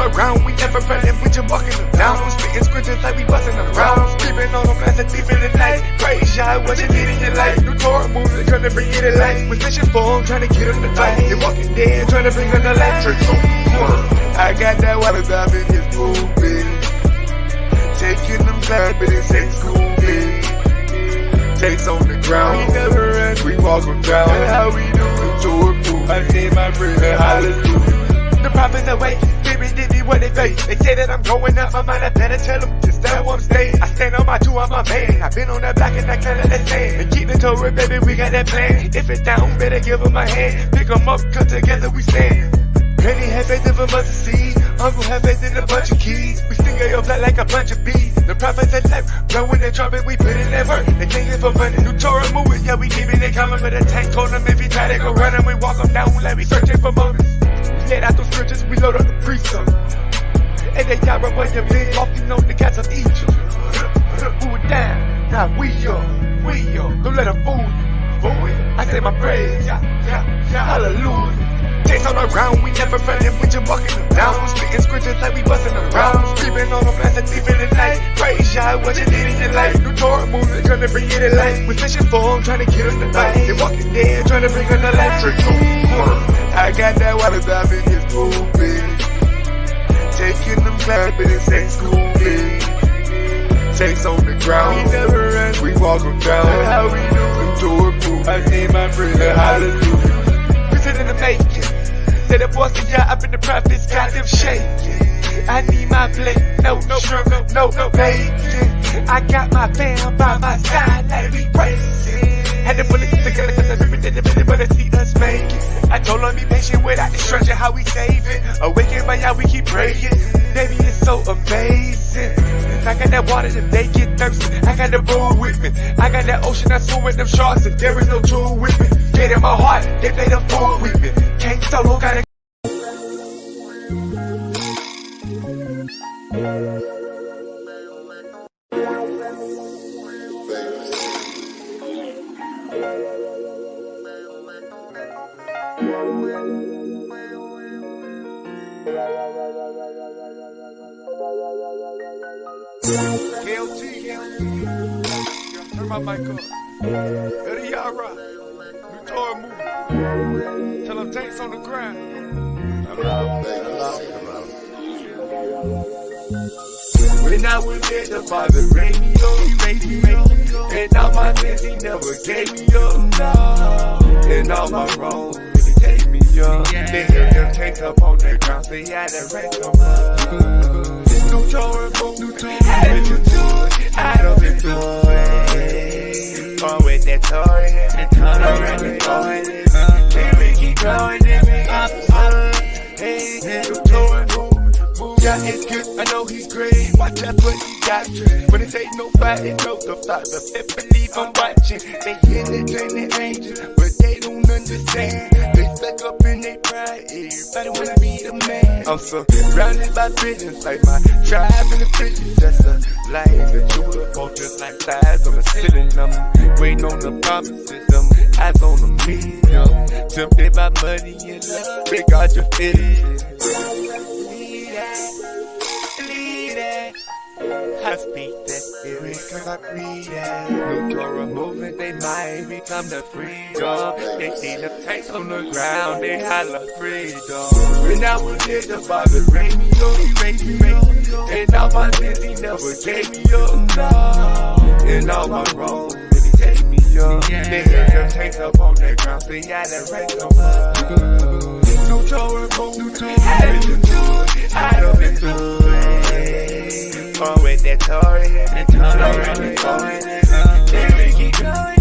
Around, we never running, we just walking around. Spitting scriptures like we busting around. Sleeping on them as a thief in the night. Praise y'all, what you need in your life. New Torah movement, trying to bring it to life. Was fishing for them, trying to get them to fight. They walking dead, trying to bring them to life. I got that water dive in this movie. Taking them back, but it ain't Scooby. Takes on the ground, we never run, we walk them down. That's how we do it, Torah move. I say my prayer, hallelujah. The prophets awake, spirit did me what they face. They say that I'm going up my mind, I better tell them just that I'm staying. I stand on my two, I'm my man. I've been on that block and that kind of that sand. And keep the Torah, baby, we got that plan. If it's down, better give them a hand. Pick them up, cause together we stand. Granny had faith in a mustard seed. Uncle had faith in a bunch of keys. We sting your flat like a bunch of bees. The prophets at left, blowing the trumpet, we put in that work. They think it's for money. New Torah moving, yeah, we keeping it coming. But the tank told them if he try to go running, we walk them down like we searching for motives. Let out those scriptures, we load up the precept. And they die up on your bed, walking on the gods of Egypt. Who it down? Now we are. Don't let them fool you. I say my praise, hallelujah. Chase on the ground, we never running, we just walking around. Spitting scriptures like we busting around. Sleeping on them as a thief in the night. Praise y'all, what you need in your life. New Torah movement, trying to bring it to life. We fishing for them, trying to get them to fight. They walking dead, trying to bring them to life. I got that water dive in this movie. Taking them back, but it ain't Scooby. Takes on the ground, we never run, we walk them down. That's how we do it, Torah move. I say my prayer, hallelujah. We sit in the making. Say the boss of y'all up in the prophets, got them shaking. I need my plate, no shrimp, no bacon. I got my fam by my side, like we racing. Had to put it together cause I did it, but I see us make it. I told them be patient without destruction, how we save it. Awakened by y'all, we keep praying. Baby, it's so amazing. I got that water that they get thirsty. I got the bull with me. I got that ocean I swim with them sharks and there is no tool with me. Get in my heart, they play the fool with me. Can't solo, gotta turn my mic up. Say You Ysrael. New Torah movement. Tell them tanks on the ground. When I was dead, the Father raised me up. He raised me up. And all my sins, He never gave me up. No. And all my wrongs, He gave me up. They heard them tanks up on the ground, so He had to raise them up. New Torah movement. How did you do it? I don't do it. Going with that Torah, and Torah going in. Can we keep growing in me? Hey, New Torah movement. Yeah, it's good, I know He's great. Watch out what He got. When it ain't nobody knows the Father, they believe I'm watching. They hear the training angels, but they don't understand. They stuck up in their pride, everybody wanna be the man. I'm surrounded by visions, like my tribe in the prison. Just a light, the Judah vultures like flies on the ceiling. I'm waiting on the promises, eyes on the million. Tempted by money and love, regard your feelings. I speak that spirit cause I breathe that. New Torah movement, they might become the freedom. They see the tanks on the ground, they holler freedom. When I was dead, the Father raised me up, He raised me up. And all my sins, He never gave me up. No. And all my wrongs, He gave me up. They heard them tanks up on the ground, so He had to raise them up. New Torah movement, how did you do it? I don't do it. Going with that Torah, and Torah going in. Then we keep going,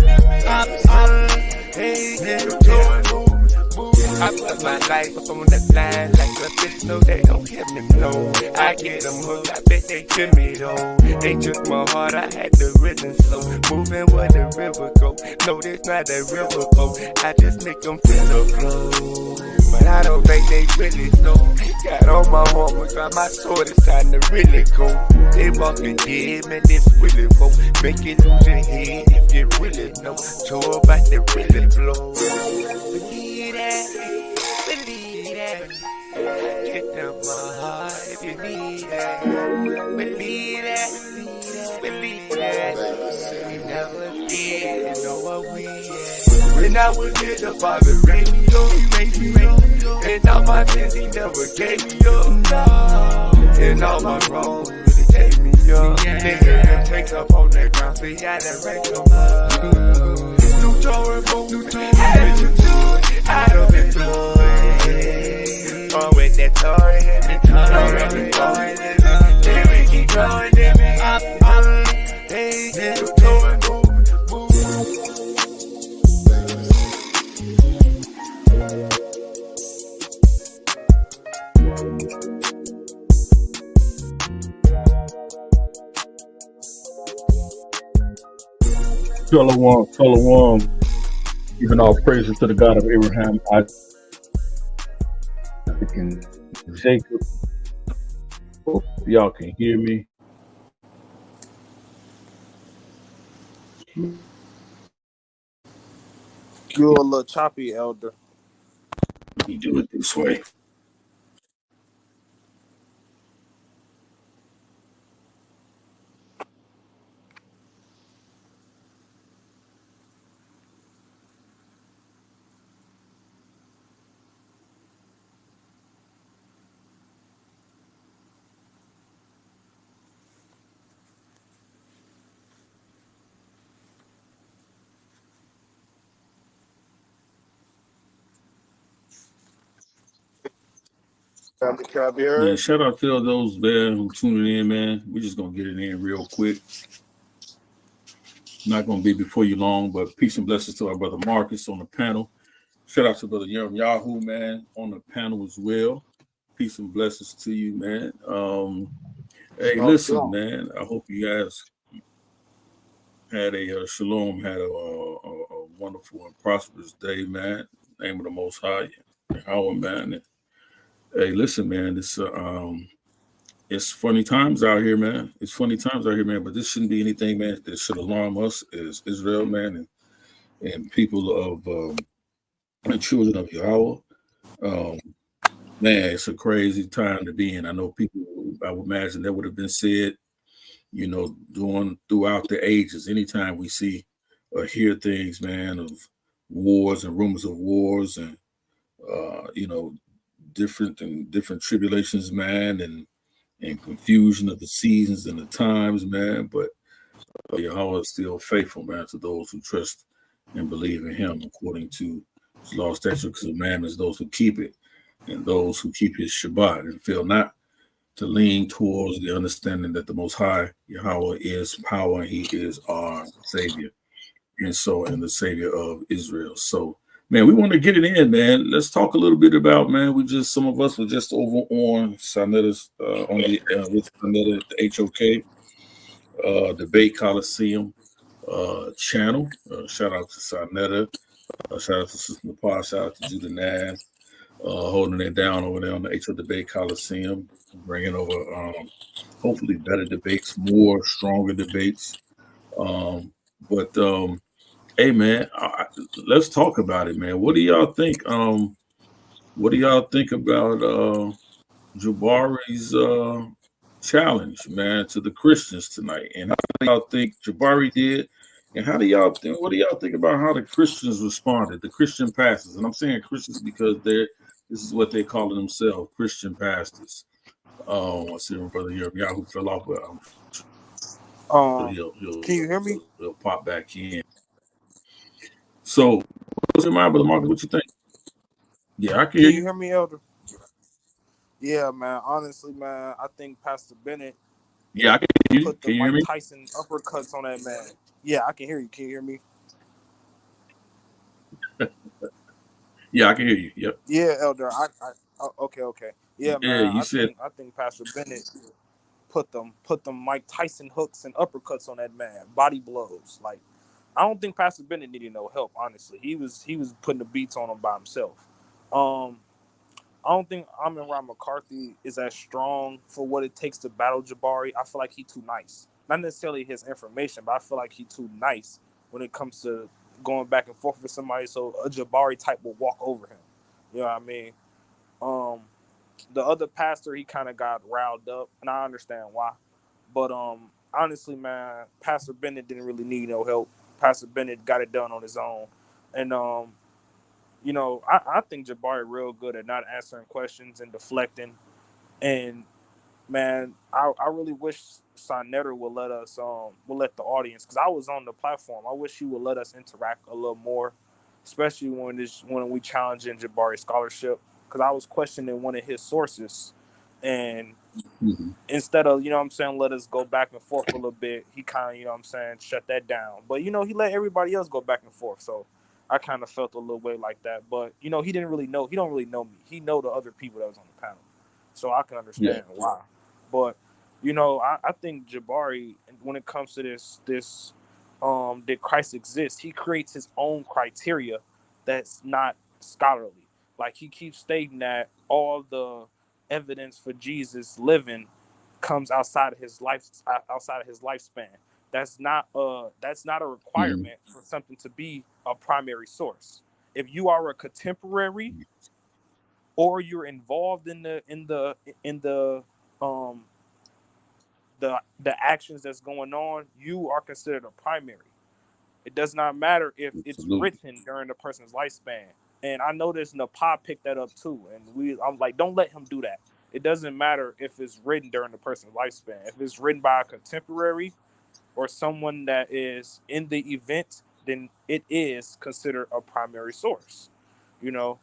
hey, New Torah movement. I put my life up on the line like a bitch, so they don't hear me, no. I get them hooked, I bet they feel me, though. They took my heart, I had the rhythm slow. Moving where the river go. No, this not a river boat. I just make them feel the flow. My but I don't think they really know. Got on my hormone, got my sword, it's time to really go. They walking dead, man, this really won't make you lose your head if you really know. Tour about to really blow. Believe that, believe that. Get to my heart if you need that. Believe that, believe that. You never did, you know what we had. When I was here, the Father raised me up, he raised me up. And all my sins, he never gave me up, no. And all my wrongs, really gave me up. Nigga, them takes up on that ground, so he had to rank them up. New Torah, new Torah, out of the Torah. With that Torah, and the Torah, then we keep growing, then we up, hey, new Torah, move. Shalom, giving all praises to the God of Abraham, Isaac, and Jacob. Hope y'all can hear me. You're a little choppy, Elder. Let me do it this way. Yeah, shout out to all those there who tuning in, man. We're just gonna get it in real quick. Not gonna be before you long, but peace and blessings to our brother Marcus on the panel. Shout out to brother Yahoo, man, on the panel as well. Peace and blessings to you, man. Hey, listen, man. I hope you guys had a shalom, had a wonderful and prosperous day, man. Name of the Most High, Yahweh, man. Hey, listen, man. It's funny times out here, man. It's funny times out here, man. But this shouldn't be anything, man, that should alarm us as Israel, man, and people of the children of Yahweh. Man, it's a crazy time to be in. I know people, I would imagine that would have been said, you know, throughout the ages. Anytime we see or hear things, man, of wars and rumors of wars and, you know, different tribulations, man, and confusion of the seasons and the times, man. But Yahweh is still faithful, man, to those who trust and believe in him according to his law, statutes, and commandments, those who keep it, and those who keep his Shabbat and fail not to lean towards the understanding that the Most High, Yahweh, is power and he is our Savior. And the Savior of Israel. So, man, we want to get it in, man. Let's talk a little bit about, man. Some of us were just over on Sanetta's, with Sanetta, the HOK, Debate Coliseum channel. Shout out to Sanetta. Shout out to Sister Nepal. Shout out to Judah Nash. Holding it down over there on the HO Debate Coliseum. Bringing over, hopefully, better debates, more stronger debates. Hey, man, let's talk about it, man. What do y'all think? What do y'all think about Jabari's challenge, man, to the Christians tonight? And how do y'all think Jabari did? And how do y'all think? What do y'all think about how the Christians responded? The Christian pastors, and I'm saying Christians because this is what they call themselves, Christian pastors. I see my brother Yahoo fell off, but can you hear me? He'll pop back in. So, what's your mind, brother Marcus? What you think? Yeah, I can hear you. Can you hear me, Elder? Yeah, man. Honestly, man, I think Pastor Bennett. Yeah, I can hear you. Put the Mike Tyson uppercuts on that man. Yeah, I can hear you. Can you hear me? Yeah, I can hear you. Yep. Yeah, Elder. Okay. Yeah, man. I think Pastor Bennett put them Mike Tyson hooks and uppercuts on that man. Body blows. Like, I don't think Pastor Bennett needed no help. Honestly, he was putting the beats on him by himself. I don't think Amon Ra McCarthy is as strong for what it takes to battle Jabari. I feel like he too nice. Not necessarily his information, but I feel like he too nice when it comes to going back and forth with somebody. So a Jabari type will walk over him. You know what I mean? Um, the other pastor, he kind of got riled up, and I understand why. But honestly, man, Pastor Bennett didn't really need no help. Pastor Bennett got it done on his own, and I think Jabari real good at not answering questions and deflecting. And man, I really wish Sonetter would let us would let the audience, because I was on the platform. I wish he would let us interact a little more, especially when we challenging Jabari scholarship, because I was questioning one of his sources, and Mm-hmm. instead of, let us go back and forth a little bit, he kind of, shut that down. But he let everybody else go back and forth. So I kind of felt a little way like that. But he didn't really know. He don't really know me. He know the other people that was on the panel, so I can Yeah. understand why. But I think Jabari, when it comes to this did Christ exist, he creates his own criteria that's not scholarly. Like, he keeps stating that all the evidence for Jesus living comes outside of his lifespan. That's not a Mm-hmm. requirement for something to be a primary source. If you are a contemporary, or you're involved um the actions that's going on, you are considered a primary. It does not matter if it's Absolutely. written during the person's lifespan. And I noticed Napa picked that up too. And I'm like, don't let him do that. It doesn't matter if it's written during the person's lifespan. If it's written by a contemporary or someone that is in the event, then it is considered a primary source. You know,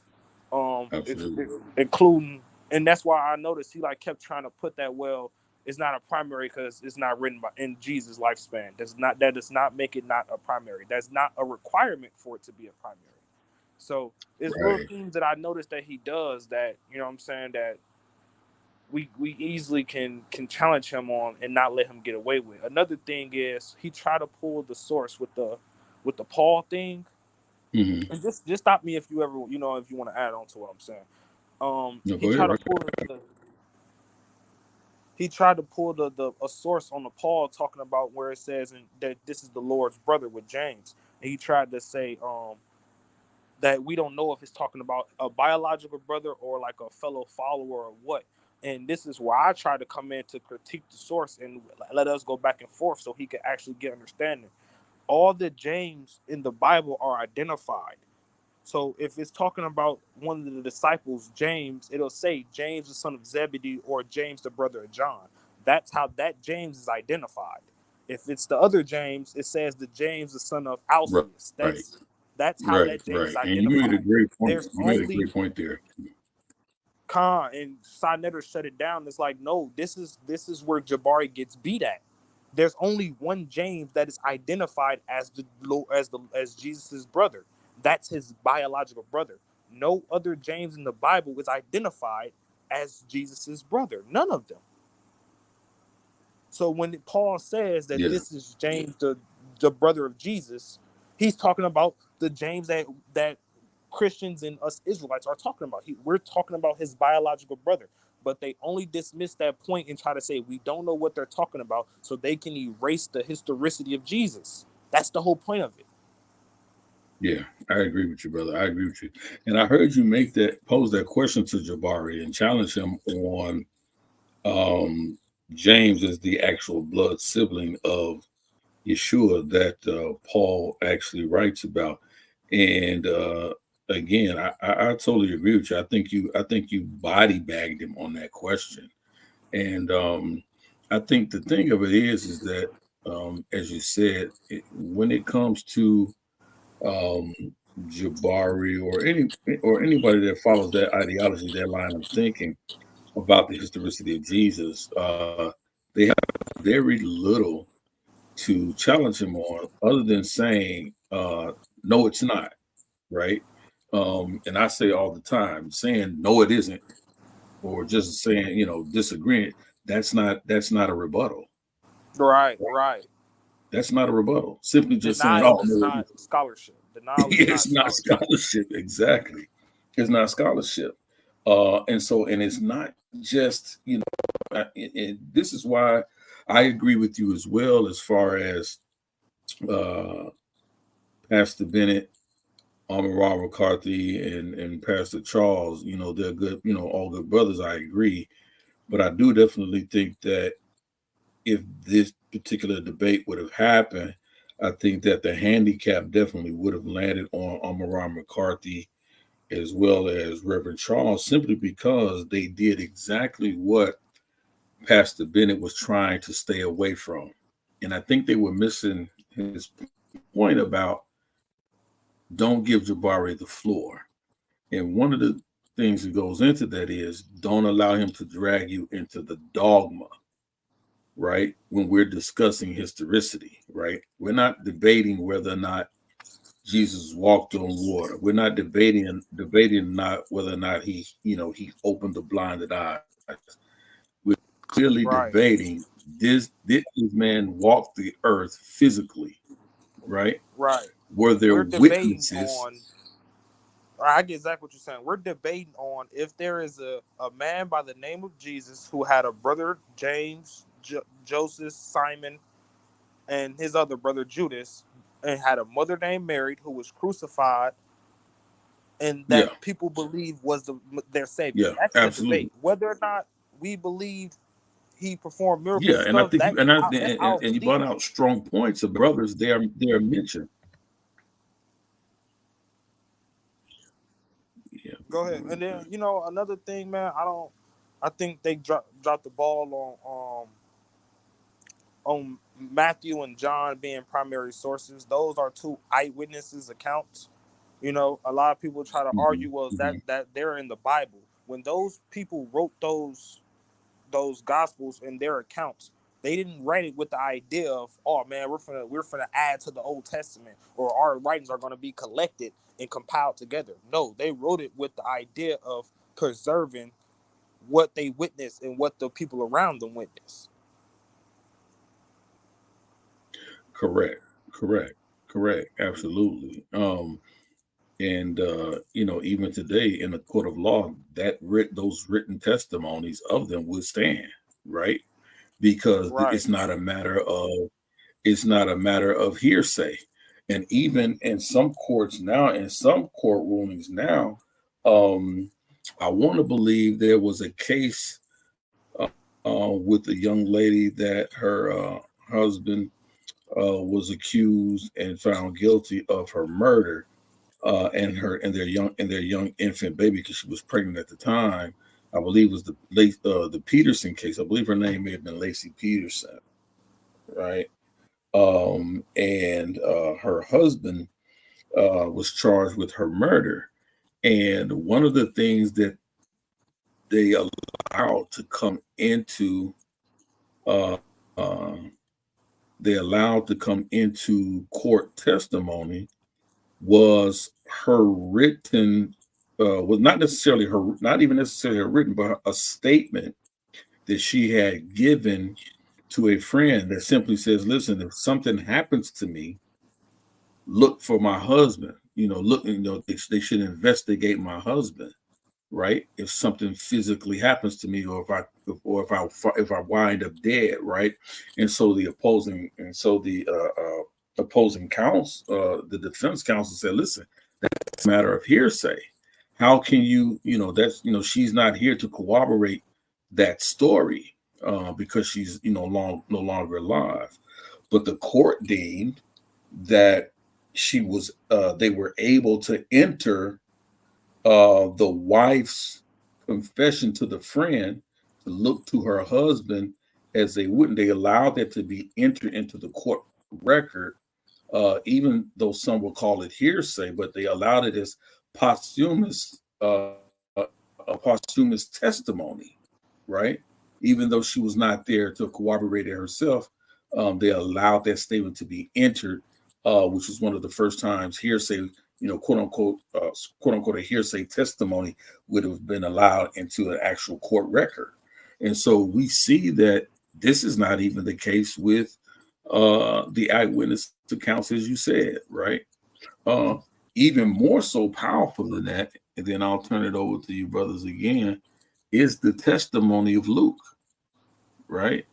Absolutely. including, and that's why I noticed he like kept trying to put that. Well, it's not a primary because it's not written by in Jesus' lifespan. That does not make it not a primary. That's not a requirement for it to be a primary. So it's little Right. things that I noticed that he does that, what I'm saying, that we easily can challenge him on and not let him get away with. Another thing is he tried to pull the source with the Paul thing. Mm-hmm. And just stop me if you ever, if you want to add on to what I'm saying. No, He go ahead. tried to Right. pull the a source on the Paul, talking about where it says that this is the Lord's brother with James, and he tried to say that we don't know if it's talking about a biological brother or like a fellow follower or what. And this is where I try to come in to critique the source and let us go back and forth so he can actually get understanding. All the James in the Bible are identified. So if it's talking about one of the disciples, James, it'll say James the son of Zebedee or James the brother of John. That's how that James is identified. If it's the other James, it says the James the son of Right. Alphaeus. Right. That's how Right. that James is Right. And you made a identified. great point. There's You made a only great point there. Khan, and Sinetter shut it down. It's like, no, this is where Jabari gets beat at. There's only one James that is identified as as Jesus's brother. That's his biological brother. No other James in the Bible is identified as Jesus's brother. None of them. So when Paul says that Yeah. this is James, the brother of Jesus, he's talking about the James that Christians and us Israelites are talking about. We're talking about his biological brother, but they only dismiss that point and try to say we don't know what they're talking about, so they can erase the historicity of Jesus. That's the whole point of it. Yeah. I agree with you, brother. I agree with you. And I heard you pose that question to Jabari and challenge him on um James is the actual blood sibling of Yeshua that Paul actually writes about. And again, I totally agree with you. I think you body bagged him on that question. And I think the thing of it is that as you said, when it comes to um, Jabari or anybody that follows that ideology, that line of thinking about the historicity of Jesus, they have very little to challenge him on other than saying, no, it's not, right? And I say all the time, saying no, it isn't, or just saying, disagreeing, that's not a rebuttal. Right, right. That's not a rebuttal. Simply just saying, Denial oh is no, it not isn't. scholarship. Denial is not It's not scholarship. scholarship. Exactly. It's not scholarship. And it's not just, and this is why I agree with you as well, as far as uh, Pastor Bennett, Amara McCarthy, and Pastor Charles. They're good, all good brothers. I agree. But I do definitely think that if this particular debate would have happened, I think that the handicap definitely would have landed on Amara McCarthy as well as Reverend Charles, simply because they did exactly what Pastor Bennett was trying to stay away from. And I think they were missing his point about don't give Jabari the floor. And one of the things that goes into that is don't allow him to drag you into the dogma, right? When we're discussing historicity, right? We're not debating whether or not Jesus walked on water. We're not debating not whether or not he opened the blinded eyes. We're clearly Right. debating this man walked the earth physically, right? Right. Were there We're debating witnesses? on. I get exactly what you're saying. We're debating on if there is a man by the name of Jesus who had a brother James, Joseph, Simon, and his other brother Judas, and had a mother named Mary who was crucified, and Yeah, that people believe was their savior. yeah, That's the absolutely. debate. Whether or not we believe he performed miracles Yeah, and and I stuff, think that's our and you belief. brought out strong points of brothers. They are mentioned. Yeah, Go ahead. And then another thing, man. I think they dropped the ball on Matthew and John being primary sources. Those are two eyewitnesses accounts. A lot of people try to hmm argue, well, hmm that they're in the Bible. When those people wrote those gospels in their accounts, they didn't write it with the idea of, oh man, we're gonna add to the Old Testament, or our writings are gonna be collected and compiled together. No, they wrote it with the idea of preserving what they witnessed and what the people around them witnessed. Correct, correct, correct. Absolutely. And even today in the court of law, those written testimonies of them would stand, right? Because Right, it's not a matter of hearsay. And even in some courts now, in some court rulings now, um, I want to believe there was a case with a young lady that her husband was accused and found guilty of her murder, and their young infant baby, because she was pregnant at the time. I believe it was the Peterson case. I believe her name may have been Lacey Peterson, right? And her husband was charged with her murder. And one of the things that they allowed to come into uh, uh, they allowed to come into court testimony was her written, was not necessarily her, not even necessarily her written, but a statement that she had given to a friend that simply says, "Listen, if something happens to me, look for my husband. They should investigate my husband, right? If something physically happens to me, or if I wind up dead, right?" And so the opposing counsel, the defense counsel said, "Listen, that's a matter of hearsay. How can she's not here to corroborate that story because she's no longer alive." But the court deemed that they were able to enter the wife's confession to the friend to look to her husband as they wouldn't. They allowed that to be entered into the court record, even though some will call it hearsay, but they allowed it as posthumous, a posthumous testimony, right? Even though she was not there to corroborate it herself, they allowed that statement to be entered, which was one of the first times hearsay, quote unquote, a hearsay testimony would have been allowed into an actual court record. And so we see that this is not even the case with the eyewitness accounts, as you said, right? Uh, Even more so powerful than that, and then I'll turn it over to you brothers again, is the testimony of Luke, right?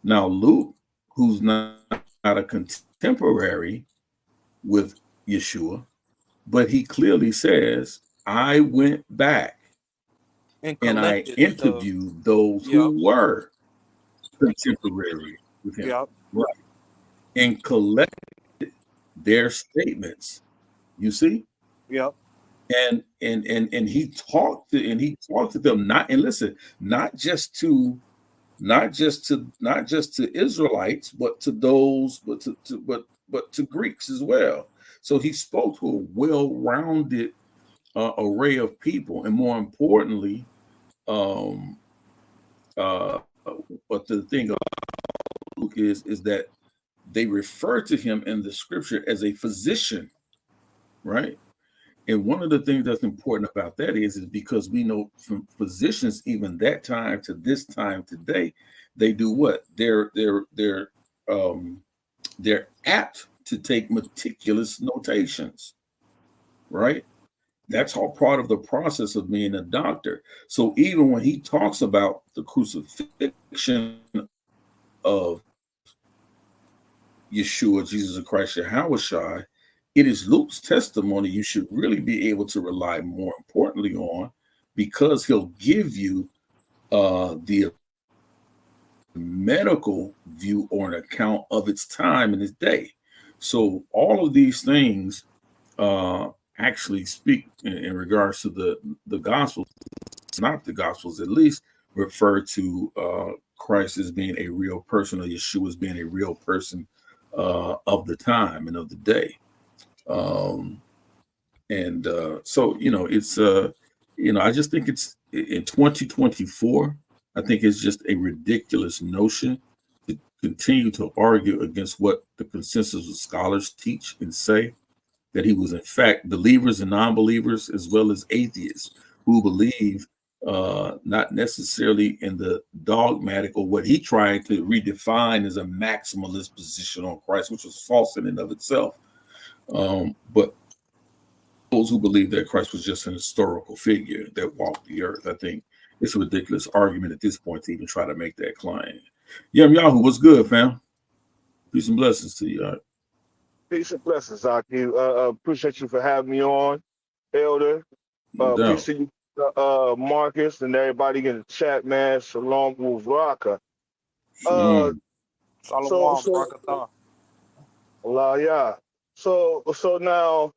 Now, Luke, who's not a contemporary with Yeshua, but he clearly says, I went back And and I collected the. interviewed those Yep. who were contemporary with him, Yep. right? And collected their statements. You see? Yep. And he talked to them, not, and listen, not just to Israelites, but to those, but to Greeks as well. So he spoke to a well-rounded array of people, and more importantly, um, but the thing about Luke is that they refer to him in the scripture as a physician, right? And one of the things that's important about that is because we know from physicians, even that time to this time today, they do what? They're apt to take meticulous notations, right? That's all part of the process of being a doctor. So even when he talks about the crucifixion of Yeshua, Jesus Christ, Yahushua, it is Luke's testimony you should really be able to rely more importantly on, because he'll give you the medical view or an account of its time and its day. So all of these things actually speak in regards to the Gospels, not the Gospels at least, refer to Christ as being a real person, or Yeshua as being a real person of the time and of the day. So it's I just think it's in 2024. I think it's just a ridiculous notion to continue to argue against what the consensus of scholars teach and say, that he was in fact believers and non-believers as well as atheists who believe not necessarily in the dogmatic or what he tried to redefine as a maximalist position on Christ, which was false in and of itself. But those who believe that Christ was just an historical figure that walked the earth, I think it's a ridiculous argument at this point to even try to make that claim. Yahoo, what's good, fam? Peace and blessings to you. Peace and blessings, Aki. Appreciate you for having me on, Elder. No Peace doubt. to you, Marcus, and everybody in the chat, man. Shalom Wuzraka. Shalom. Shalom. Barakatah. Allah, yeah. So now,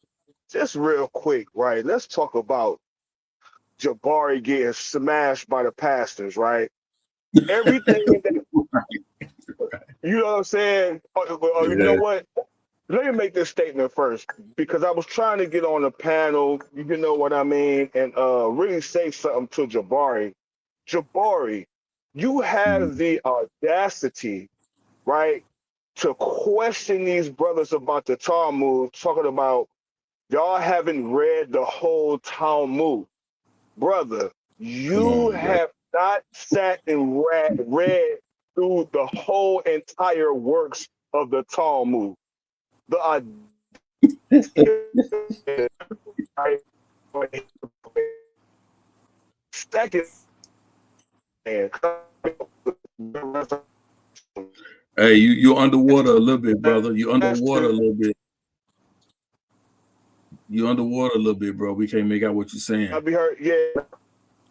just real quick, right? Let's talk about Jabari getting smashed by the pastors, right? Everything that you know what I'm saying? You know what? Let me make this statement first, because I was trying to get on a panel, you know what I mean, and really say something to Jabari. Jabari, you have the audacity, right, to question these brothers about the Talmud, talking about y'all haven't read the whole Talmud. Brother, you have not sat and read through the whole entire works of the Talmud. The second, hey, you're underwater a little bit, brother. You're underwater a little bit. You're underwater a little bit, bro. We can't make out what you're saying. I'll be heard. Yeah.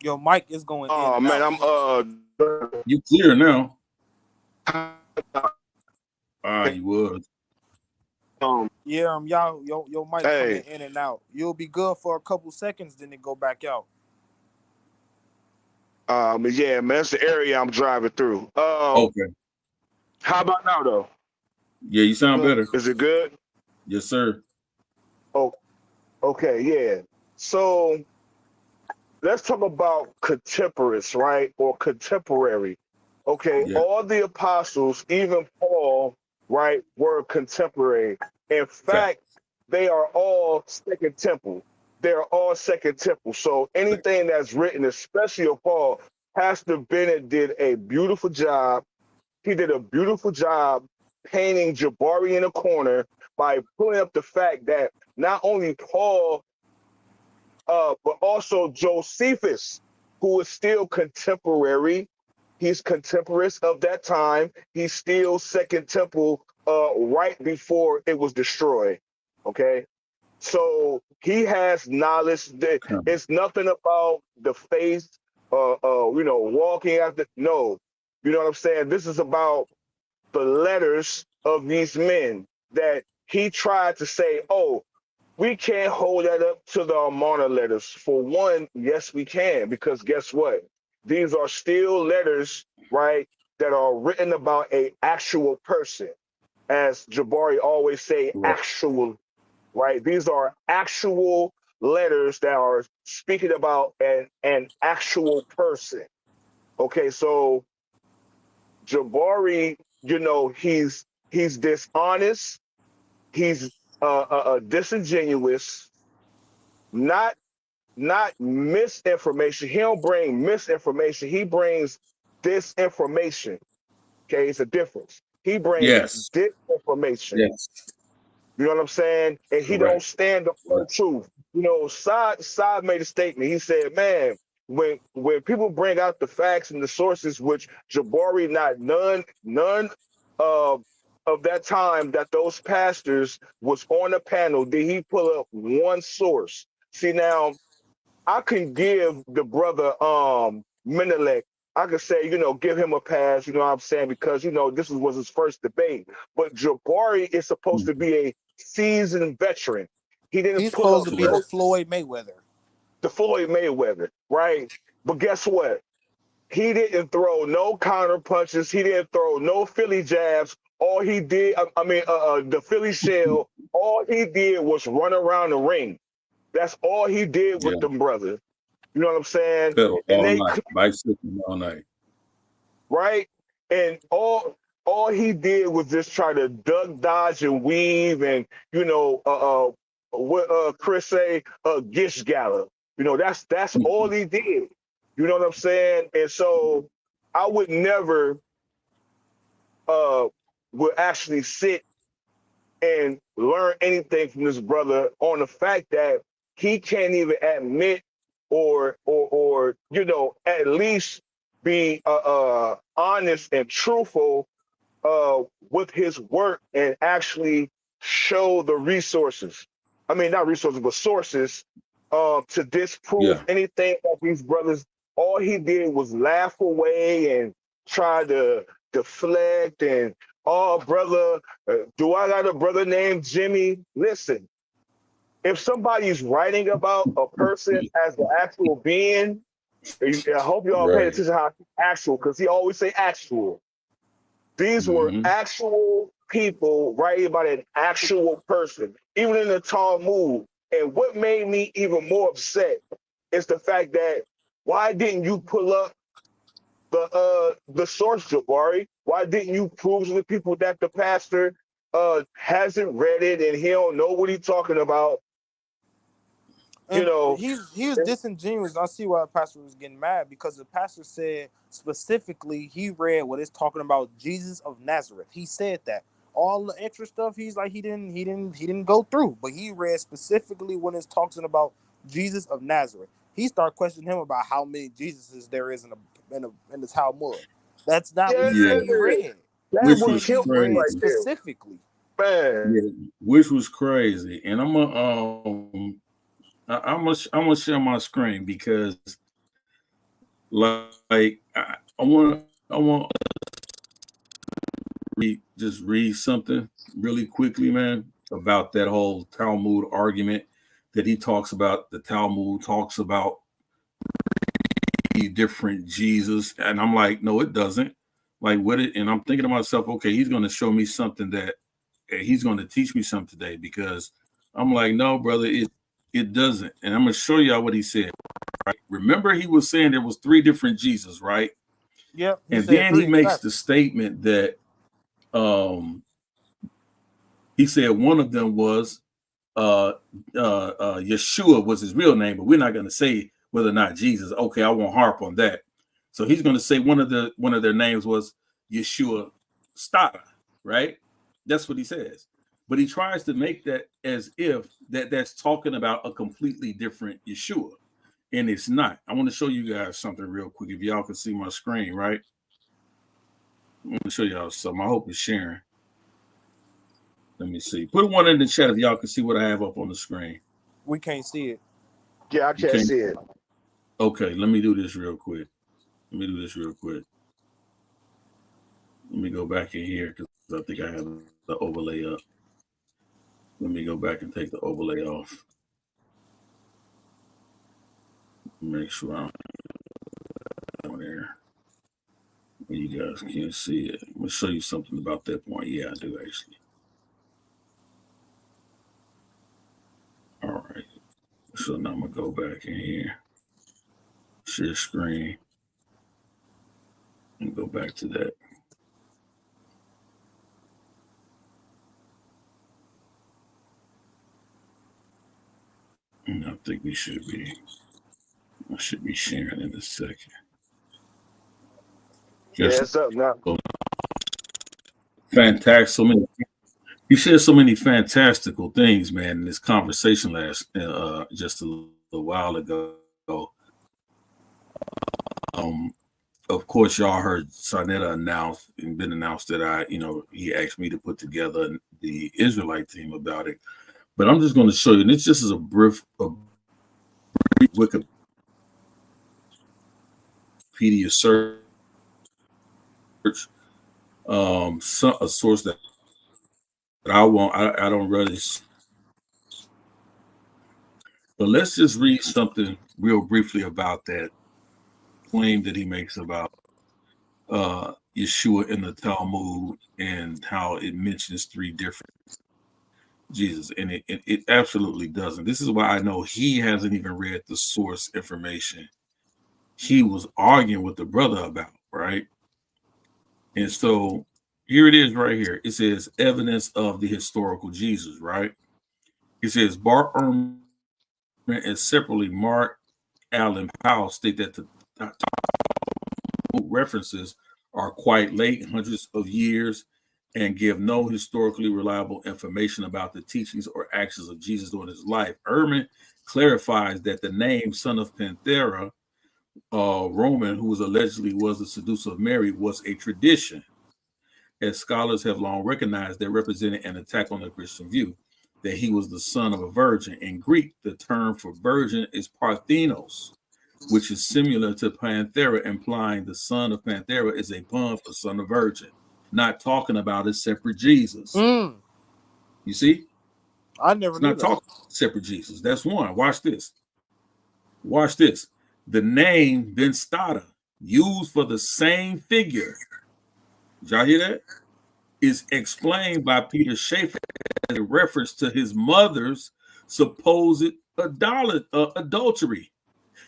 Your mic is going in. Oh man, out. You clear now. You was. Yeah, y'all, your mic coming in and out. You'll be good for a couple seconds, then it go back out. Yeah, man, that's the area I'm driving through. Okay. How about now, though? Yeah, you sound better. Is it good? Yes, sir. Oh, okay, yeah. So let's talk about contemporaries, right? Or contemporary. Okay, Yeah. all the apostles, even Paul, right, were contemporary. In fact, they are all Second Temple. They're all Second Temple. So anything that's written, especially of Paul, Pastor Bennett did a beautiful job. He did a beautiful job painting Jabari in a corner by pulling up the fact that not only Paul but also Josephus, who is still contemporary. He's contemporaries of that time. He's still Second Temple, right before it was destroyed. Okay, so he has knowledge that it's nothing about the faith, walking after. No, you know what I'm saying. This is about the letters of these men that he tried to say, oh, we can't hold that up to the Amarna letters. For one, yes, we can, because guess what? These are still letters, right, that are written about a actual person. As Jabari always say, Right. actual, right? These are actual letters that are speaking about an actual person. Okay, so Jabari, he's dishonest, he's disingenuous, not not misinformation. He don't bring misinformation. He brings disinformation. Okay, it's a difference. He brings Yes. disinformation. Yes. You know what I'm saying? And he don't Correct. stand up for the Correct. truth. Saad made a statement. He said, "Man, when people bring out the facts and the sources, which Jabari not none of that time that those pastors was on the panel, did he pull up one source? See now, I can give the brother Menelik, I could say, give him a pass, you know what I'm saying, because this was his first debate. But Jabari is supposed to be a seasoned veteran. He didn't He's pull supposed up to be the no Floyd Mayweather. the Floyd Mayweather, right? But guess what? He didn't throw no counter punches. He didn't throw no Philly jabs. All he did, the Philly shell. All he did was run around the ring. That's all he did Yeah. with them brothers. You know what I'm saying? Pedal And all they night. Bicycling all night. right, and all he did was just try to duck, dodge, and weave, and what Chris say, gish gallop. That's all he did. You know what I'm saying? And so I would never would actually sit and learn anything from this brother on the fact that he can't even admit or at least be honest and truthful with his work and actually show the resources. I mean, not resources, but sources to disprove Yeah. anything that these brothers. All he did was laugh away and try to deflect and, oh, brother, do I got a brother named Jimmy? Listen, if somebody's writing about a person as the actual being, I hope y'all pay Right. attention to how actual, because he always say actual. These were Mm-hmm. actual people writing about an actual person, even in the Talmud. And what made me even more upset is the fact that why didn't you pull up the source, Jabari? Why didn't you prove to the people that the pastor hasn't read it and he don't know what he's talking about? You And know, he was disingenuous. I see why the pastor was getting mad, because the pastor said specifically he read what it's talking about Jesus of Nazareth. He said that. All the extra stuff he's like he didn't go through, but he read specifically when it's talking about Jesus of Nazareth. He started questioning him about how many Jesuses there is in the Talmud. That's not what he yeah, said Yeah. he read. He that Which would said was he kill me read right crazy. there, specifically. man. Yeah. Which was crazy. And I'm gonna share my screen because like I want just read something really quickly, man, about that whole Talmud argument that he talks about. The Talmud talks about the different Jesus, and I'm like, no, it doesn't. Like what it, and I'm thinking to myself, okay, he's going to show me something that he's going to teach me something today, because I'm like, no, brother, it doesn't. And I'm going to show y'all what he said. Right? Remember, he was saying there was three different Jesus, right? Yep, he And said then he three makes exactly. the statement that um, he said one of them was Yeshua was his real name, but we're not going to say whether or not Jesus. Okay, I won't harp on that. So he's going to say one of their names was Yeshua Stada, right? That's what he says. but he tries to make that as if that's talking about a completely different Yeshua, and it's not. I want to show you guys something real quick. If y'all can see my screen, right? I'm going to show y'all something. I hope it's sharing. Let me see. Put one in the chat if y'all can see what I have up on the screen. We can't see it. Yeah, I can't see it. Okay, let me do this real quick. Let me go back in here because I think I have the overlay up. Let me go back and take the overlay off. Make sure I'm there. You guys can't see it. I'm going to show you something about that point. Yeah, I do actually. All right. So now I'm going to go back in here. Share screen. And go back to that. And I think I should be sharing in a second. It's up now. Fantastic. So many. You said so many fantastical things, man, in this conversation just a little while ago. Of course, y'all heard Sarnetta been announced that he asked me to put together the Israelite team about it. But I'm just going to show you, and it's just as a brief Wikipedia search, a source that I don't really. But let's just read something real briefly about that claim that he makes about Yeshua in the Talmud and how it mentions three different Jesus, and it absolutely doesn't. This is why I know he hasn't even read the source information he was arguing with the brother about, right? And so here it is right here. It says evidence of the historical Jesus, right? It says Bar Ehrman and separately Mark Allen Powell state that the references are quite late, hundreds of years, and give no historically reliable information about the teachings or actions of Jesus during his life. Ehrman clarifies that the name son of Panthera, Roman, who allegedly was the seducer of Mary, was a tradition, as scholars have long recognized that represented an attack on the Christian view that he was the son of a virgin. In Greek, the term for virgin is parthenos, which is similar to Panthera, implying the son of Panthera is a pun for son of virgin, not talking about a separate Jesus. You see? I never knew that. Not talking separate Jesus. That's one. Watch this. Watch this. The name Ben Stada, used for the same figure, did y'all hear that? Is explained by Peter Schaeffer as a reference to his mother's supposed adultery.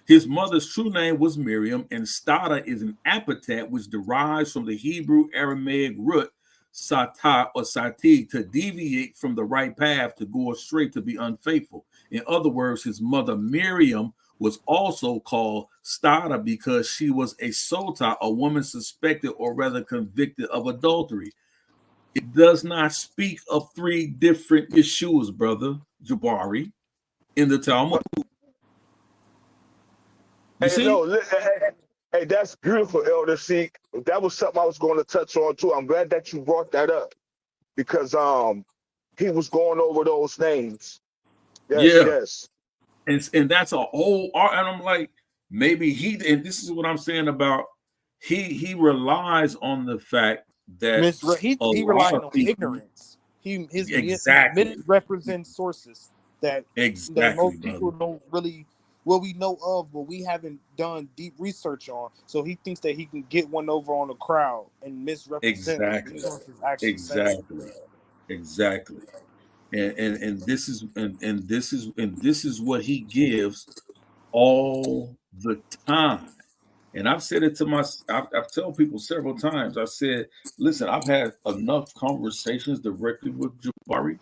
His mother's true name was Miriam, and Stada is an epithet which derives from the Hebrew Aramaic root satah or sati, to deviate from the right path, to go astray, to be unfaithful. In other words, his mother Miriam was also called Stada because she was a sota, a woman suspected or rather convicted of adultery. It does not speak of three different Yeshuas, brother Jabari, in the Talmud. Hey, that's beautiful, Elder. See, that was something I was going to touch on too. I'm glad that you brought that up because he was going over those names. Yes. And that's a whole art. And I'm like, maybe and this is what I'm saying about he relies on the fact that he relies on ignorance. He misrepresents sources that most people don't really we know of, but we haven't done deep research on. So he thinks that he can get one over on the crowd and misrepresent exactly. And this is what he gives all the time. And I've said it to I've told people several times. I said, listen, I've had enough conversations directly with Jabari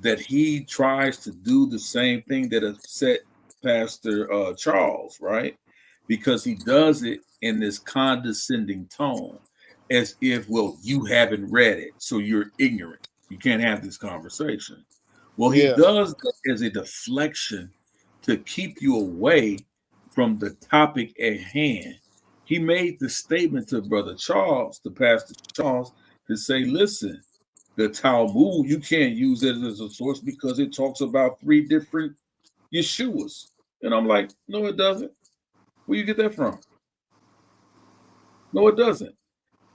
that he tries to do the same thing that upset Pastor Charles, right? Because he does it in this condescending tone, as if, well, you haven't read it, so you're ignorant. You can't have this conversation. Well, he Yeah. does that as a deflection to keep you away from the topic at hand. He made the statement to Brother Charles, to Pastor Charles, to say, listen, the Talmud, you can't use it as a source because it talks about 3 different Yeshuas. And I'm like, no, it doesn't. Where you get that from? No, it doesn't.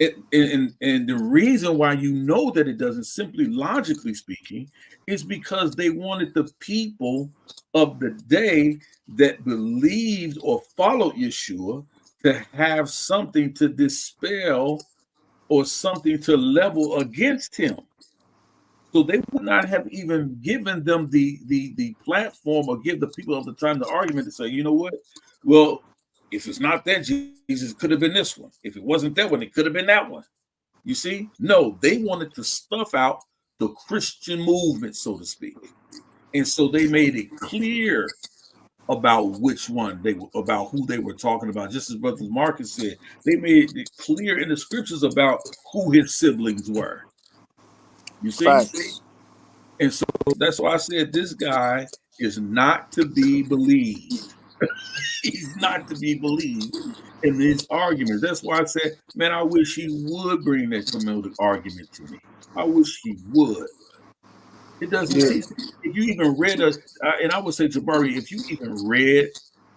And the reason why you know that it doesn't, simply logically speaking, is because they wanted the people of the day that believed or followed Yeshua to have something to dispel or something to level against him. So they would not have even given them the platform or give the people of the time the argument to say, you know what? Well, if it's not that Jesus, it could have been this one. If it wasn't that one, it could have been that one. You see? No, they wanted to stuff out the Christian movement, so to speak. And so they made it clear about which one they were, about who they were talking about. Just as Brother Marcus said, they made it clear in the scriptures about who his siblings were. You see? Facts. And so that's why I said this guy is not to be believed. He's not to be believed in these arguments. That's why I said, man, I wish he would bring that Kemetic argument to me. I wish he would. It doesn't Yeah. teach. If you even read and I would say, Jabari, if you even read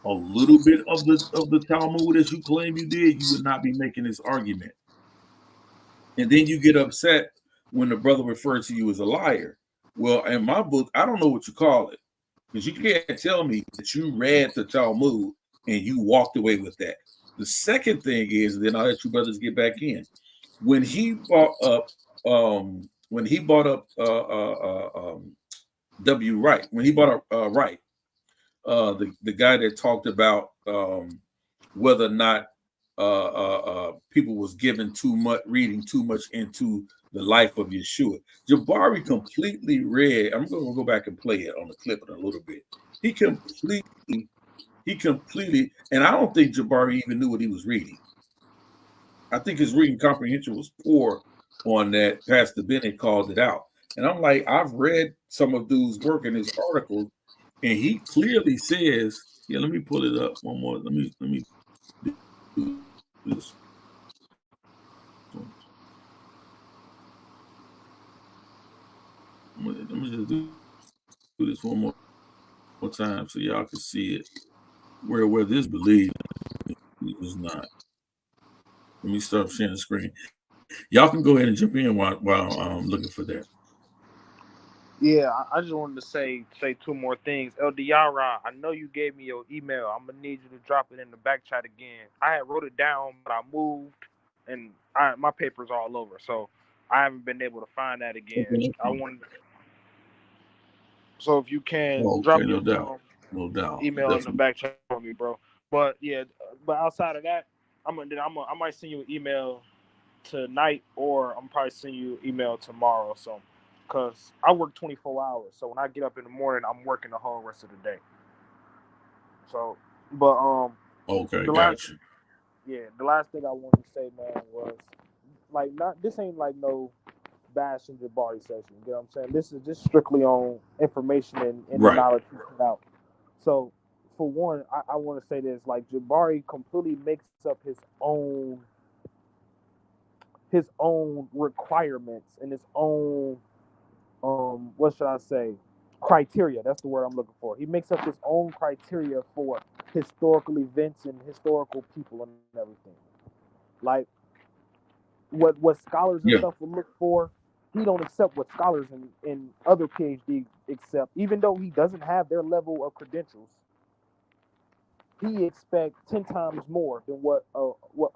a little bit of the Talmud as you claim you did, you would not be making this argument. And then you get upset when the brother refers to you as a liar. Well, in my book, I don't know what you call it, because you can't tell me that you read the Talmud and you walked away with that. The second thing is, then I'll let you brothers get back in. When he brought up, W. Wright, when he brought up Wright, the guy that talked about whether or not people was given too much, reading too much into the life of Yeshua. Jabari completely read. I'm going to go back and play it on the clip in a little bit. He completely, and I don't think Jabari even knew what he was reading. I think his reading comprehension was poor on that. Pastor Bennett called it out. And I'm like, I've read some of dude's work in his article, and he clearly says, yeah, let me pull it up one more. Let me do this. Let me just do this one more time so y'all can see it. Where this belief is not. Let me start sharing the screen. Y'all can go ahead and jump in while I'm looking for that. Yeah, I just wanted to say 2 more things. El Diara, I know you gave me your email. I'm gonna need you to drop it in the back chat again. I had wrote it down, but I moved, and my paper's all over, so I haven't been able to find that again. Okay. I wanted, so if you can Okay, drop no your doubt. No doubt. email in the Definitely. back chat for me, bro. But yeah, but outside of that, I might send you an email tonight, or I'm probably send you an email tomorrow. So, cause I work 24 hours, so when I get up in the morning, I'm working the whole rest of the day. So, but Okay, the last, gotcha. the last thing I wanted to say, man, was like, not this ain't like no bashing Jabari session. You know what I'm saying? This is just strictly on information and the Right. knowledge you put out. So, for one, I want to say this: like Jabari completely makes up his own requirements and his own what should I say, criteria. That's the word I'm looking for. He makes up his own criteria for historical events and historical people and everything. Like what scholars and Yeah. stuff will look for, he don't accept what scholars and other PhD accept, even though he doesn't have their level of credentials. He expects 10 times more than what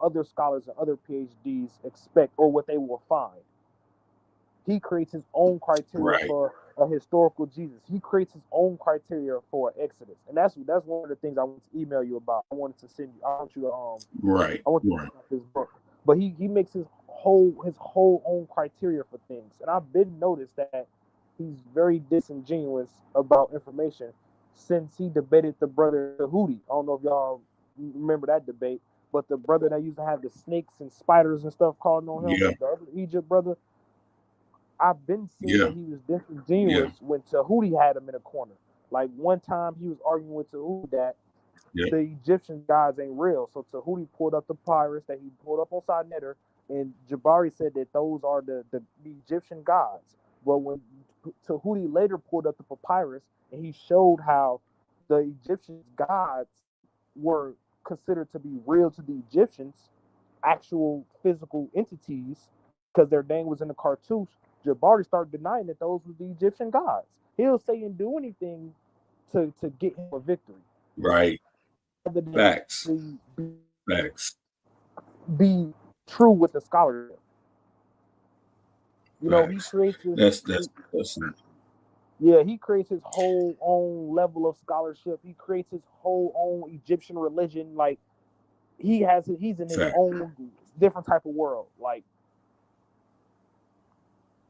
other scholars and other PhDs expect or what they will find. He creates his own criteria Right. for a historical Jesus. He creates his own criteria for Exodus, and that's one of the things I want to email you about. I wanted to send you. I want you to Right. I want you to Right. look up his book. But he makes his whole own criteria for things, and I've been noticed that he's very disingenuous about information since he debated the brother Hootie. I don't know if y'all remember that debate, but the brother that used to have the snakes and spiders and stuff crawling on him, Yeah. the other Egypt brother. I've been seeing Yeah. that he was disingenuous when Tahuti had him in a corner. Like one time he was arguing with Tahuti that the Egyptian gods ain't real. So Tahuti pulled up the papyrus that he pulled up on Sinai, and Jabari said that those are the Egyptian gods. But when Tahuti later pulled up the papyrus and he showed how the Egyptian gods were considered to be real to the Egyptians, actual physical entities, because their name was in the cartouche, Jabari started denying that those were the Egyptian gods. He'll say and do anything to get him a victory. Right. Facts. Be true with the scholarship. You know, he Facts. creates his he creates his whole own level of scholarship. He creates his whole own Egyptian religion. Like he's in his own different type of world. Like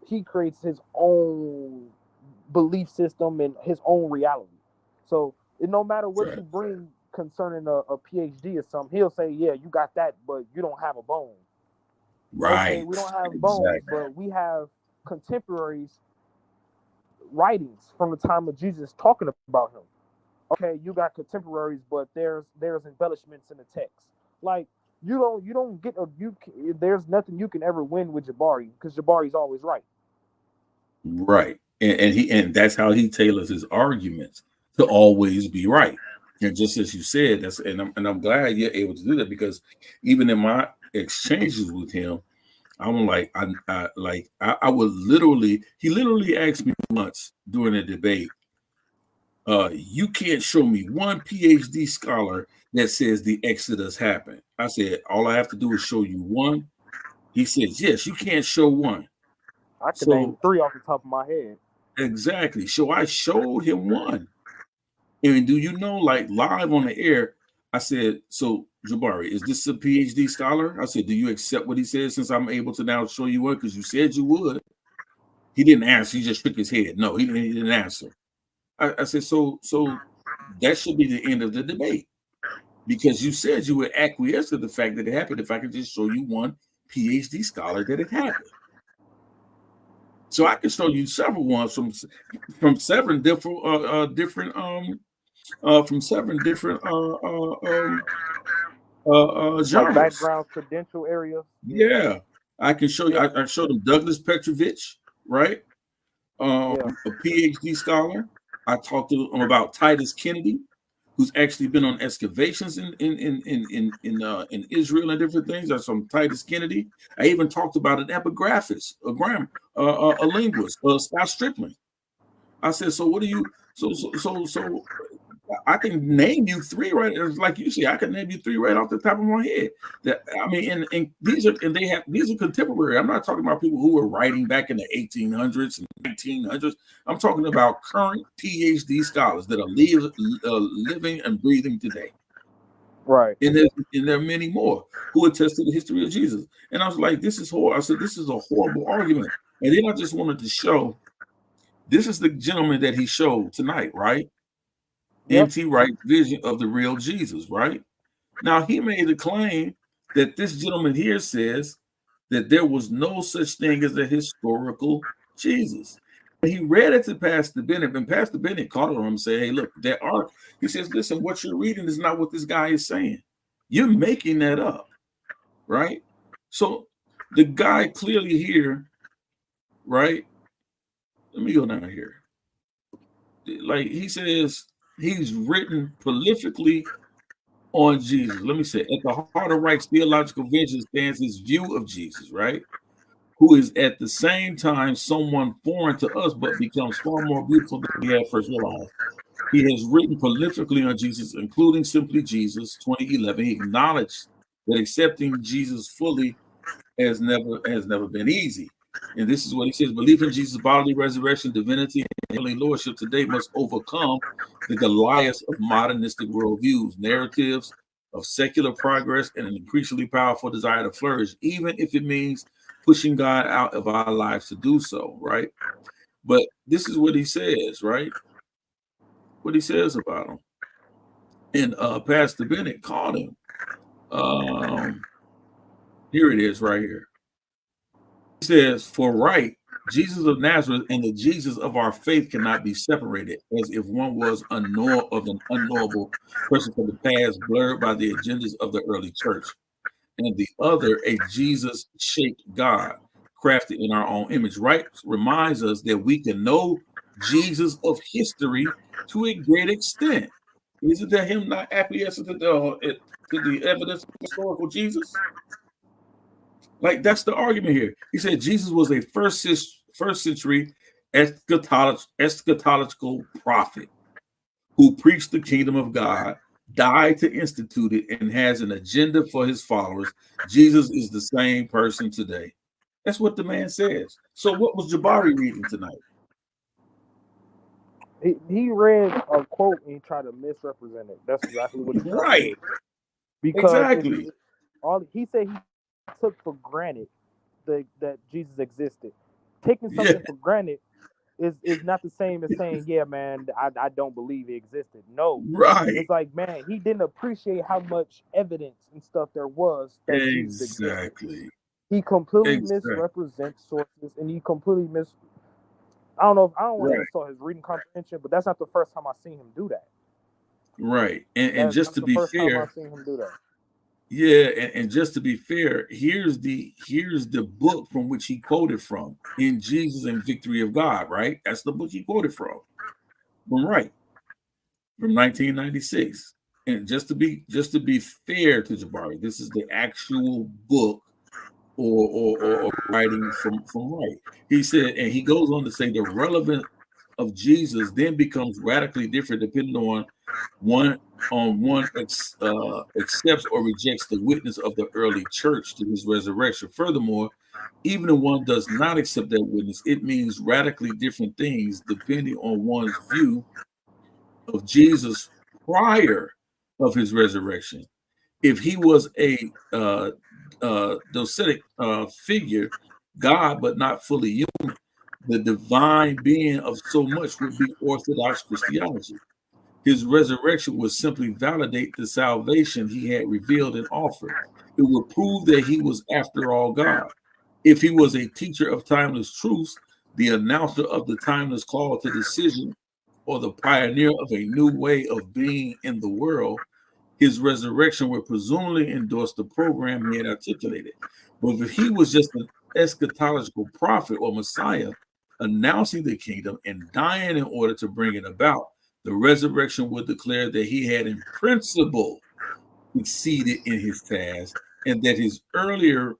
he creates his own belief system and his own reality. So no matter what you bring concerning a PhD or something, he'll say, yeah, you got that, but you don't have a bone. Right. Okay, we don't have bones, but we have contemporaries writings from the time of Jesus talking about him. Okay, you got contemporaries, but there's embellishments in the text. Like you don't get there's nothing you can ever win with Jabari because Jabari's always right. Right. And that's how he tailors his arguments to always be right. And just as you said, I'm glad you're able to do that, because even in my exchanges with him, I'm like, I would he literally asked me once during a debate, you can't show me one PhD scholar that says the Exodus happened. I said, all I have to do is show you one. He says, yes, you can't show one. I can name 3 off the top of my head. Exactly. So I showed him one. And do you know, like live on the air, I said, so Jabari, is this a PhD scholar? I said, do you accept what he said since I'm able to now show you one? Because you said you would. He didn't answer. He just shook his head. No, he didn't answer. I said, so that should be the end of the debate, because you said you would acquiesce to the fact that it happened if I could just show you one PhD scholar that it happened. So I can show you several ones from 7 different from 7 different genres. Like background credential areas. Yeah. I can show you. I showed him Douglas Petrovich, right? A PhD scholar. I talked to him about Titus Kennedy, who's actually been on excavations in Israel and different things. That's from Titus Kennedy. I even talked about an epigraphist, a linguist, Scott Strickland. I said, so what do you? So I can name you 3 right, like you see, I can name you 3 right off the top of my head. That I mean, and these are contemporary. I'm not talking about people who were writing back in the 1800s and 1900s. I'm talking about current PhD scholars that are living and breathing today. Right. And there are many more who attest to the history of Jesus. And I was like, this is horrible. I said, this is a horrible argument. And then I just wanted to show, this is the gentleman that he showed tonight, right? N.T. Wright's vision of the real Jesus, right? Now, he made a claim that this gentleman here says that there was no such thing as a historical Jesus. And he read it to Pastor Bennett, and Pastor Bennett called on him and said, hey, look, there are, he says, listen, what you're reading is not what this guy is saying. You're making that up, right? So the guy clearly here, right? Let me go down here. Like he says, he's written prolifically on Jesus. Let me say, at the heart of Wright's theological vision stands his view of Jesus, right? Who is at the same time someone foreign to us, but becomes far more beautiful than we had first realized. He has written prolifically on Jesus, including Simply Jesus, 2011. He acknowledged that accepting Jesus fully has never been easy. And this is what he says: belief in Jesus' bodily resurrection, divinity, and heavenly lordship today must overcome the Goliaths of modernistic worldviews, narratives of secular progress, and an increasingly powerful desire to flourish, even if it means pushing God out of our lives to do so, right? But this is what he says, right? What he says about him. And Pastor Bennett called him. Here it is right here. He says, for Wright, Jesus of Nazareth and the Jesus of our faith cannot be separated, as if one was an unknowable person from the past, blurred by the agendas of the early church, and the other a Jesus-shaped God, crafted in our own image. Right reminds us that we can know Jesus of history to a great extent. Isn't that him not acquiescing to the evidence of historical Jesus? Like that's the argument here. He said Jesus was a first century eschatological prophet who preached the kingdom of God, died to institute it, and has an agenda for his followers. Jesus is the same person today. That's what the man says. So what was Jabari reading tonight? He read a quote and he tried to misrepresent it. That's exactly what he tried to Right. do. Because Exactly. all he said he took for granted that Jesus existed. Taking something for granted is not the same as saying, yeah, man, I don't believe he existed. No. Right. It's like, man, he didn't appreciate how much evidence and stuff there was that Jesus existed. Exactly. He completely misrepresents sources, and he completely I don't want to insult his reading comprehension, but that's not the first time I've seen him do that. Right. And just to be fair, I've seen him do that. Yeah, and just to be fair, here's the book from which he quoted from, In Jesus and Victory of God, right? That's the book he quoted from. Right. From 1996. And just to be fair to Jabari, this is the actual book or writing from Wright. He said, and he goes on to say the relevance of Jesus then becomes radically different depending on one accepts or rejects the witness of the early church to his resurrection. Furthermore, even if one does not accept that witness, it means radically different things depending on one's view of Jesus prior of his resurrection. If he was a docetic figure, God, but not fully human, the divine being of so much would be Orthodox Christianity. His resurrection would simply validate the salvation he had revealed and offered. It would prove that he was, after all, God. If he was a teacher of timeless truths, the announcer of the timeless call to decision, or the pioneer of a new way of being in the world, his resurrection would presumably endorse the program he had articulated. But if he was just an eschatological prophet or Messiah, announcing the kingdom and dying in order to bring it about, the resurrection would declare that he had in principle succeeded in his task, and that his earlier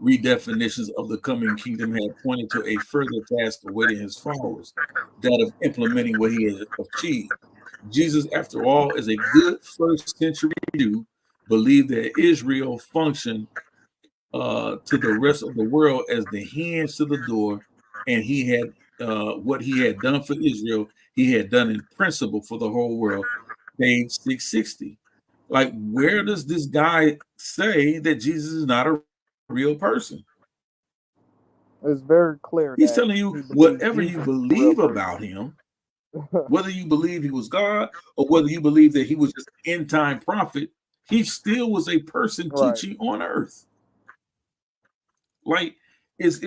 redefinitions of the coming kingdom had pointed to a further task awaiting his followers, that of implementing what he had achieved. Jesus, after all, is a good first century Jew, believed that Israel functioned to the rest of the world as the hands to the door, and he had what he had done for Israel, he had done in principle for the whole world. Page 660. Like, where does this guy say that Jesus is not a real person? It's very clear. He's telling you whatever you believe about him, whether you believe he was God or whether you believe that he was just an end time prophet, he still was a person teaching on earth. Like, it's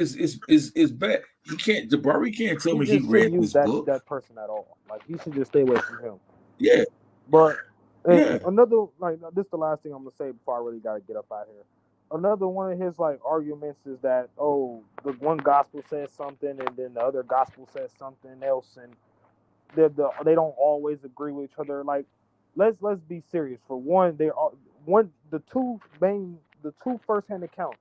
bad. He can't. Jabari can't tell me he read this book. That person at all. Like, he should just stay away from him. Yeah. But another, like, this is the last thing I'm gonna say before I really gotta get up out here. Another one of his like arguments is that, oh, the one gospel says something and then the other gospel says something else, and they don't always agree with each other. Like, let's be serious. For one, the two first-hand accounts,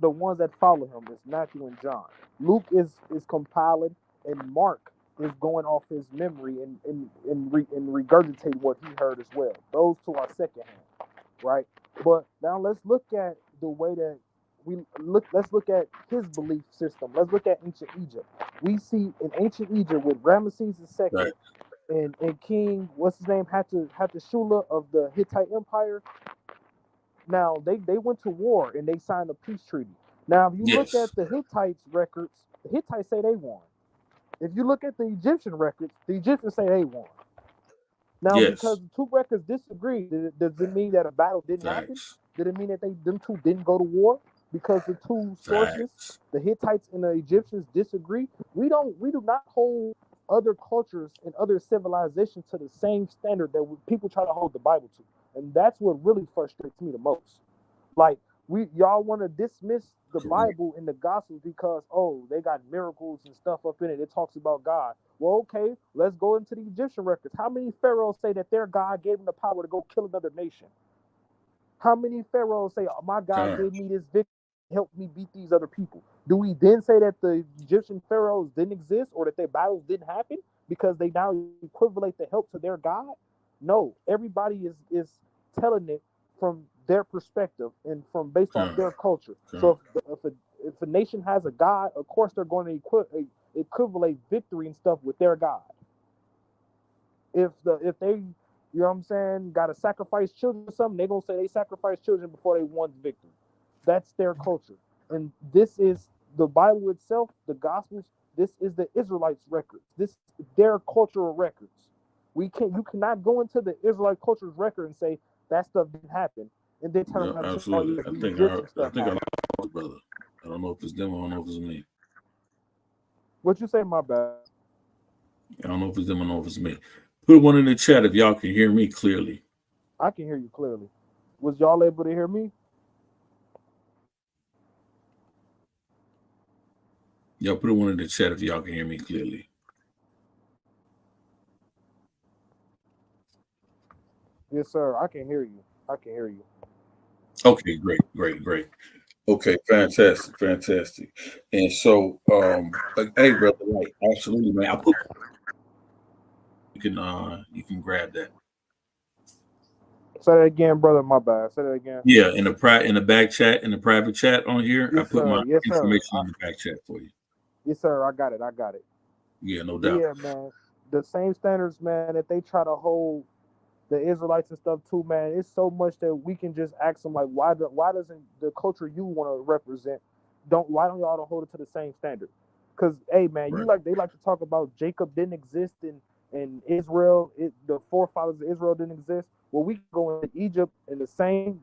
the ones that follow him, is Matthew and John. Luke is compiling, and Mark is going off his memory and regurgitating what he heard as well. Those two are secondhand, right? But now let's look at the way that let's look at his belief system. Let's look at ancient Egypt. We see in ancient Egypt with Ramesses II and King, what's his name, Hattusila of the Hittite Empire. Now they went to war and they signed a peace treaty. Now if you look at the Hittites records, the Hittites say they won. If you look at the Egyptian records, the Egyptians say they won. Now, because the two records disagree, does it mean that a battle didn't happen? Did it mean that them two didn't go to war? because the two sources, Facts. the Hittites and the Egyptians, disagree. We do not hold other cultures and other civilizations to the same standard that people try to hold the Bible to, and that's what really frustrates me the most. Like, y'all want to dismiss the Correct. Bible and the Gospels because, oh, they got miracles and stuff up in it. It talks about God. Well, okay, let's go into the Egyptian records. How many pharaohs say that their God gave them the power to go kill another nation? How many pharaohs say, oh, my God Con. gave me this victory, help me beat these other people? Do we then say that the Egyptian pharaohs didn't exist or that their battles didn't happen because they now equivalent the help to their God? No, everybody is telling it from their perspective and from based off Con. their culture. Con. So if a nation has a God, of course they're going to equivalent victory and stuff with their God. If they, you know what I'm saying, got to sacrifice children or something, they're gonna say they sacrificed children before they won the victory. That's their culture. And this is the Bible itself, the Gospels. This is the Israelites' records. This is their cultural records. You cannot go into the Israelite culture's record and say that stuff didn't happen, and then turn Yeah, around and say, oh absolutely. yeah, I the think Egyptian I stuff think I happened. lost you, brother. I don't know if it's them. I don't know if it's me. What you say, my bad? I don't know if it's them. I don't know if it's me. Put one in the chat if y'all can hear me clearly. I can hear you clearly. Was y'all able to hear me? Y'all put one in the chat if y'all can hear me clearly. Yes, sir. I can hear you. I can hear you. Okay, great. Okay, fantastic. And so, hey, brother, like, absolutely, man. I put you can grab that. Say that again, brother. My bad. Say that again. Yeah, in the back chat, in the private chat on here, I Yes, put my sir. Yes, sir. information in the back chat for you. Yes, sir. I got it. I got it. Yeah, no doubt. Yeah, man. The same standards, man, that they try to hold the Israelites and stuff too, man. It's so much that we can just ask them, like, why doesn't the culture you want to represent why don't y'all hold it to the same standard? Because hey, man, Right. they like to talk about Jacob didn't exist and Israel, the forefathers of Israel didn't exist. Well, we can go into Egypt in the same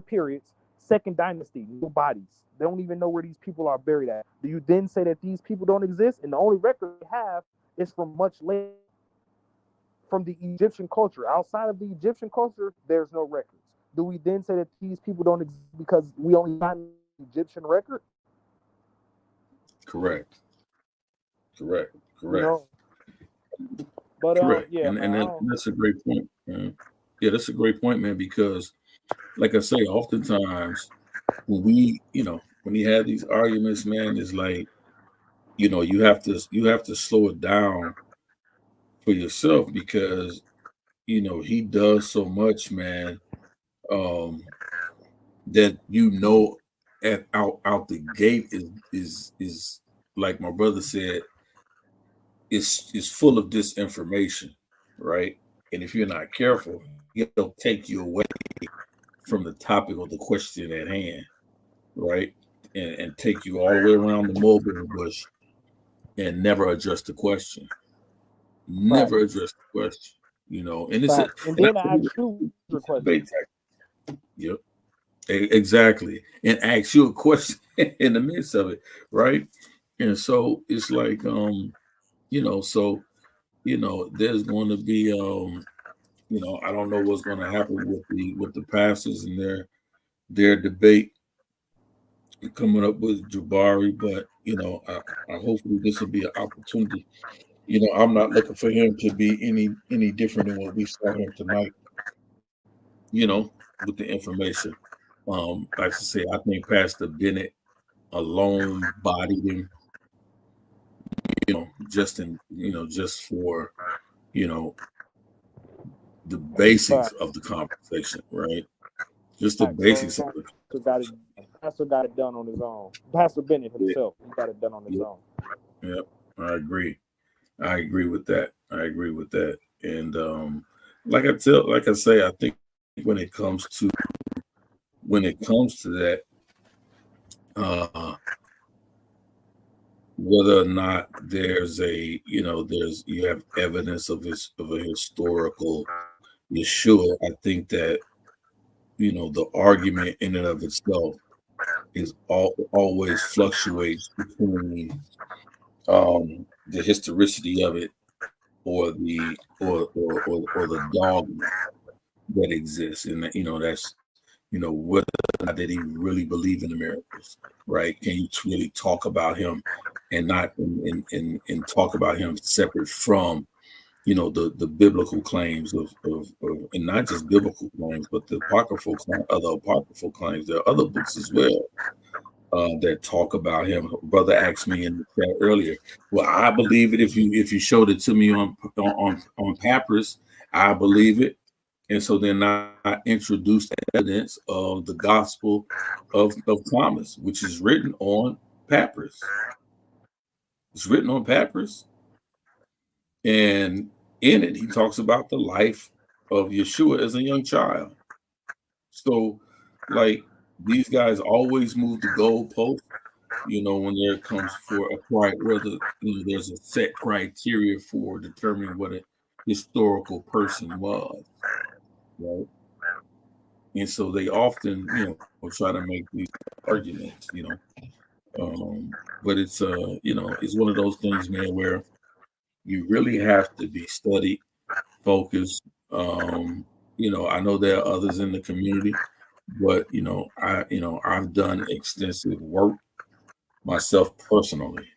periods, second dynasty, no bodies. They don't even know where these people are buried at. Do you then say that these people don't exist? And the only record we have is from much later, from the Egyptian culture. Outside of the Egyptian culture, there's no records. Do we then say that these people don't exist because we only got an Egyptian record? Correct. You know, but yeah, man. That's a great point, man. Yeah, that's a great point, man, because like I say, oftentimes when you have these arguments, man, it's like, you have to slow it down for yourself because he does so much, man, that out the gate is like my brother said, is full of disinformation, right? And if you're not careful, he'll take you away from the topic or the question at hand, right? And take you all the way around the mulberry bush and never address the question. Never Facts. address the question, and it's a Facts. And and then I ask you a it's a question. debate tactic. Yep. Exactly. And ask you a question in the midst of it, right? And so it's like so there's going to be I don't know what's going to happen with the pastors and their debate coming up with Jabari, but I hopefully this will be an opportunity. I'm not looking for him to be any different than what we saw him tonight, with the information. Like I say, I think Pastor Bennett alone bodied him, just for, you know, the basics Facts. of the conversation, right? Just the Facts. basics of the Pastor got it done on his own. Pastor Bennett yeah, himself, he got it done on his yeah, own. yeah. I agree. I agree with that. And like I say, I think when it comes to that, uh, whether or not you have evidence of a historical Yeshua, I think that the argument in and of itself is always fluctuates between the historicity of it or the dogma that exists, and that's whether or not did he really believe in the miracles, right? Can you really talk about him and not and talk about him separate from the biblical claims of and not just biblical claims, but the other apocryphal claims. There are other books as well that talk about him. Brother asked me in the chat earlier. Well, I believe it if you showed it to me on papyrus, I believe it. And so then I introduced evidence of the Gospel of Thomas, which is written on papyrus. It's written on papyrus, and in it he talks about the life of Yeshua as a young child. So, like, these guys always move the goalpost. When there comes for whether there's a set criteria for determining what a historical person was, right? And so they often, try to make these arguments, but it's it's one of those things, man, where you really have to be studied, focused. I know there are others in the community, but I've done extensive work myself personally,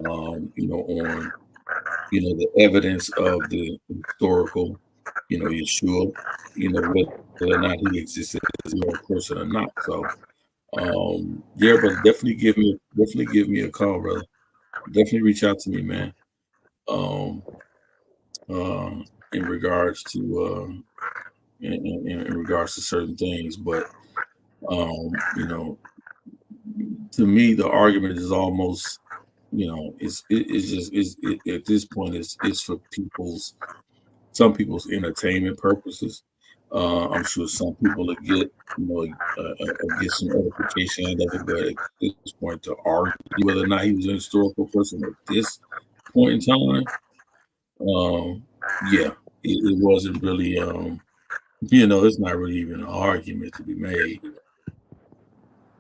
on the evidence of the historical, Yeshua, whether or not he existed as a real person or not. So, yeah, but definitely give me a call, brother. Definitely reach out to me, man. Um, in regards to in regards to certain things, but to me, the argument is almost, it's just at this point it's for some people's entertainment purposes. I'm sure some people will get get some edification out of it, but at this point, to argue whether or not he was a historical person at this point in time, yeah, it wasn't really it's not really even an argument to be made.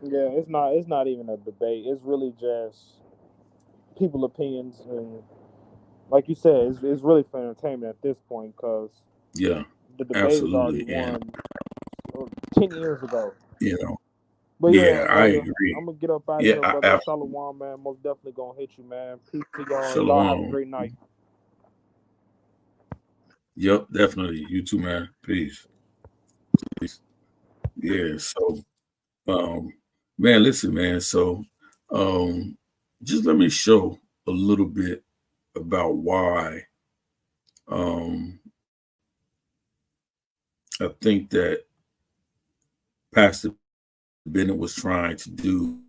Yeah, it's not even a debate. It's really just people opinions, and like you said, it's really for entertainment at this point because Yeah, the debate was already absolutely, and won 10 years ago. you know, But yeah, yeah, I brother, agree. I'm gonna get up out of Yeah, here, brother. Shalom, man. Most definitely gonna hit you, man. Peace to y'all. Y'all have a shalom. great night. Yep, definitely. You too, man. Peace. Peace. Yeah. So, um, man, listen, man. So, um, just let me show a little bit about why I think that Pastor Bennett was trying to do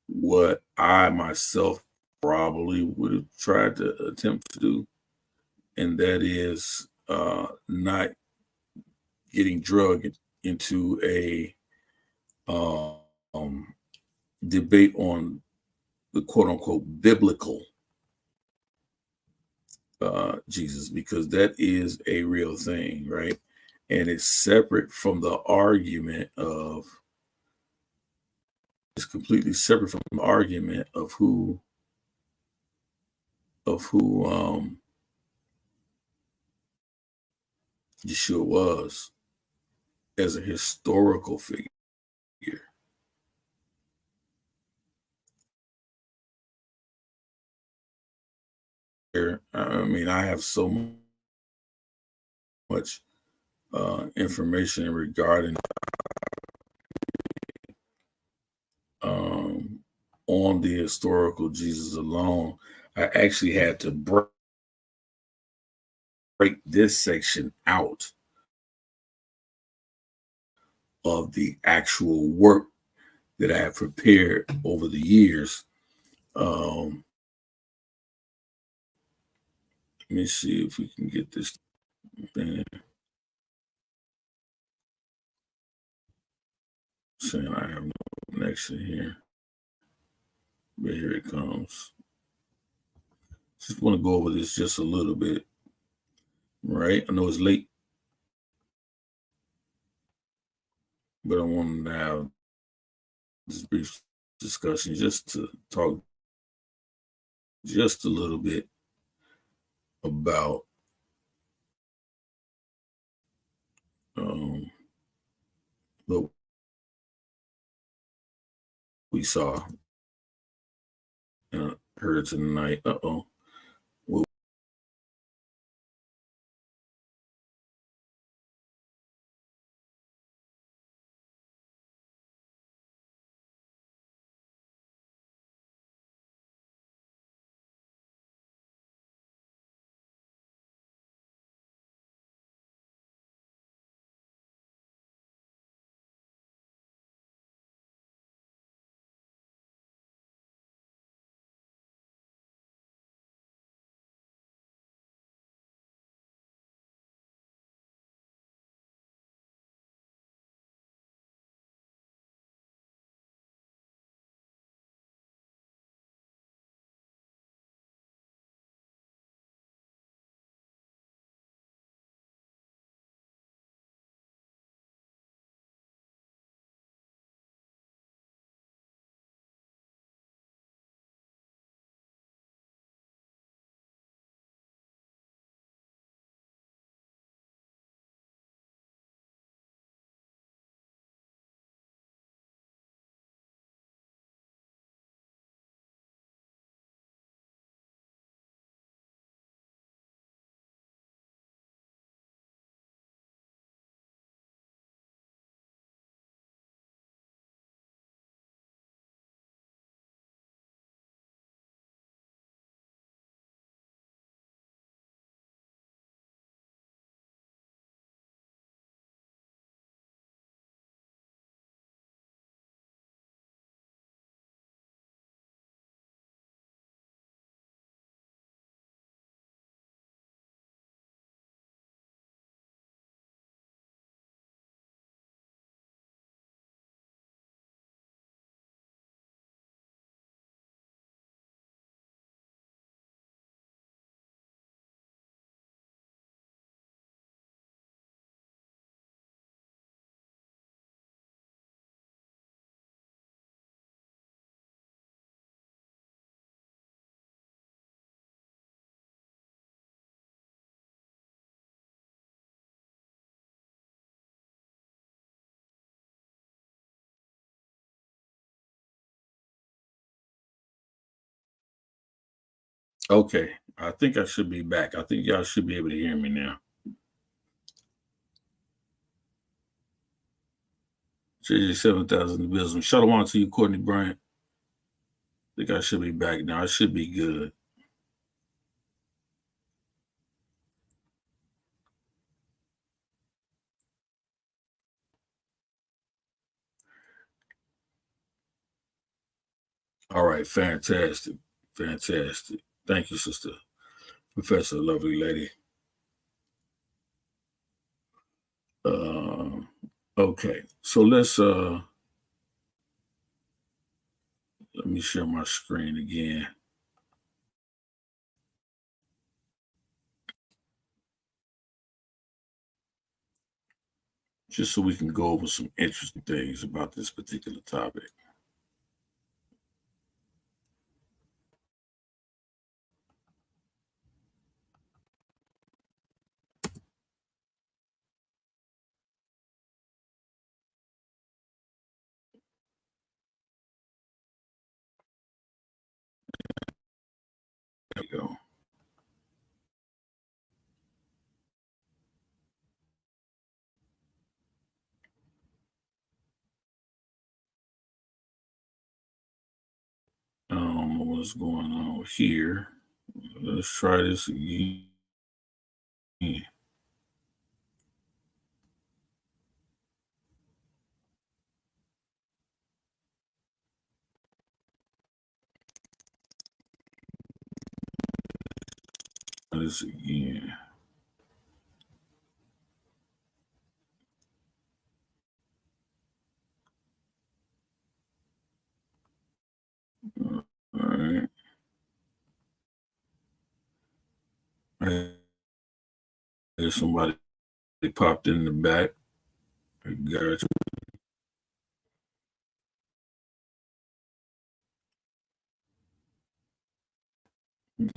what I myself probably would have tried to attempt to do, and that is not getting drugged into a um, debate on the quote unquote biblical Jesus, because that is a real thing, right? And it's separate from the argument of, it's completely separate from the argument of who Yeshua was as a historical figure. I mean, I have so much information regarding on the historical Jesus alone. I actually had to break this section out of the actual work that I have prepared over the years. Let me see if we can get this thing. Saying I have no connection here, but here it comes. Just want to go over this just a little bit, right? I know it's late, but I want to have this brief discussion just to talk just a little bit about what we saw and heard tonight. What Okay, I think I should be back. I think y'all should be able to hear me now. JJ 7,000 Wisdom. Shalom to you, Courtney Bryant. I think I should be back now. I should be good. All right, fantastic. Fantastic. Thank you, sister. Professor, lovely lady. Okay, so let's let me share my screen again. Just so we can go over some interesting things about this particular topic. There we go. What's going on here? Let's try this again. This again. All right. There's somebody popped in the back. Gotcha. Yeah.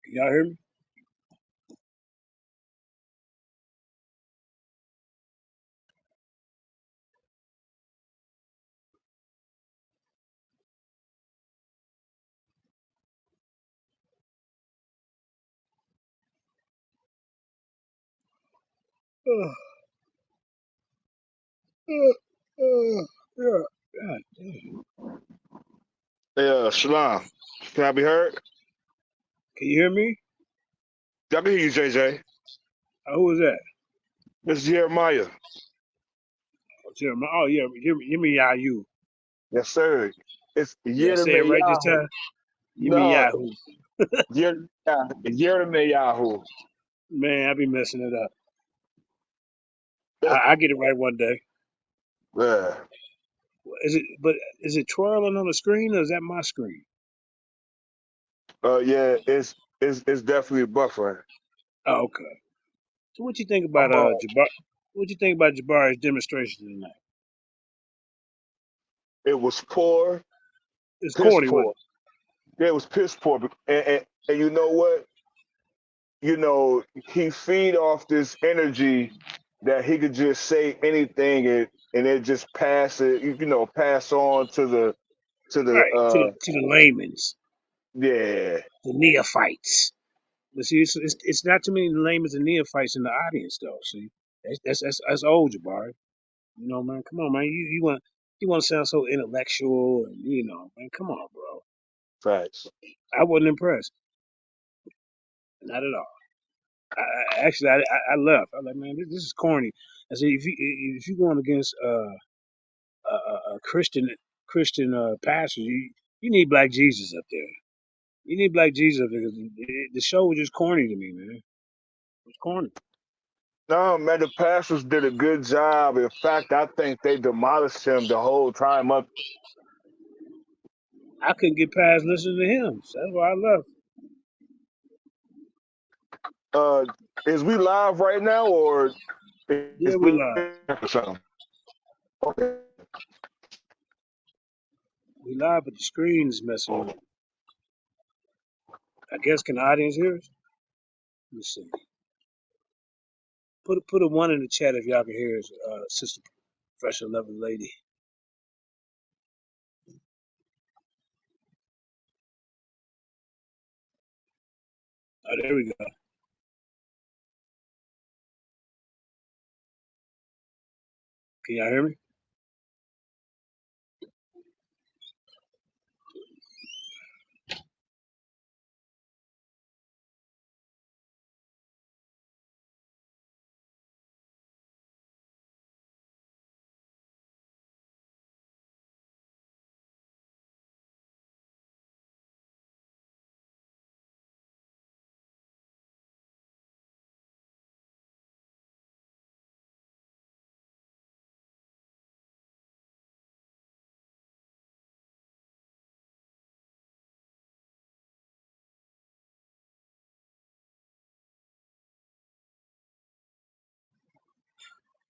Can y'all hear me? Yeah. God damn. Yeah, Shalom. Can I be heard? Can you hear me? Y'all can hear you, JJ. Who was that? This is Jeremiah. Oh, Jeremiah. Oh, yeah. Give me Yahoo. Yes, sir. It's Did I say it right this Yirmiyahu. time? Give me No, Yahoo. Yirmiyahu. Man, I be messing it up. I get it right one day. Yeah. But is it twirling on the screen or is that my screen? Yeah, it's definitely buffering. Oh, okay. So what you think about I'm Jabbar? What you think about Jabbar's demonstration tonight? it was poor, It's piss corny, wasn't poor. Yeah, it was piss poor. And you know what? You know, he feed off this energy that he could just say anything and it just pass it, pass on to it? the Right. To the layman's, yeah, the neophytes. But see, it's not too many layman's and neophytes in the audience though. See, that's old Jabbar. You know, man. Come on, man. You want to sound so intellectual and man. Come on, bro. facts. I wasn't impressed. Not at all. Actually, I left. I was like, man, this is corny. I said, if you going against Christian pastors, you need Black Jesus up there. You need Black Jesus up there because the show was just corny to me, man. It was corny. No, man, the pastors did a good job. In fact, I think they demolished him the whole time up. I couldn't get past listening to him. So that's why I left. Uh, is we live right now or Yeah, is we we live. or something? Okay. We live, but the screen is messing up. I guess can the audience hear us? Let me see. Put a one in the chat if y'all can hear us, Sister Fresh and Lovely Lady. Oh, there we go. Can y'all hear me?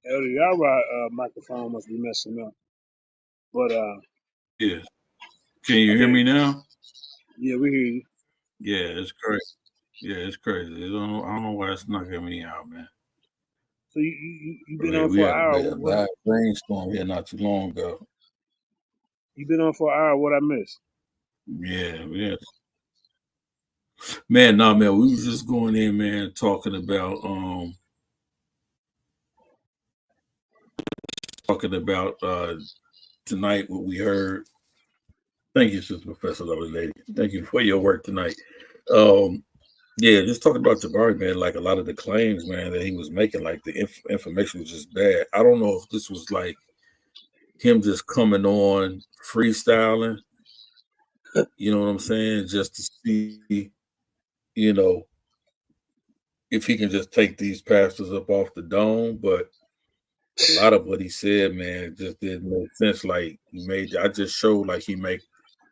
Elder Yara microphone must be messing up. But Yeah. Can you hear there me you go. now? Yeah, we hear you. Yeah, it's crazy. Yeah, it's crazy. I don't know why it's knocking me out, man. So you been Okay, on we for had an hour. a bad rainstorm here not too long ago. You been on for an hour. What I missed? Yeah. Man, nah, man, we was just going in, man, talking about tonight what we heard. Thank you, Sister Professor Lovely Lady. Thank you for your work tonight. Yeah, just talking about Jabari, man, like a lot of the claims, man, that he was making, like the information was just bad. I don't know if this was like him just coming on freestyling You know what I'm saying? Just to see, you know, if he can just take these pastors up off the dome. But a lot of what he said, man, just didn't make sense. Like I just showed like he made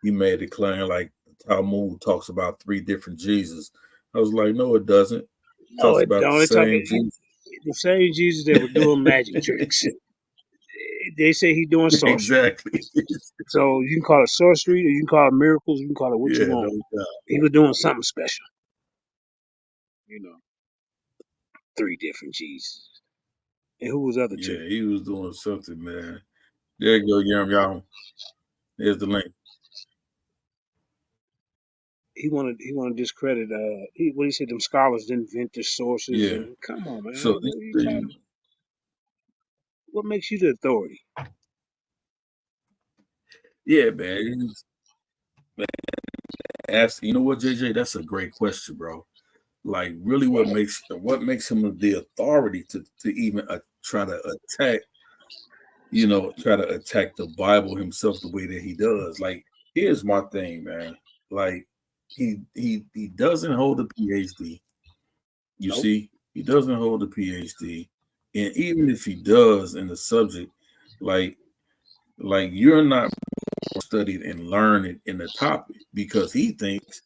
it claim like the Talmud talks about three different Jesus. I was like, no, it doesn't. It No, talks it about the don't. They're same talking Jesus. the same Jesus that were doing magic tricks. They say he's doing sorcery. Exactly. So you can call it sorcery, or you can call it miracles, you can call it what you Yeah, no want. doubt. He was doing something special, you know. Three different Jesus. And who was the other two? Yeah, he was doing something, man. There you go, Yum Yum. There's the link. He wanted to discredit what he said them scholars didn't invent the sources Yeah. and come on So man. these What are you talking things, what makes you the authority? yeah, man. Ask, you know what, JJ? That's a great question, bro. Like, really, Right. what makes him the authority to even try to attack, try to attack the Bible himself the way that he does? Like, here's my thing, man. Like, he doesn't hold a PhD. You Nope. see, he doesn't hold a PhD, and even if he does in the subject, like you're not studied and learned in the topic because he thinks,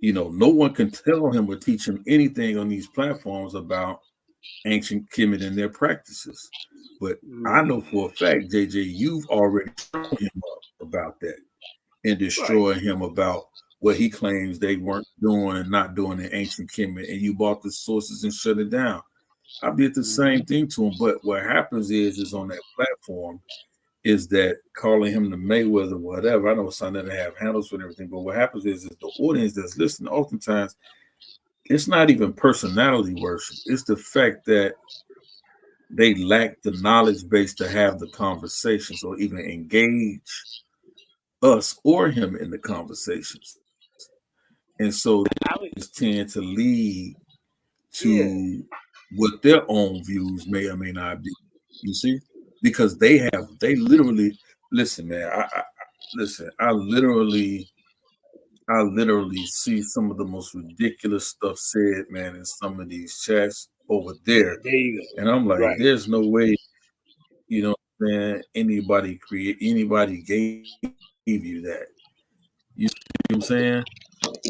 no one can tell him or teach him anything on these platforms about ancient Kemet and their practices. But I Right. know for a fact, JJ, you've already shown him up about that and Right. destroying him about what he claims they weren't doing and not doing in ancient Kemet, and you bought the sources and shut it down. I did the Mm-hmm. same thing to him, but what happens is on that platform is that calling him the Mayweather, whatever. I know some that have handles for everything, but what happens is the audience that's listening, oftentimes it's not even personality worship. It's the fact that they lack the knowledge base to have the conversations or even engage us or him in the conversations. And so I would, they tend to lead yeah. to what their own views may or may not be. You see? Because they literally, listen, man, listen, I literally see some of the most ridiculous stuff said, man, in some of these chats over there. There you And I'm go. like, Right. there's no way, man, anybody gave you that. You see what I'm saying?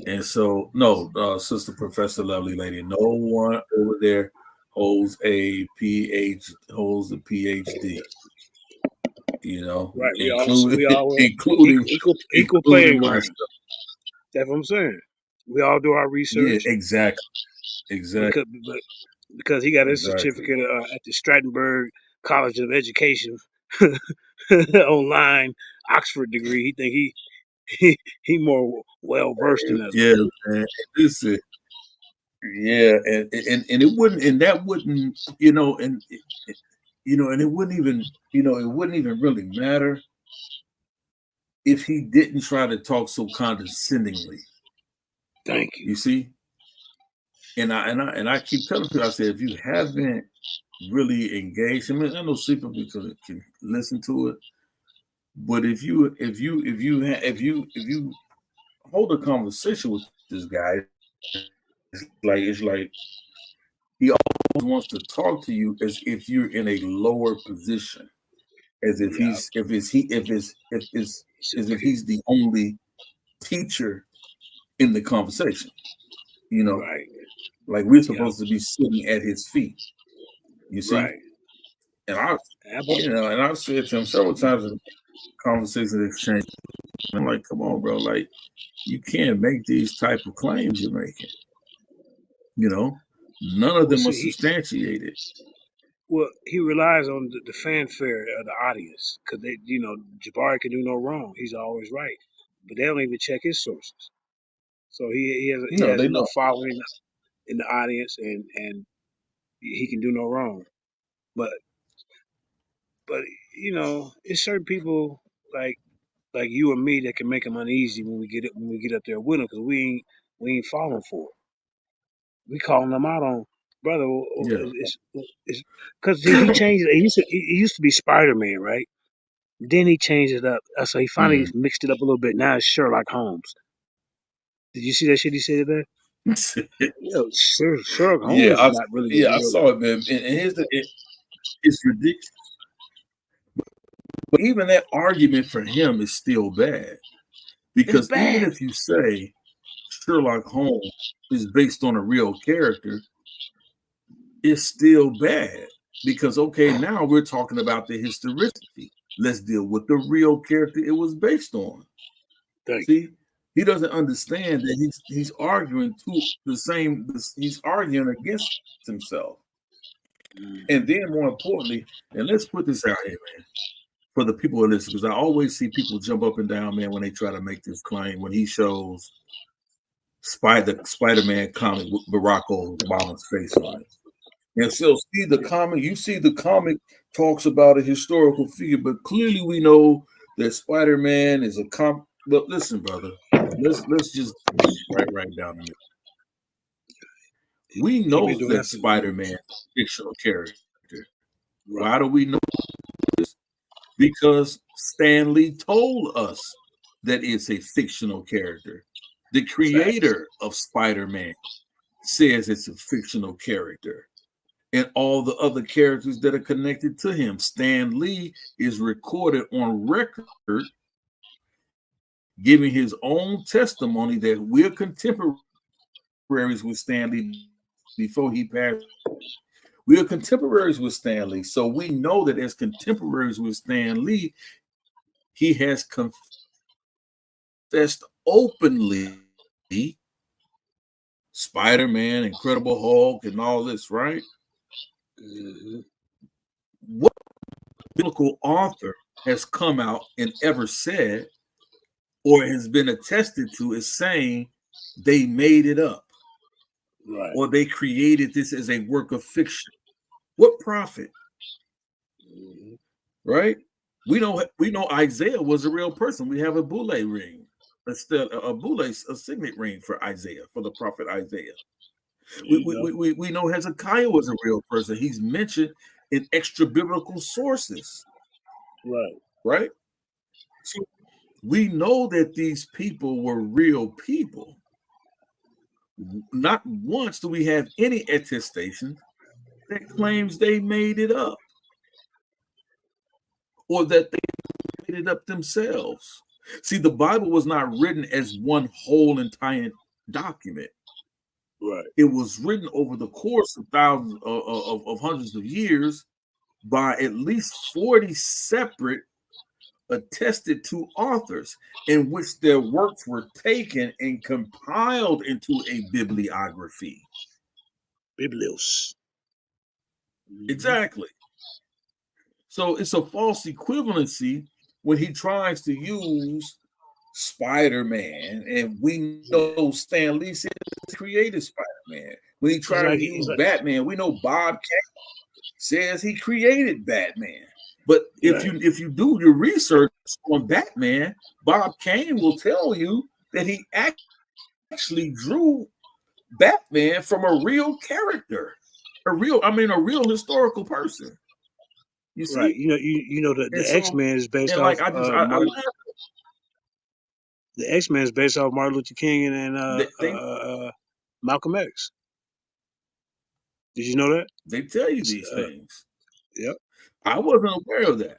And so, no, Sister Professor Lovely Lady, no one over there holds a PhD, Right. including We all including equal including playing myself. ground. That's what I'm saying. We all do our Yeah, research exactly. Exactly. but because he got his Exactly. certificate at the Strattenberg College of Education online Oxford degree. He think he more well versed than us. Yeah, man. Listen, yeah, and it wouldn't, and that wouldn't, and it wouldn't even, it wouldn't even really matter if he didn't try to talk so condescendingly. Thank you. You see, and I keep telling people, I say, if you haven't really engaged, I mean, I know some people can listen to it, but if you hold a conversation with this guy, it's like he always wants to talk to you as if you're in a lower position, as if Yeah. he's if it's he if it's as if he's the only teacher in the conversation. You know, Right. like we're Yeah. supposed to be sitting at his feet. You see, Right. and I, Yeah, but and I've said to him several times in conversations exchange, I'm like, come on, bro, like you can't make these type of claims you're making. None of well, them are see, substantiated. he relies on the fanfare of the audience because Jabari can do no wrong. He's always right, but they don't even check his sources. So he No, has they enough don't. following in the audience, and he can do no wrong. But but it's certain people like you and me that can make him uneasy when we get up there with him because we ain't falling for it. We calling him out on brother. Yeah, It's because he changed. He used to be Spider Man, right? Then he changed it up. So he finally Mm. mixed it up a little bit. Now it's Sherlock Holmes. Did you see that shit he said there? Yo, Sherlock Yeah, Holmes is not really a I real. saw it, man. And it's ridiculous. But even that argument for him is still bad It's because even bad. if you say Sherlock Holmes is based on a real character, it's still bad because okay, now we're talking about the historicity. Let's deal with the real character it was based on. Thank See, he doesn't understand that he's arguing to the same. He's arguing against himself, you. and then more importantly, and let's put this out here, man, for the people who listen, because I always see people jump up and down, man, when they try to make this claim when he shows Spider-Man comic with Barack Obama's face on it. And so see the comic, you see the comic talks about a historical figure, but clearly we know that Spider-Man is a but listen, brother, let's just right down the middle. We He been know doing that that for years. Spider-Man is a fictional character. Right. Why do we know this? Because Stan Lee told us that it's a fictional character. The Facts. creator of Spider-Man says it's a fictional character. And all the other characters that are connected to him. Stan Lee is recorded on record giving his own testimony that we're contemporaries with Stan Lee before he passed. We are contemporaries with Stan Lee. So we know that as contemporaries with Stan Lee, he has confessed openly Spider-Man, Incredible Hulk, and all this, right? Mm-hmm. What biblical author has come out and ever said or has been attested to is saying they made it up Right. or they created this as a work of fiction? What prophet, Mm-hmm. right? We know Isaiah was a real person. We have a boule ring, a signet ring for Isaiah, for the prophet Isaiah. There We, you we, go. we, we know Hezekiah was a real person. He's mentioned in extra biblical sources, Right. right? So we know that these people were real people. Not once do we have any attestation that claims they made it up or that they made it up themselves. See, the Bible was not written as one whole entire document. Right. It was written over the course of thousands of hundreds of years by at least 40 separate attested to authors in which their works were taken and compiled into a bibliography. Biblios. Mm-hmm. Exactly. So it's a false equivalency when he tries to use Spider-Man, and we know Stan Lee said he created Spider-Man. When he It's tried to like use it's like Batman, we know Bob Kane says he created Batman. But right. if you do your research on Batman, Bob Kane will tell you that he actually drew Batman from a real character, a real historical person. You Right. see, You know and the X so Men is based and off like I Martin. laugh. The X Men is based off Martin Luther King and They Malcolm X. Did you know that? they tell you It's, these things. yep. I wasn't aware of that,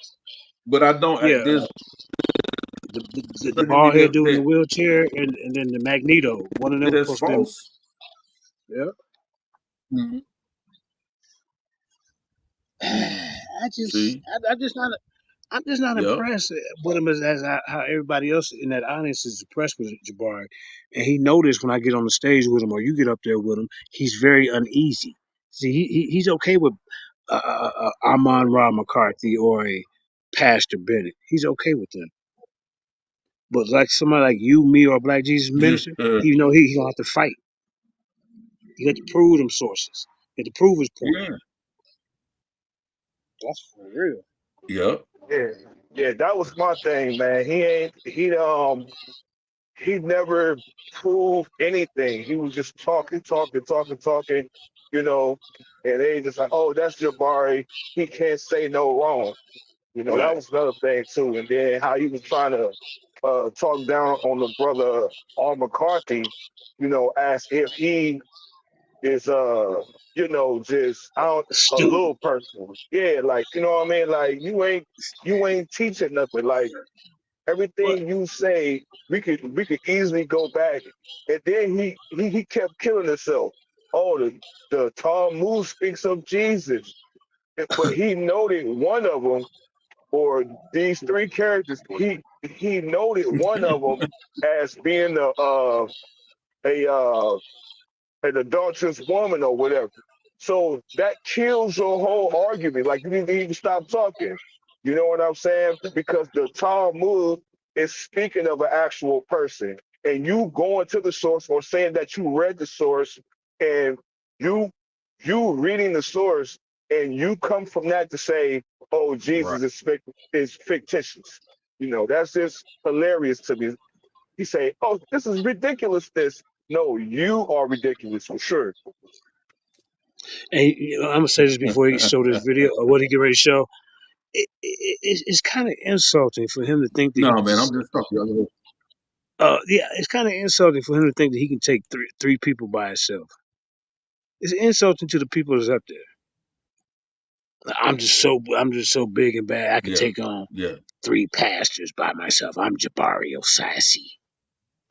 but I don't. Yeah. There's The nothing in me bald head dude in the that wheelchair and then the Magneto. One of them was that's supposed to be. false. Yeah. Mhm. See, I just not. I'm just not yep. impressed with him as how everybody else in that audience is impressed with Jabari. And he noticed when I get on the stage with him or you get up there with him, he's very uneasy. See, he's okay with Amon Ra McCarthy or a Pastor Bennett. He's okay with them. But like somebody like you, me, or Black Jesus Minister, he gonna have to fight. He got to prove them sources. He had to prove his point. Yeah. That's for real. Yep. Yeah, yeah, that was my thing, man. He never proved anything. He was just talking, you know, and they just like, oh, that's Jabari. He can't say no wrong. You know, that was another thing too. And then how he was trying to talk down on the brother R. McCarthy, you know, as if he is you know, just I don't a Stupid. little person. Yeah, like you know what I mean? Like you ain't teaching nothing. Like What? everything you say, we could easily go back. And then he kept killing himself. Oh, the Talmud speaks of Jesus, but he noted one of them, or these three characters. He noted one of them as being a an adulterous woman or whatever. So that kills your whole argument. Like you need to even stop talking. You know what I'm saying? Because the Talmud is speaking of an actual person, and you going to the source or saying that you read the source, and you you reading the source, and you come from that to say, "Oh, Right. Jesus is fictitious." You know, that's just hilarious to me. He say, "Oh, this is ridiculous." This no, you are ridiculous for sure. And I'm gonna say this before he show this video or what he get ready to show. It's kind of insulting for him to think that No, he can. man, I'm just talking. Yeah, it's kind of insulting for him to think that he can take three people by himself. It's insulting to the people that's up there. I'm just so big and bad. I can Yeah, take on yeah, three pastors by myself. I'm Jabari Osasi.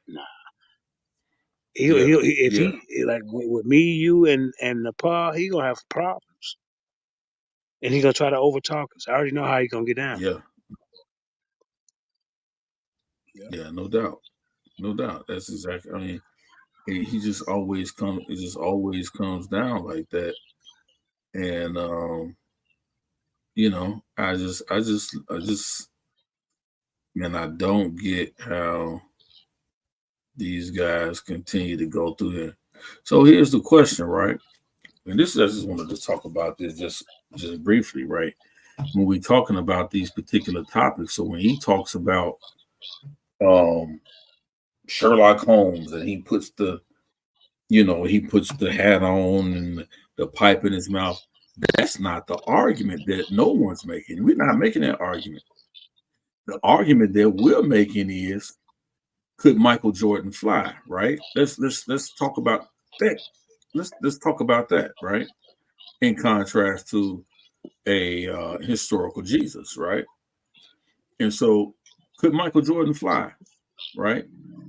Nah, yeah, if yeah, he like with me, you, and Nepal, he gonna have problems, and he gonna try to overtalk us. I already know how he gonna get down. yeah, Yeah. yeah. No doubt, no doubt. That's exactly. I mean, he just always comes. It just always comes down like that. And you know, I just, man, I don't get how these guys continue to go through here. So here's the question, right? And this I just wanted to talk about this just briefly, right? When we're talking about these particular topics. So when he talks about um Sherlock Holmes and he puts the hat on and the pipe in his mouth, that's not the argument that no one's making. We're not making that argument. The argument that we're making is, could Michael Jordan fly? Right? Let's talk about that. Let's talk about that, right? In contrast to a historical Jesus, right? And so, could Michael Jordan fly? Right?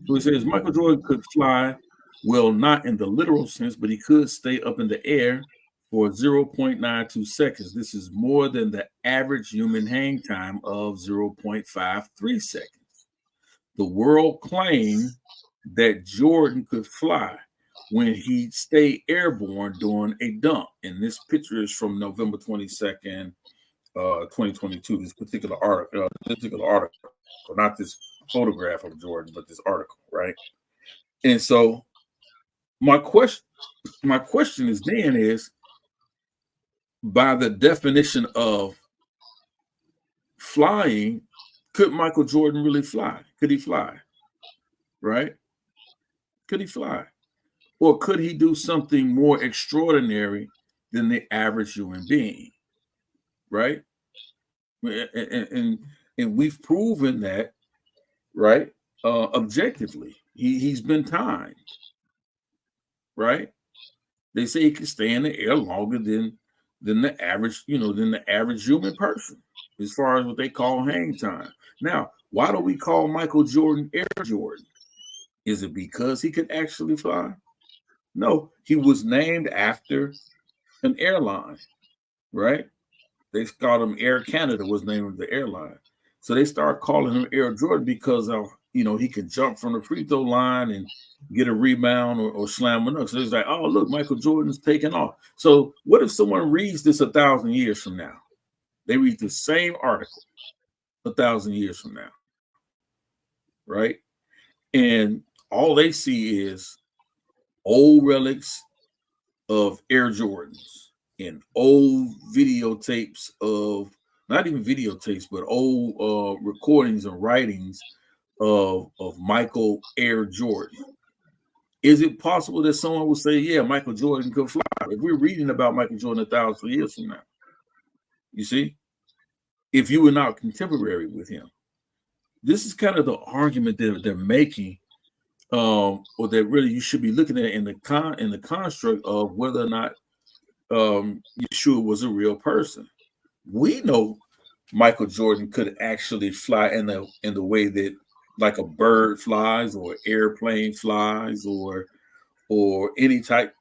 So he says Michael Jordan could fly, well, not in the literal sense, but he could stay up in the air for 0.92 seconds. This is more than the average human hang time of 0.53 seconds. The world claimed that Jordan could fly when he stayed airborne during a dunk. And this picture is from November 22nd, 2022. This particular article, not this photograph of Jordan, but this article, right? And so my question is then is, by the definition of flying, could Michael Jordan really fly? Could he fly? Right? Could he fly? Or could he do something more extraordinary than the average human being? Right? And we've proven that, right? Objectively. He's been timed, right? They say he can stay in the air longer than the average, than the average human person, as far as what they call hang time. Now, why do we call Michael Jordan Air Jordan? Is it because he could actually fly? No, he was named after an airline, right? They called him Air Canada was the name of the airline. So they start calling him Air Jordan because of, he can jump from the free throw line and get a rebound or slam a dunk. So it's like, oh, look, Michael Jordan's taking off. So what if someone reads this 1,000 years from now? They read the same article 1,000 years from now, right? And all they see is old relics of Air Jordans and old videotapes of, not even videotapes, but old recordings and writings of Michael Air Jordan. Is it possible that someone will say, yeah, Michael Jordan could fly? If we're reading about Michael Jordan 1,000 years from now, you see, if you were not contemporary with him. This is kind of the argument that they're making, or that really you should be looking at in the construct of whether or not Yeshua was a real person. We know Michael Jordan could actually fly in the way that like a bird flies, or airplane flies, or any type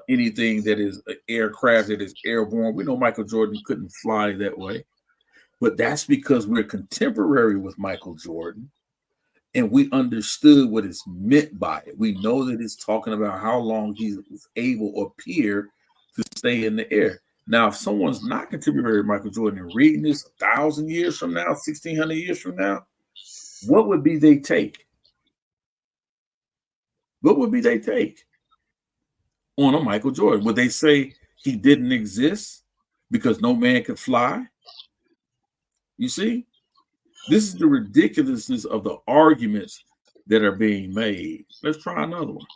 anything that is an aircraft that is airborne. We know Michael Jordan couldn't fly that way, but that's because we're contemporary with Michael Jordan, and we understood what it's meant by it. We know that it's talking about how long he was able or appear to stay in the air. Now, if someone's not contemporary with Michael Jordan and reading this 1,000 years from now, 1,600 years from now, what would be they take? What would be they take on a Michael Jordan? Would they say he didn't exist because no man could fly? You see, this is the ridiculousness of the arguments that are being made. Let's try another one,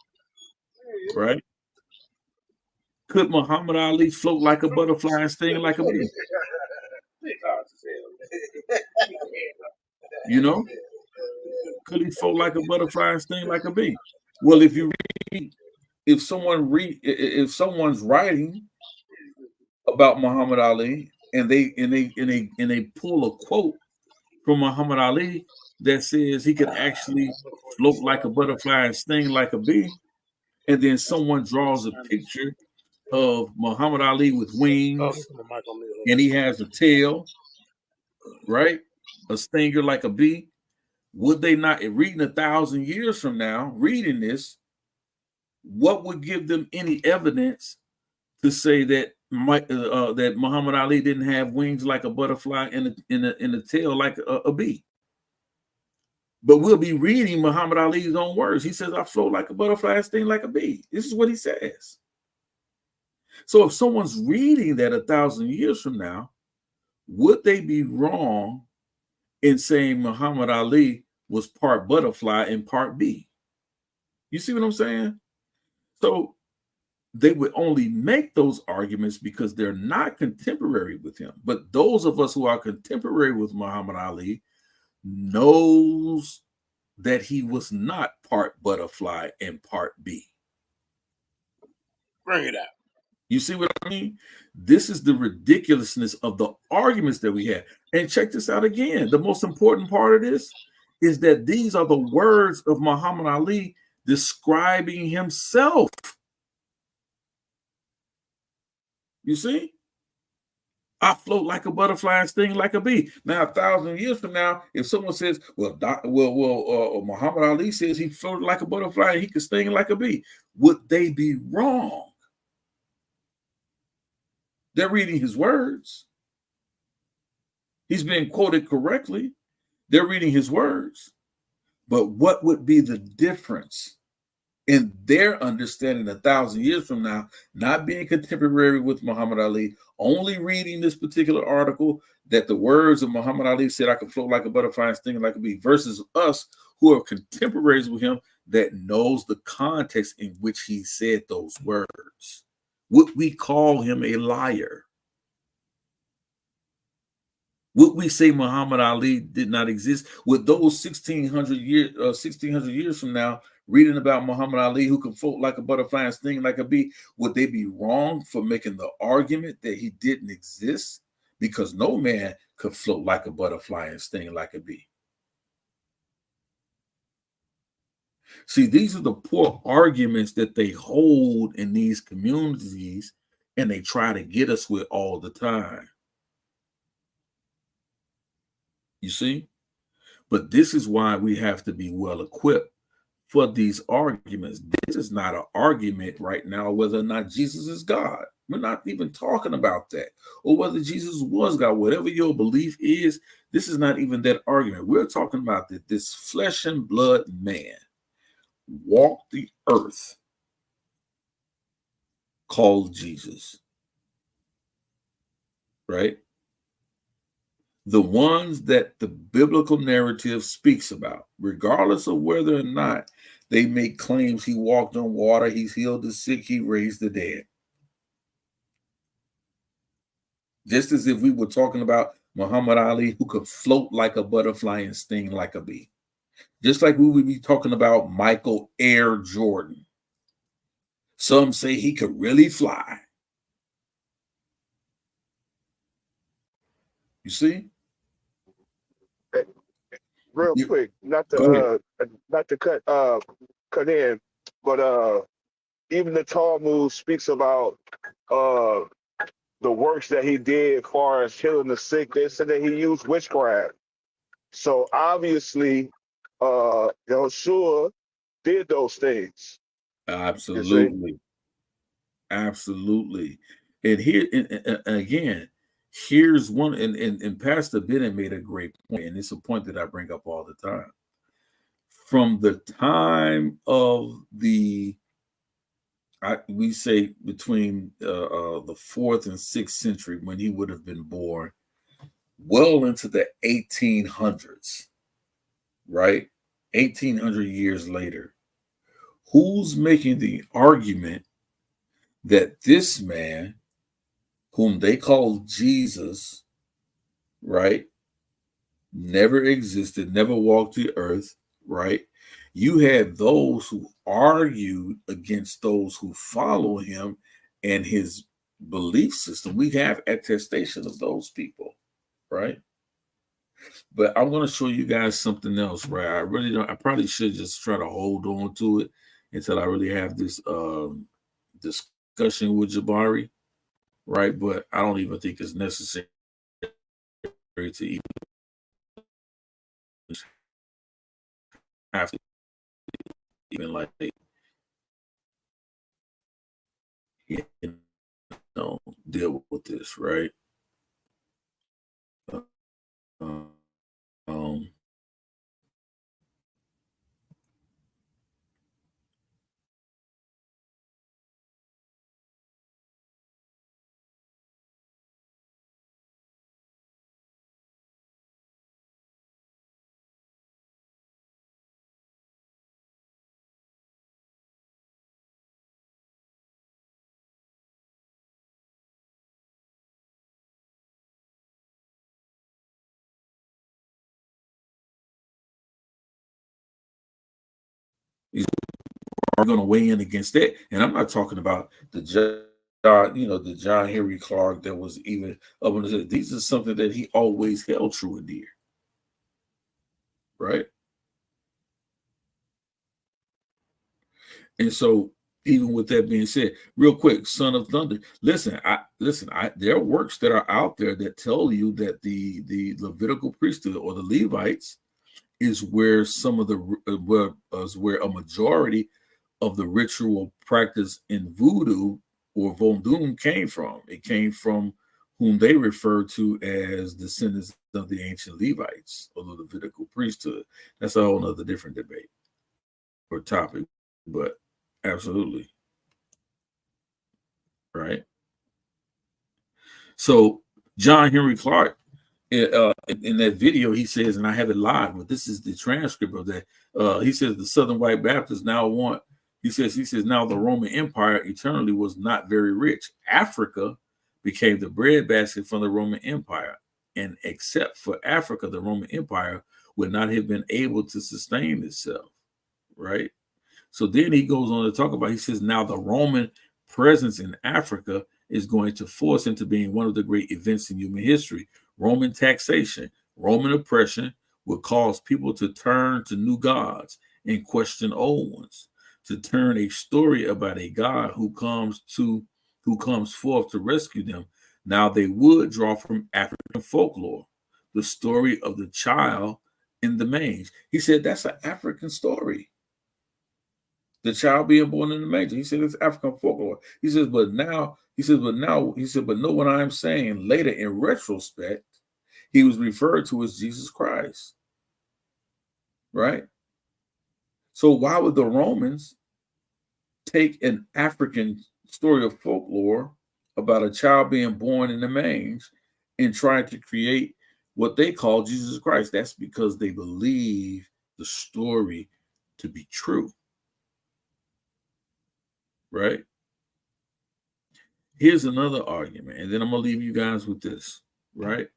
right? Could Muhammad Ali float like a butterfly and sting like a bee? You know, could he float like a butterfly and sting like a bee? Well, if someone's writing about Muhammad Ali and they pull a quote from Muhammad Ali that says he could actually float like a butterfly and sting like a bee, and then someone draws a picture of Muhammad Ali with wings and he has a tail, right? A stinger like a bee. Would they not, reading 1,000 years from now, reading this, what would give them any evidence to say that that Muhammad Ali didn't have wings like a butterfly and a tail like a bee? But we'll be reading Muhammad Ali's own words. He says, "I float like a butterfly and sting like a bee." This is what he says. So if someone's reading that 1,000 years from now, would they be wrong in saying Muhammad Ali was part butterfly and part bee? You see what I'm saying? So they would only make those arguments because they're not contemporary with him. But those of us who are contemporary with Muhammad Ali knows that he was not part butterfly and part bee. Bring it out. You see what I mean? This is the ridiculousness of the arguments that we have. And check this out again. The most important part of this is that these are the words of Muhammad Ali describing himself. You see? I float like a butterfly and sting like a bee. Now, 1,000 years from now, if someone says, Muhammad Ali says he floated like a butterfly and he could sting like a bee, would they be wrong? They're reading his words. He's being quoted correctly. They're reading his words. But what would be the difference in their understanding 1,000 years from now, not being contemporary with Muhammad Ali, only reading this particular article that the words of Muhammad Ali said, "I can float like a butterfly and sting like a bee," versus us who are contemporaries with him that knows the context in which he said those words? Would we call him a liar? Would we say Muhammad Ali did not exist? Would those 1,600 years from now, reading about Muhammad Ali who can float like a butterfly and sting like a bee, would they be wrong for making the argument that he didn't exist? Because no man could float like a butterfly and sting like a bee. See, these are the poor arguments that they hold in these communities, and they try to get us with all the time. You see? But this is why we have to be well equipped for these arguments. This is not an argument right now whether or not Jesus is God. We're not even talking about that. Or whether Jesus was God. Whatever your belief is, this is not even that argument. We're talking about that this flesh and blood man walked the earth called Jesus. Right? The ones that the biblical narrative speaks about, regardless of whether or not they make claims he walked on water, he's healed the sick, he raised the dead. Just as if we were talking about Muhammad Ali, who could float like a butterfly and sting like a bee. Just like we would be talking about Michael Air Jordan. Some say he could really fly. You see? Hey, real You, quick, go ahead. not to cut in, but even the Talmud speaks about uh the works that he did as far as healing the sick. They said that he used witchcraft. So obviously, Yeshua did those things. You see? Absolutely. Absolutely. And here, and again, here's one, and Pastor Bennett made a great point, and it's a point that I bring up all the time. From the time of we say between the 4th and 6th century, when he would have been born, well into the 1800s, right? 1800 years later, who's making the argument that this man, whom they call Jesus, right, never existed, never walked the earth, right? You had those who argued against those who follow him and his belief system. We have attestation of those people, right? But I want to show you guys something else, right? I really don't, I probably should just try to hold on to it until I really have this discussion with Jabari, right? But I don't even think it's necessary to even have to even like, you know, deal with this, right? Uh, um, these are going to weigh in against that, and I'm not talking about the John, the John Henry Clark that was even up on the. These are something that he always held true and dear, right? And so, even with that being said, real quick, Son of Thunder. There are works that are out there that tell you that the Levitical priesthood or the Levites is where some of the where a majority of the ritual practice in voodoo or Vodun came from. It came from whom they refer to as descendants of the ancient Levites or the Levitical priesthood. That's a whole other different debate or topic, but absolutely, right? So John Henry Clark, in that video, he says, and I have it live, but this is the transcript of that. He says the Southern White Baptists now want. He says now the Roman Empire eternally was not very rich. Africa became the breadbasket from the Roman Empire, and except for Africa, the Roman Empire would not have been able to sustain itself. Right. So then he goes on to talk about, he says, now the Roman presence in Africa is going to force into being one of the great events in human history. Roman taxation, Roman oppression will cause people to turn to new gods and question old ones, to turn a story about a God who comes forth to rescue them. Now they would draw from African folklore, the story of the child in the mange. He said that's an African story, the child being born in the manger. He said it's African folklore. He said, but know what I'm saying. Later, in retrospect, he was referred to as Jesus Christ. Right? So why would the Romans take an African story of folklore about a child being born in the mange and try to create what they call Jesus Christ? That's because they believe the story to be true. Right? Here's another argument, and then I'm gonna leave you guys with this, right?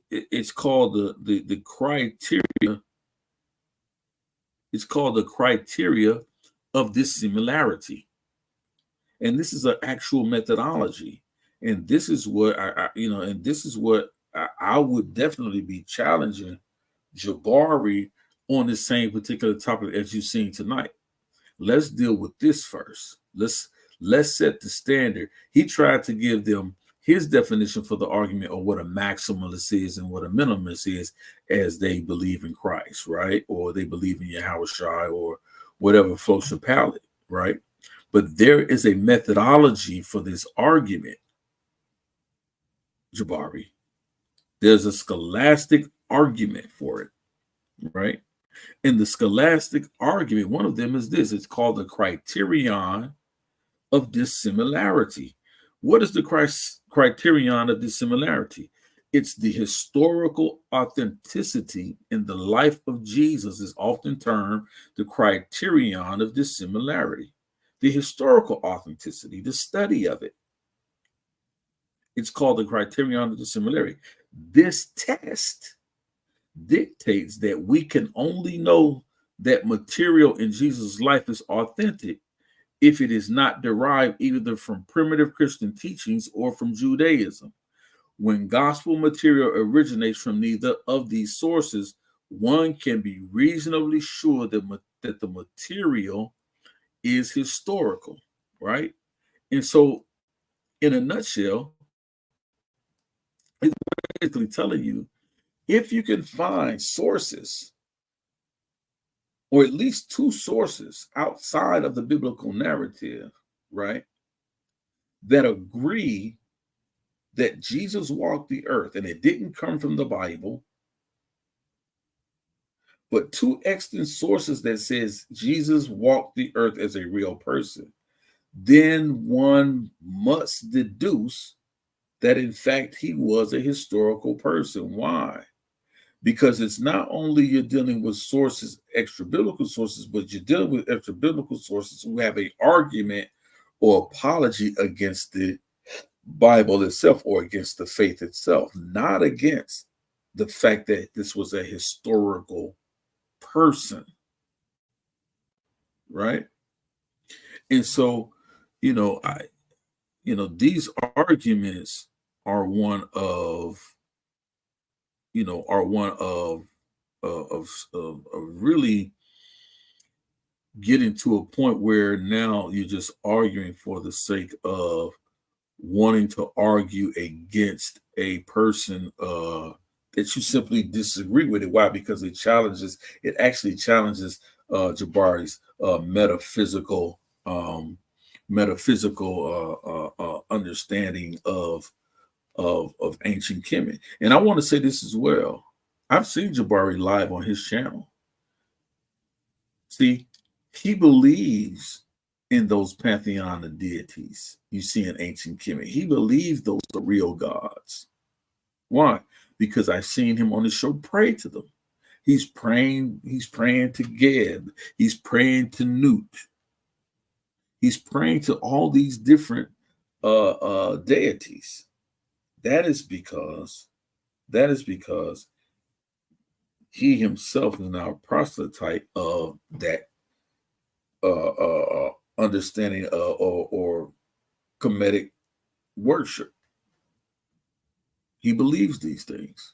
It's called the criteria. It's called the criteria of dissimilarity, and this is an actual methodology. And this is what and this is what I would definitely be challenging Jabari on the same particular topic as you've seen tonight. Let's deal with this first. Let's set the standard. He tried to give them his definition for the argument of what a maximalist is and what a minimalist is as they believe in Christ, right? Or they believe in Yahweh Shai or whatever floats your palate, right? But there is a methodology for this argument, Jabari. There's a scholastic argument for it, right? In the scholastic argument, one of them is this. It's called the criterion of dissimilarity. What is the criterion of dissimilarity? It's the historical authenticity in the life of Jesus is often termed the criterion of dissimilarity. The historical authenticity, the study of it. It's called the criterion of dissimilarity. This test dictates that we can only know that material in Jesus' life is authentic if it is not derived either from primitive Christian teachings or from Judaism. When gospel material originates from neither of these sources, one can be reasonably sure that the material is historical, right? And so, in a nutshell, it's basically telling you if you can find sources, or at least two sources outside of the biblical narrative, right, that agree that Jesus walked the earth and it didn't come from the Bible, but two extant sources that says Jesus walked the earth as a real person, then one must deduce that in fact he was a historical person. Why? Because it's not only you're dealing with sources, extra biblical sources, but you're dealing with extra biblical sources who have an argument or apology against the Bible itself or against the faith itself, not against the fact that this was a historical person, right? And so, these arguments are one of, of really getting to a point where now you're just arguing for the sake of wanting to argue against a person that you simply disagree with. It. Why? Because it actually challenges Jabari's metaphysical understanding of ancient Kemet. And I want to say this as well. I've seen Jabari live on his channel. See, he believes in those pantheon of deities you see in ancient Kemet. He believes those are real gods. Why? Because I've seen him on the show pray to them. He's praying to Geb. He's praying to Nut. He's praying to all these different deities. That is because he himself is now a proselyte of that understanding or Kemetic worship. He believes these things,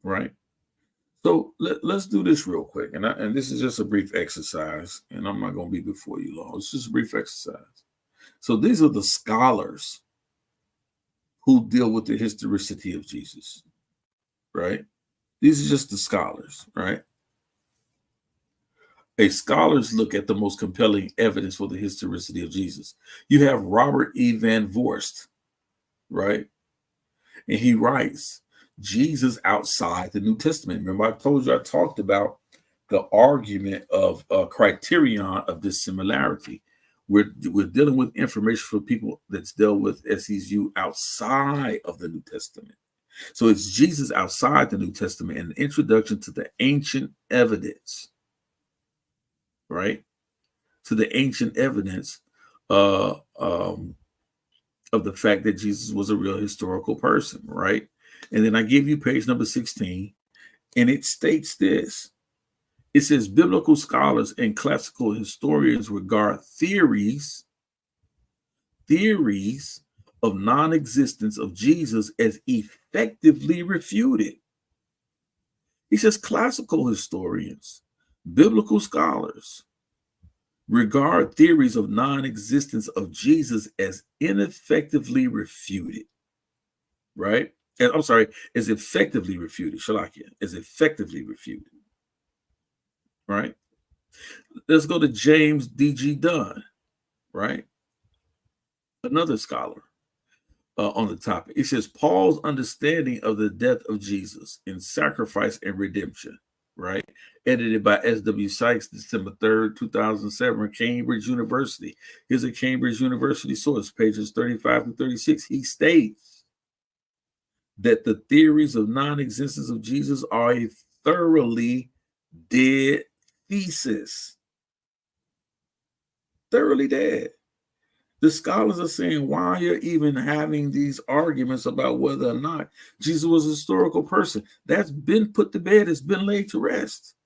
right? So let's do this real quick, and this is just a brief exercise, and I'm not going to be before you long. It's just a brief exercise. So these are the scholars who deal with the historicity of Jesus, right? These are just the scholars, right? A scholars look at the most compelling evidence for the historicity of Jesus. You have Robert E. Van Voorst, right? And he writes, Jesus outside the New Testament. Remember, I told you I talked about the argument of criterion of dissimilarity. We're dealing with information for people that's dealt with SESU outside of the New Testament. So it's Jesus outside the New Testament and the introduction to the ancient evidence, right? To the ancient evidence of the fact that Jesus was a real historical person, right? And then I give you page number 16, and it states this. It says biblical scholars and classical historians regard theories of non-existence of Jesus as effectively refuted. He says classical historians, biblical scholars regard theories of non-existence of Jesus as ineffectively refuted, right? I'm sorry, as effectively refuted, Shalakia, as effectively refuted, right? Let's go to James D.G. Dunn, right? Another scholar on the topic. It says Paul's understanding of the death of Jesus in sacrifice and redemption, right? Edited by S.W. Sykes, December 3rd, 2007, Cambridge University. Here's a Cambridge University source, pages 35 to 36. He states that the theories of non-existence of Jesus are a thoroughly dead thesis. Thoroughly dead. The scholars are saying, why you're even having these arguments about whether or not Jesus was a historical person? That's been put to bed. It's been laid to rest.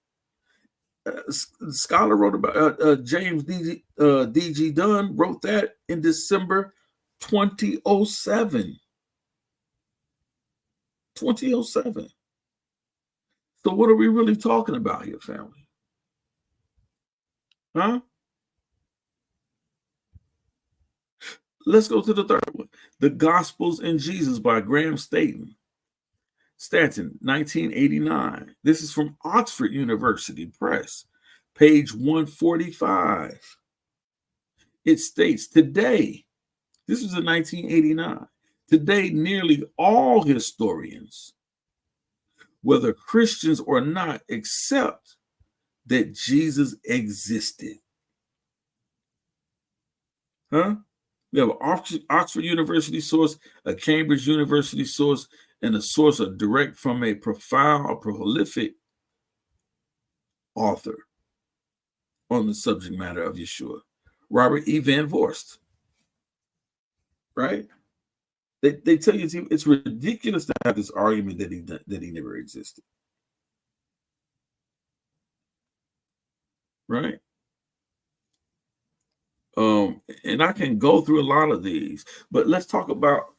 The scholar wrote about James D.G. Dunn wrote that in December 2007. 2007. So what are we really talking about here, family? Huh? Let's go to the third one. The Gospels in Jesus by Graham Stanton, 1989. This is from Oxford University Press, page 145. It states, today, this was in 1989, today nearly all historians, whether Christians or not, accept that Jesus existed. Huh? We have an Oxford University source, a Cambridge University source, and a source direct from a profound, prolific author on the subject matter of Yeshua, Robert E. Van Voorst. Right? They tell you it's ridiculous to have this argument that he never existed. Right? And I can go through a lot of these, but let's talk about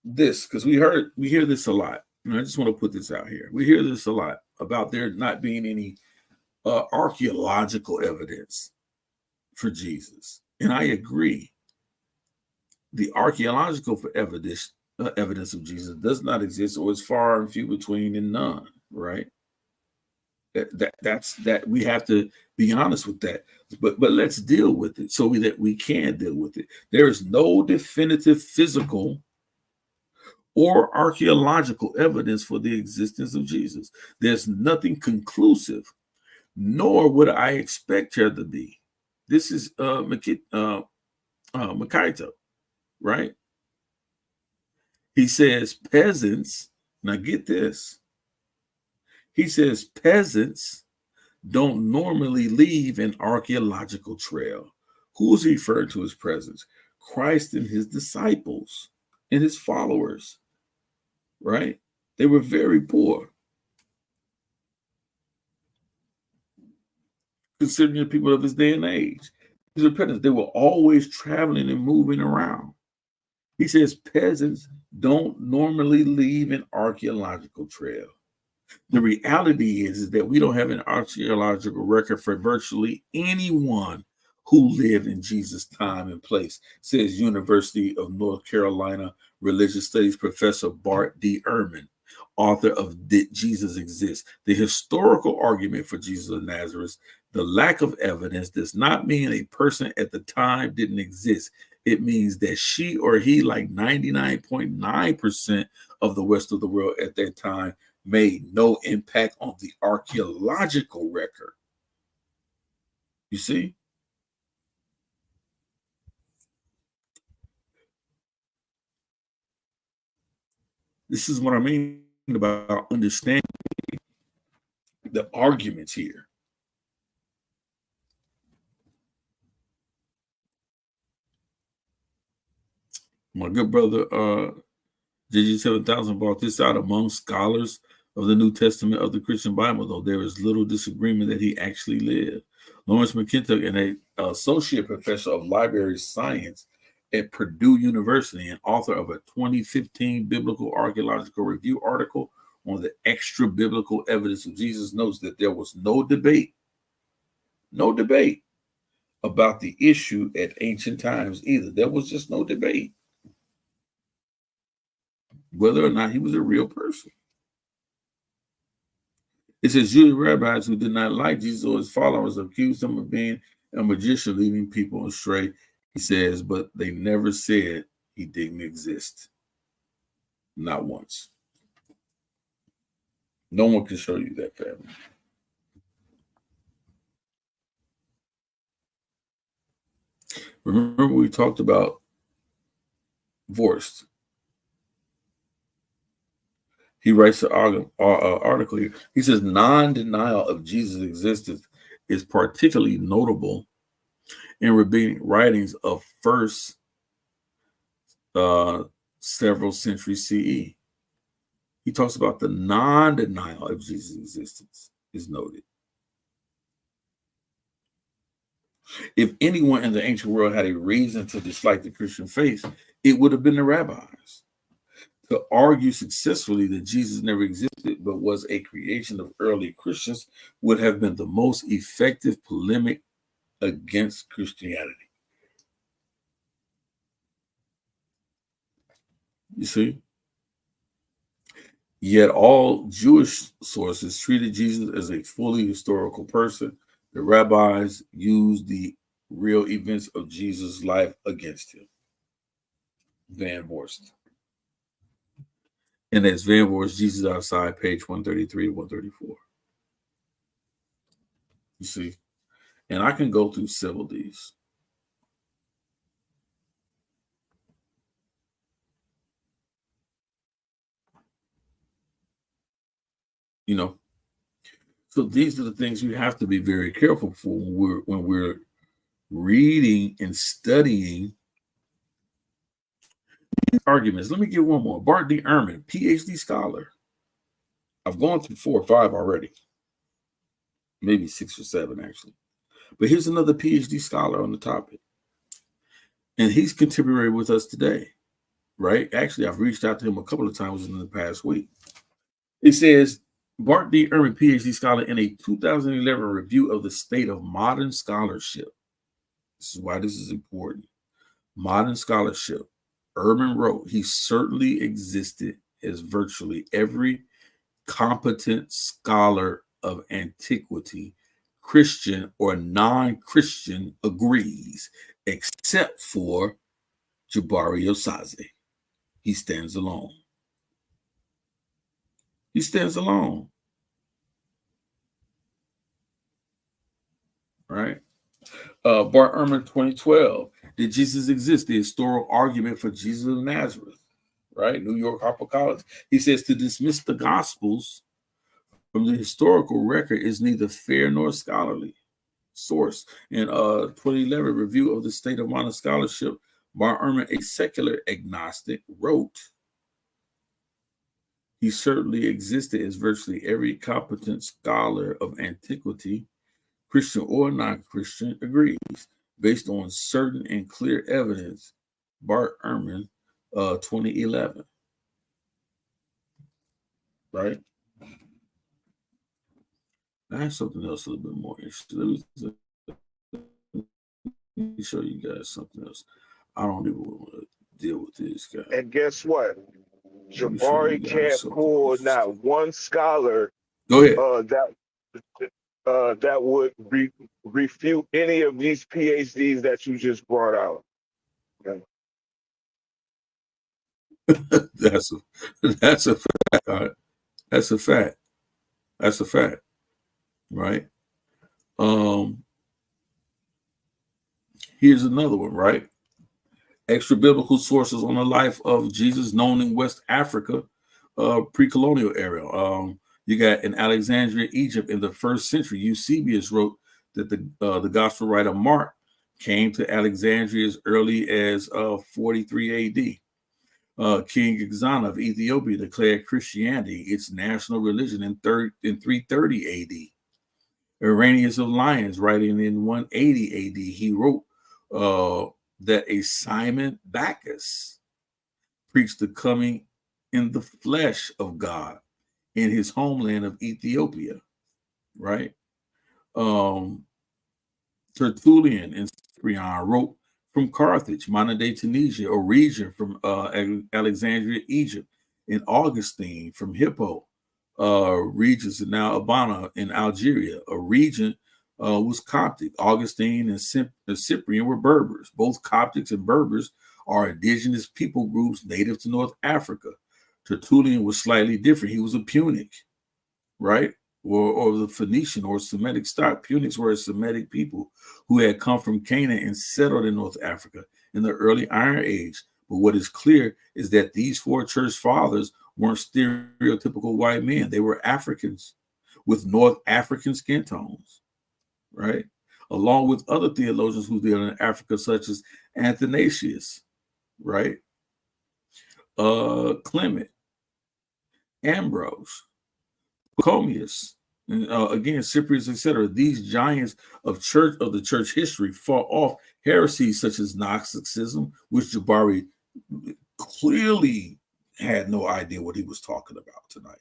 this because we hear this a lot. And I just want to put this out here. We hear this a lot about there not being any archaeological evidence for Jesus, and I agree. The archaeological evidence of Jesus does not exist, or is far and few between, and none. Right? That's we have to be honest with that. But let's deal with it so that we can deal with it. There is no definitive physical or archaeological evidence for the existence of Jesus. There's nothing conclusive, nor would I expect there to be. This is Makito, right? He says peasants, now get this. He says peasants don't normally leave an archaeological trail. Who is he referring to as presence? Christ and his disciples and his followers, right? They were very poor. Considering the people of his day and age. These are peasants. They were always traveling and moving around. He says peasants don't normally leave an archaeological trail. The reality is that we don't have an archaeological record for virtually anyone who lived in Jesus' time and place, says University of North Carolina Religious Studies professor Bart D. Ehrman, author of Did Jesus Exist? The historical argument for Jesus of Nazareth. The lack of evidence does not mean a person at the time didn't exist. It means that she or he, like 99.9% of the rest of the world at that time, made no impact on the archaeological record. You see? This is what I mean about understanding the arguments here. My good brother, JG7000 brought this out among scholars of the New Testament of the Christian Bible, though there is little disagreement that he actually lived. Lawrence McKintock, an associate professor of library science at Purdue University and author of a 2015 Biblical Archaeological Review article on the extra biblical evidence of Jesus, notes that there was no debate about the issue at ancient times either. There was just no debate whether or not he was a real person. It says Jewish rabbis who did not like Jesus or his followers accused him of being a magician, leading people astray. He says, but they never said he didn't exist. Not once. No one can show you that, family. Remember we talked about Vorst. He writes an article here. He says non-denial of Jesus' existence is particularly notable in rabbinic writings of first several centuries CE. He talks about the non-denial of Jesus' existence is noted. If anyone in the ancient world had a reason to dislike the Christian faith, it would have been the rabbis. To argue successfully that Jesus never existed but was a creation of early Christians would have been the most effective polemic against Christianity. You see? Yet all Jewish sources treated Jesus as a fully historical person. The rabbis used the real events of Jesus' life against him. Van Vorst. And that's Van Vorst, Jesus Outside, page 133 to 134. You see? And I can go through several of these. You know, so these are the things you have to be very careful for when we're reading and studying arguments. Let me give one more. Bart D. Ehrman, PhD scholar. I've gone through 4 or 5 already, maybe 6 or 7 actually. But here's another PhD scholar on the topic, and he's contemporary with us today, right? Actually, I've reached out to him a couple of times in the past week. It says, Bart D. Ehrman, PhD scholar, in a 2011 review of the state of modern scholarship. This is why this is important. Modern scholarship. Ehrman wrote, he certainly existed as virtually every competent scholar of antiquity, Christian or non-Christian, agrees, except for Jabari Osaze. He stands alone. He stands alone. Right? Bart Ehrman, 2012. Did Jesus exist? The historical argument for Jesus of Nazareth. Right? New York HarperCollins. He says to dismiss the Gospels from the historical record is neither fair nor scholarly. Source in 2011 review of the state of modern scholarship, Bart Ehrman, a secular agnostic, wrote, he certainly existed as virtually every competent scholar of antiquity, Christian or non-Christian, agrees, based on certain and clear evidence. Bart Ehrman, 2011. Right? I have something else a little bit more interesting. Let me show you guys something else. I don't even want to deal with this guy. And guess what? Jabari can't pull not one scholar. Go ahead. That would refute any of these PhDs that you just brought out. Okay. That's a fact. Right? That's a fact. That's a fact. Right. Here's another one, right? Extra biblical sources on the life of Jesus known in West Africa, pre-colonial era. You got in Alexandria, Egypt, in the 1st century, Eusebius wrote that the gospel writer Mark came to Alexandria as early as 43 AD. King Xana of Ethiopia declared Christianity its national religion in 330 AD. Irenaeus of Lyons, writing in 180 AD, he wrote that a Simon Bacchus preached the coming in the flesh of God in his homeland of Ethiopia, right? Tertullian and Cyprian wrote from Carthage, modern-day Tunisia, a region from Alexandria, Egypt, and Augustine from Hippo, regions in now Abana in Algeria, a region was Coptic. Augustine and Cyprian were Berbers. Both Coptics and Berbers are indigenous people groups native to North Africa. Tertullian was slightly different. He was a Punic, right? Or the Phoenician or Semitic stock. Punics were a Semitic people who had come from Canaan and settled in North Africa in the early Iron Age. But what is clear is that these four church fathers weren't stereotypical white men. They were Africans with North African skin tones, right? Along with other theologians who lived in Africa, such as Athanasius, right? Clement, Ambrose, Pachomius, and again, Cyprius, etc. These giants of the church history fought off heresies such as Gnosticism, which Jabari clearly had no idea what he was talking about tonight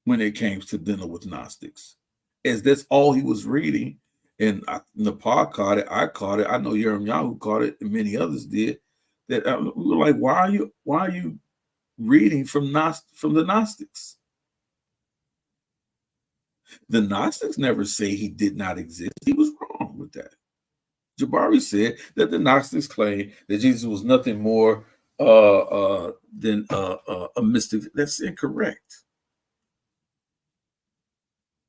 when it came to dinner with Gnostics, as that's all he was reading. And Nepal caught it. I caught it. I know Yeremiah caught it, and many others did. That we were like, why are you reading from the Gnostics? The Gnostics never say he did not exist. He was wrong with that. Jabari said that the Gnostics claim that Jesus was nothing more than a mystic. That's incorrect.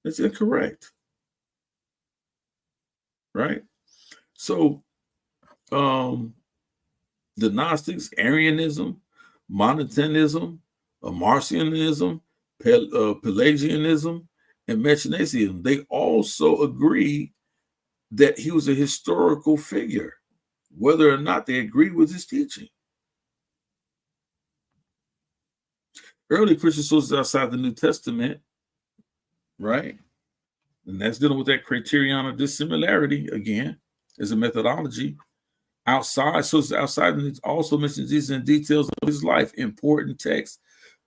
That's incorrect. Right? So the Gnostics, Arianism, Montanism, Marcionism, Pelagianism, and Messianism, they also agree that he was a historical figure, whether or not they agreed with his teaching. Early Christian sources outside the New Testament, right? And that's dealing with that criterion of dissimilarity again, as a methodology. Sources outside also mentions Jesus in details of his life. Important texts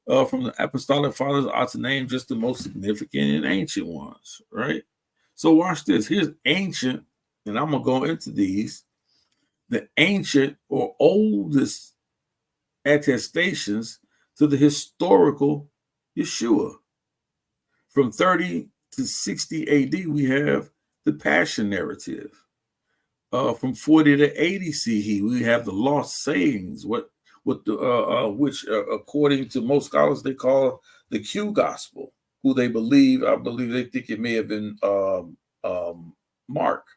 from the Apostolic Fathers are to name just the most significant and ancient ones, right? So watch this. Here's ancient, and I'm going to go into these. The ancient or oldest attestations to the historical Yeshua. From 30 to 60 AD, we have the Passion narrative. From 40 to 80 CE, we have the lost sayings, which according to most scholars, they call the Q gospel, who I believe they think it may have been Mark,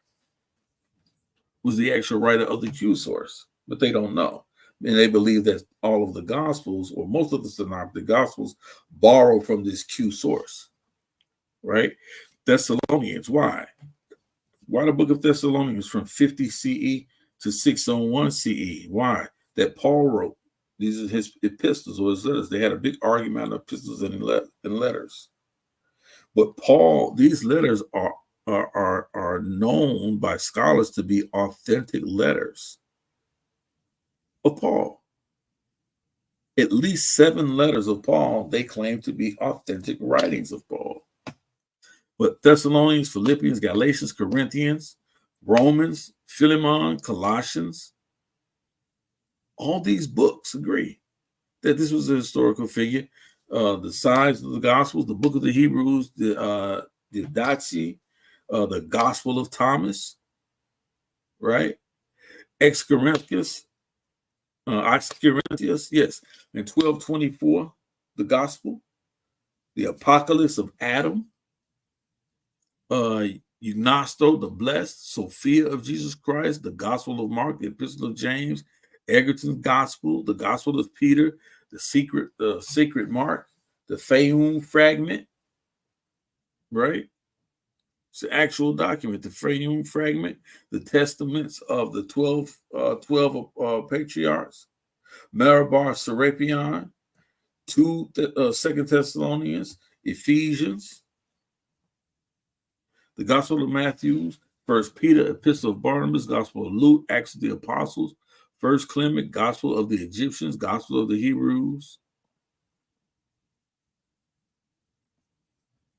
was the actual writer of the Q source, but they don't know. And they believe that all of the Gospels, or most of the Synoptic Gospels, borrow from this Q source, right? Thessalonians, why? Why the book of Thessalonians from 50 CE to 601 CE? Why? That Paul wrote. These are his epistles or his letters. They had a big argument of epistles and letters. But these letters are known by scholars to be authentic letters of Paul. At least 7 letters of Paul they claim to be authentic writings of Paul. But Thessalonians, Philippians, Galatians, Corinthians, Romans, Philemon, Colossians, all these books agree that this was a historical figure. The signs of the Gospels, the book of the Hebrews, the Didache, the Gospel of Thomas, right? Excurrentius, yes, in 1224, the Gospel, the Apocalypse of Adam, Eunosto, the Blessed, Sophia of Jesus Christ, the Gospel of Mark, the Epistle of James, Egerton's Gospel, the Gospel of Peter, the Sacred Mark, the Fayum fragment, right? It's an actual document, the Fayum fragment, the testaments of the 12 patriarchs, Marabar Serapion, 2 Thessalonians, Ephesians, the Gospel of Matthew, 1 Peter, Epistle of Barnabas, Gospel of Luke, Acts of the Apostles, 1 Clement, Gospel of the Egyptians, Gospel of the Hebrews.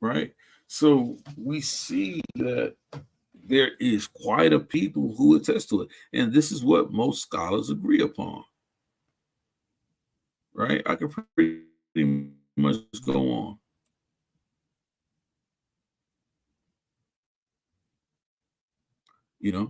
Right? So we see that there is quite a people who attest to it. And this is what most scholars agree upon. Right? I could pretty much go on. You know,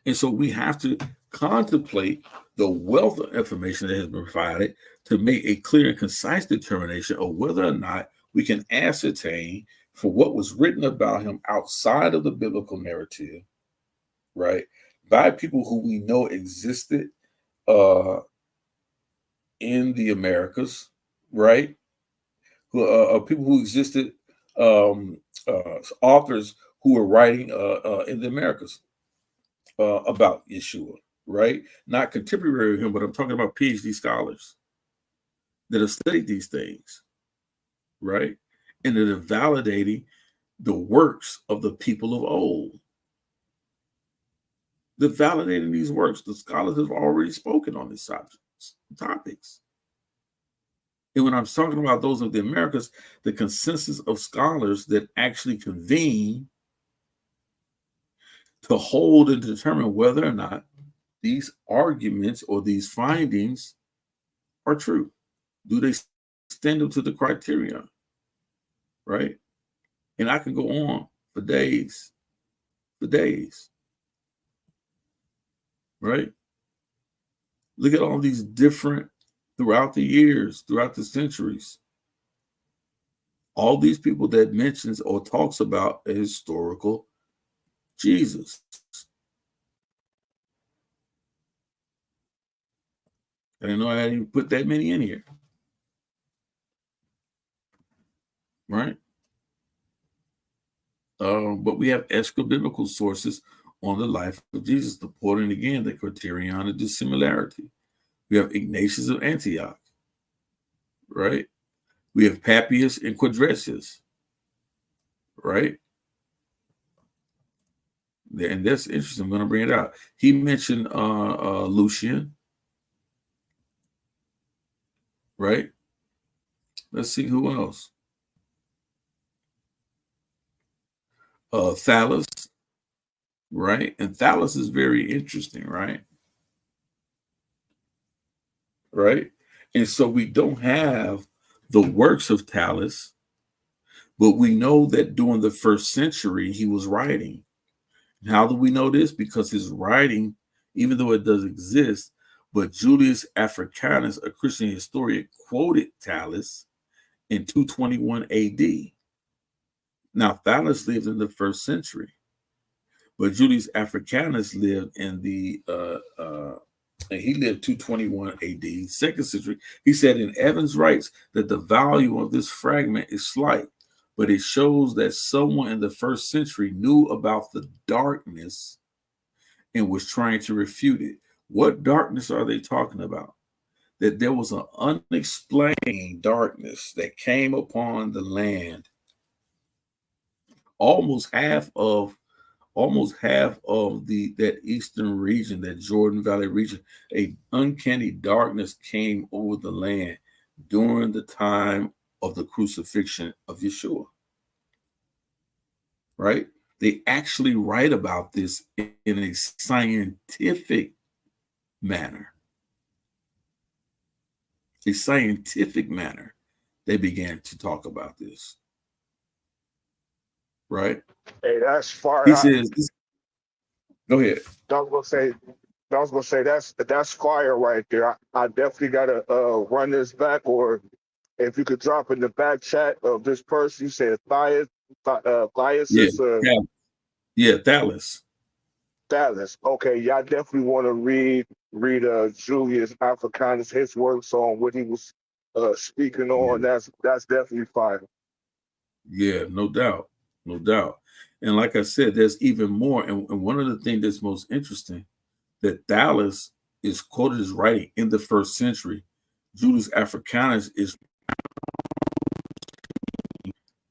and so we have to contemplate the wealth of information that has been provided to make a clear and concise determination of whether or not we can ascertain for what was written about him outside of the biblical narrative, right, by people who we know existed in the Americas, right, people who existed, authors who were writing in the Americas about Yeshua, right? Not contemporary with him, but I'm talking about PhD scholars that have studied these things, right? And that are validating the works of the people of old. They're validating these works. The scholars have already spoken on these topics. And when I'm talking about those of the Americas, the consensus of scholars that actually convene to hold and determine whether or not these arguments or these findings are true. Do they stand up to the criterion? Right? And I can go on for days, right? Look at all these different, throughout the years, throughout the centuries, all these people that mentions or talks about a historical Jesus. I didn't know I had even put that many in here. Right? But we have extra-biblical sources on the life of Jesus, supporting again the criterion of dissimilarity. We have Ignatius of Antioch, right? We have Papias and Quadratus, right? And that's interesting. I'm going to bring it out. He mentioned Lucian, right? Let's see who else. Thales, right? And Thales is very interesting, right? Right? And so we don't have the works of Thales, but we know that during the first century he was writing. How do we know this? Because his writing, even though it does exist, but Julius Africanus, a Christian historian, quoted Thales in 221 AD. Now, Thales lived in the first century, but Julius Africanus lived in the he lived 221 AD, second century. He said in Evans writes that the value of this fragment is slight, but it shows that someone in the first century knew about the darkness and was trying to refute it. What darkness are they talking about? That there was an unexplained darkness that came upon the land. Almost half of that eastern region, that Jordan Valley region, a uncanny darkness came over the land during the time of the crucifixion of Yeshua. Right? They actually write about this in a scientific manner. A scientific manner. They began to talk about this. Right? Hey, that's far. He says, go ahead. I was gonna say that's fire right there. I definitely gotta run this back, or if you could drop in the back chat of this person. You said Thias, Thales. Thales. Okay, yeah, I definitely want to read Julius Africanus, his works on what he was speaking on. Yeah. That's definitely fire. Yeah, no doubt. And like I said, there's even more. And one of the things that's most interesting, that Thales is quoted as writing in the 1st century. Julius Africanus is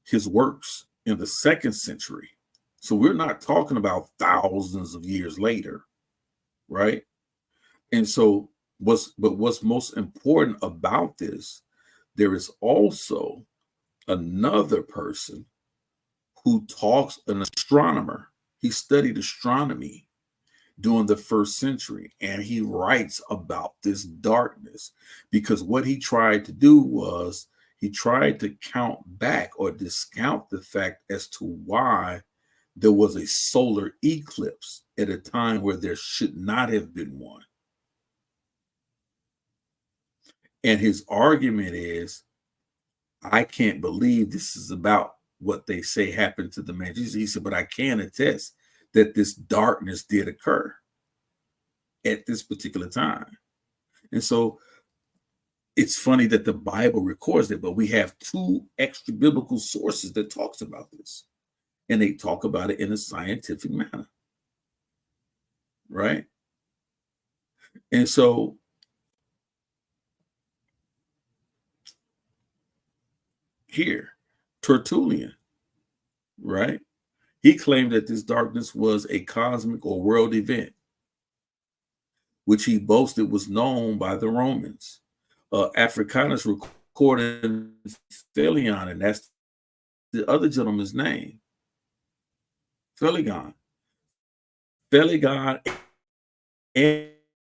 his works in the 2nd century. So we're not talking about thousands of years later, right? And so what's most important about this, there is also another person who talks, an astronomer. He studied astronomy during the 1st century, and he writes about this darkness, because what he tried to do was he tried to count back or discount the fact as to why there was a solar eclipse at a time where there should not have been one. And his argument is, I can't believe this is about what they say happened to the man Jesus. He said, but I can attest that this darkness did occur at this particular time. And so it's funny that the Bible records it, but we have 2 extra biblical sources that talks about this, and they talk about it in a scientific manner, right? And so here, Tertullian, right? He claimed that this darkness was a cosmic or world event, which he boasted was known by the Romans. Africanus recorded Philion, and that's the other gentleman's name, Philion. Philion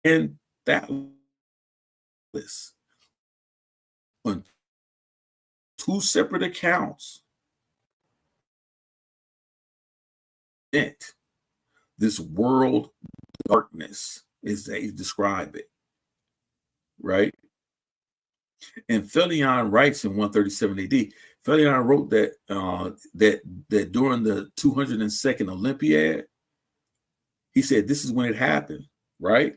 and Thales, on 2 separate accounts, this world darkness, as they describe it, right? And Philion writes in 137 AD. Philion wrote that that during the 202nd Olympiad, he said this is when it happened, right?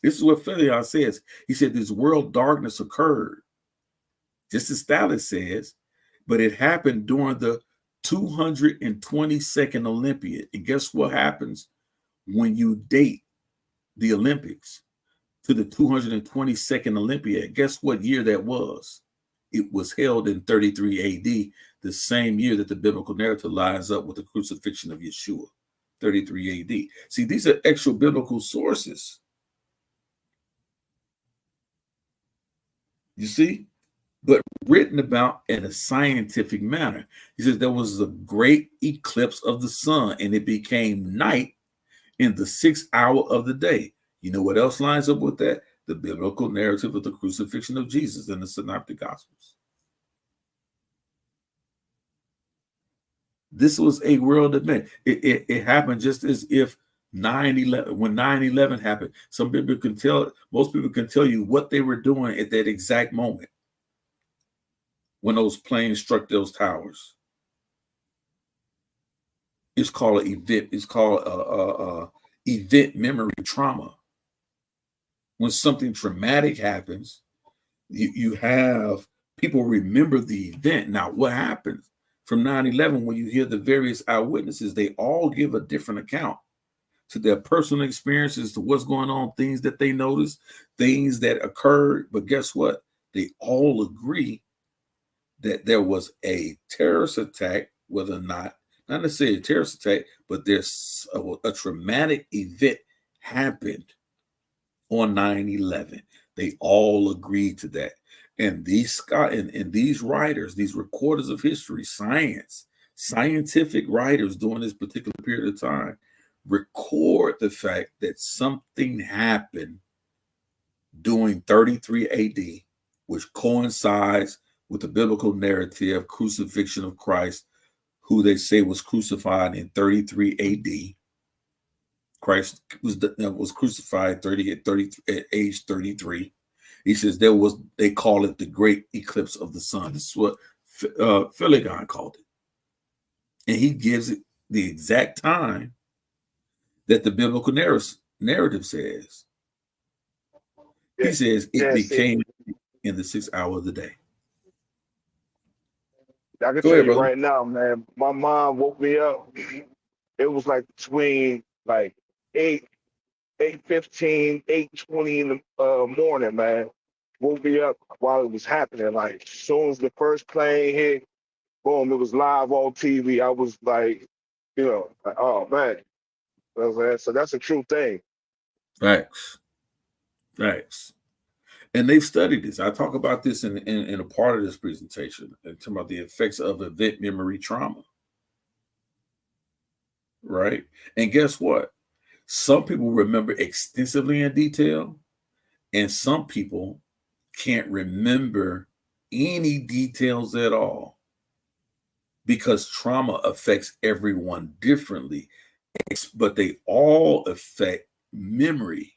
This is what Philion says. He said this world darkness occurred, just as Thales says, but it happened during the 222nd Olympiad. And guess what happens when you date the Olympics to the 222nd Olympiad? Guess what year that was? It was held in 33 AD, the same year that the biblical narrative lines up with the crucifixion of Yeshua, 33 AD. See, these are extra biblical sources. You see? But written about in a scientific manner. He says there was a great eclipse of the sun, and it became night in the 6th hour of the day. You know what else lines up with that? The biblical narrative of the crucifixion of Jesus in the Synoptic Gospels. This was a world event. It happened just as if 9/11, when 9/11 happened. Most people can tell you what they were doing at that exact moment when those planes struck those towers. It's called an event. It's called event memory trauma. When something traumatic happens, you have people remember the event. Now, what happens from 9/11 when you hear the various eyewitnesses? They all give a different account to their personal experiences, to what's going on, things that they noticed, things that occurred. But guess what? They all agree that there was a terrorist attack, whether or not necessarily a terrorist attack, but there's a traumatic event happened on 9/11. They all agreed to that. And these these writers, these recorders of history, scientific writers during this particular period of time, record the fact that something happened during 33 AD, which coincides with the biblical narrative crucifixion of Christ, who they say was crucified in 33 AD. Christ was crucified at age 33. He says they call it the great eclipse of the sun. This is what Philigon called it. And he gives it the exact time that the biblical narrative says. He says it became in the 6th hour of the day. I can Go tell ahead, you brother. right now, man, my mom woke me up. It was like between like 8 8:15, 8:20 in the morning, man. Woke me up while it was happening. Like, as soon as the first plane hit, boom, it was live on TV. I was like, like, oh, man. You know what I'm saying? So that's a true thing. Facts. Facts. And they've studied this. I talk about this in a part of this presentation, talking about the effects of event memory trauma. Right? And guess what? Some people remember extensively in detail, and some people can't remember any details at all because trauma affects everyone differently, but they all affect memory.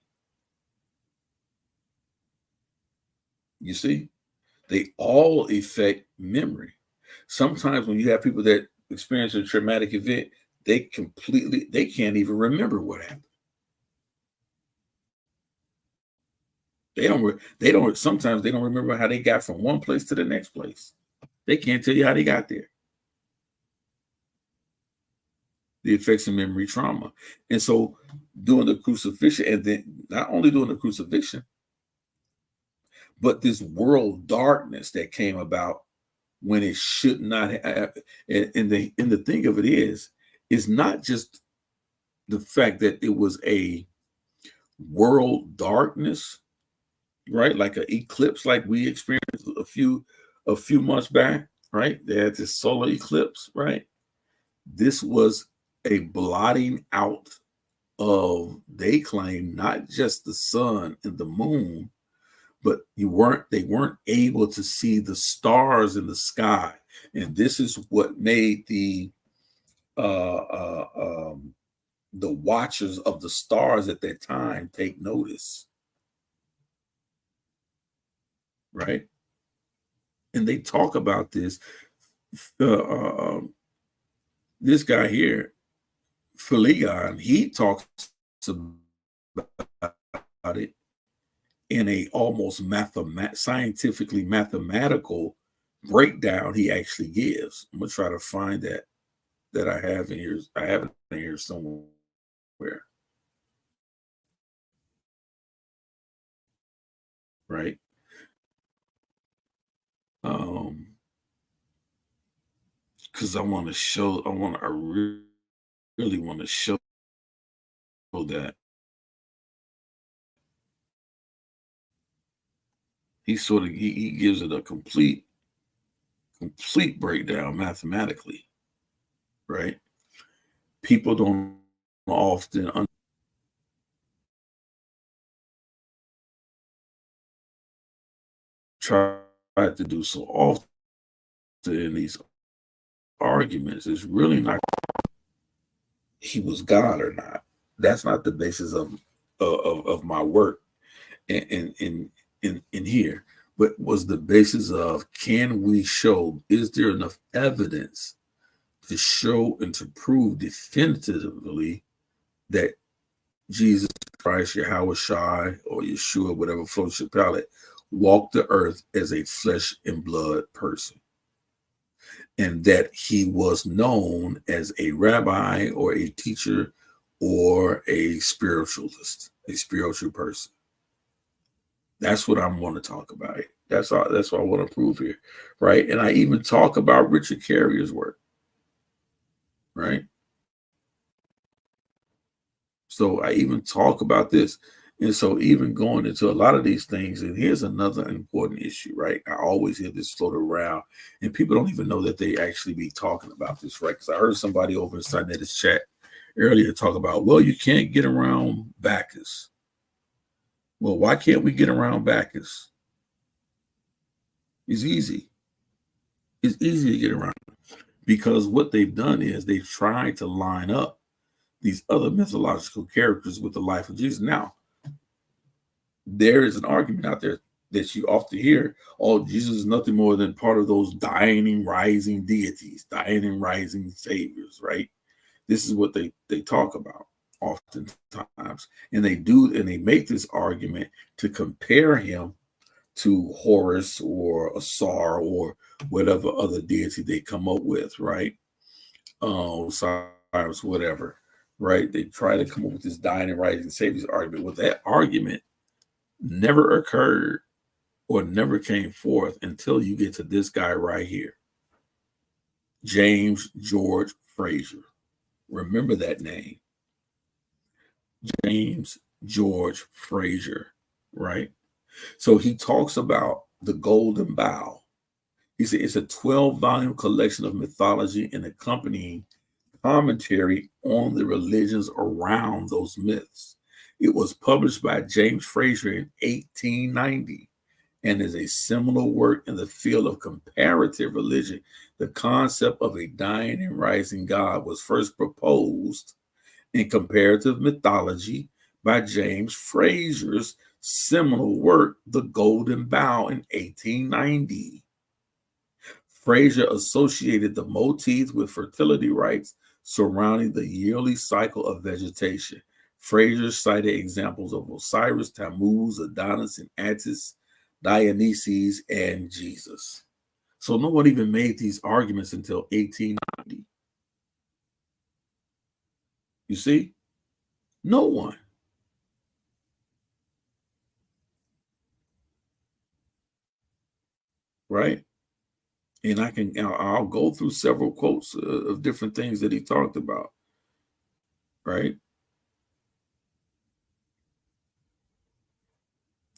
You see, they all affect memory. Sometimes when you have people that experience a traumatic event, they can't even remember what happened. Sometimes they don't remember how they got from one place to the next place. They can't tell you how they got there. The effects of memory trauma. And so doing the crucifixion, and then not only doing the crucifixion, but this world darkness that came about when it should not have. And the thing of it is not just the fact that it was a world darkness, right? Like an eclipse, like we experienced a few months back, right? They had this solar eclipse, right? This was a blotting out of, they claim, not just the sun and the moon, but they weren't able to see the stars in the sky. And this is what made the watchers of the stars at that time take notice, right? And they talk about this. This guy here, Phlegon, he talks about it in a almost scientifically mathematical breakdown he actually gives. I'm gonna try to find that I have in here. I have it in here somewhere. Right. Because I really want to show that he gives it a complete breakdown mathematically, right? People don't often try to do so often in these arguments. It's really not he was God or not. That's not the basis of my work in here, but was the basis of, can we show, is there enough evidence to show and to prove definitively that Jesus Christ, Yahweh Shai, or Yeshua, whatever floats your palate, walked the earth as a flesh and blood person, and that he was known as a rabbi or a teacher or a spiritualist, a spiritual person. That's what I'm going to talk about. That's what I want to prove here, right? And I even talk about Richard Carrier's work, right? So I even talk about this. And so even going into a lot of these things, and here's another important issue, right? I always hear this float around, and people don't even know that they actually be talking about this, right? Because I heard somebody over in Sinet's chat earlier talk about, well, you can't get around Bacchus. Well, why can't we get around Bacchus? It's easy. It's easy to get around, because what they've done is they've tried to line up these other mythological characters with the life of Jesus. Now, there is an argument out there that you often hear, oh, Jesus is nothing more than part of those dying and rising deities, dying and rising saviors, right? This is what they talk about oftentimes. And they make this argument to compare him to Horus or Asar or whatever other deity they come up with, right? Cyrus, whatever. right? They try to come up with this dying and rising Savior's argument. Well, that argument never occurred or never came forth until you get to this guy right here, James George Frazier. Remember that name, James George Frazier, right? So he talks about the golden bough. He said it's a 12-volume collection of mythology and accompanying commentary on the religions around those myths. It was published by James Frazier in 1890 and is a seminal work in the field of comparative religion. The concept of a dying and rising God was first proposed in comparative mythology by James Frazier's seminal work, The Golden Bough, in 1890. Frazier associated the motifs with fertility rites surrounding the yearly cycle of vegetation. Frazier cited examples of Osiris, Tammuz, Adonis, and Attis, Dionysus, and Jesus. So no one even made these arguments until 1890. You see? No one. Right? And I'll go through several quotes of different things that he talked about. Right?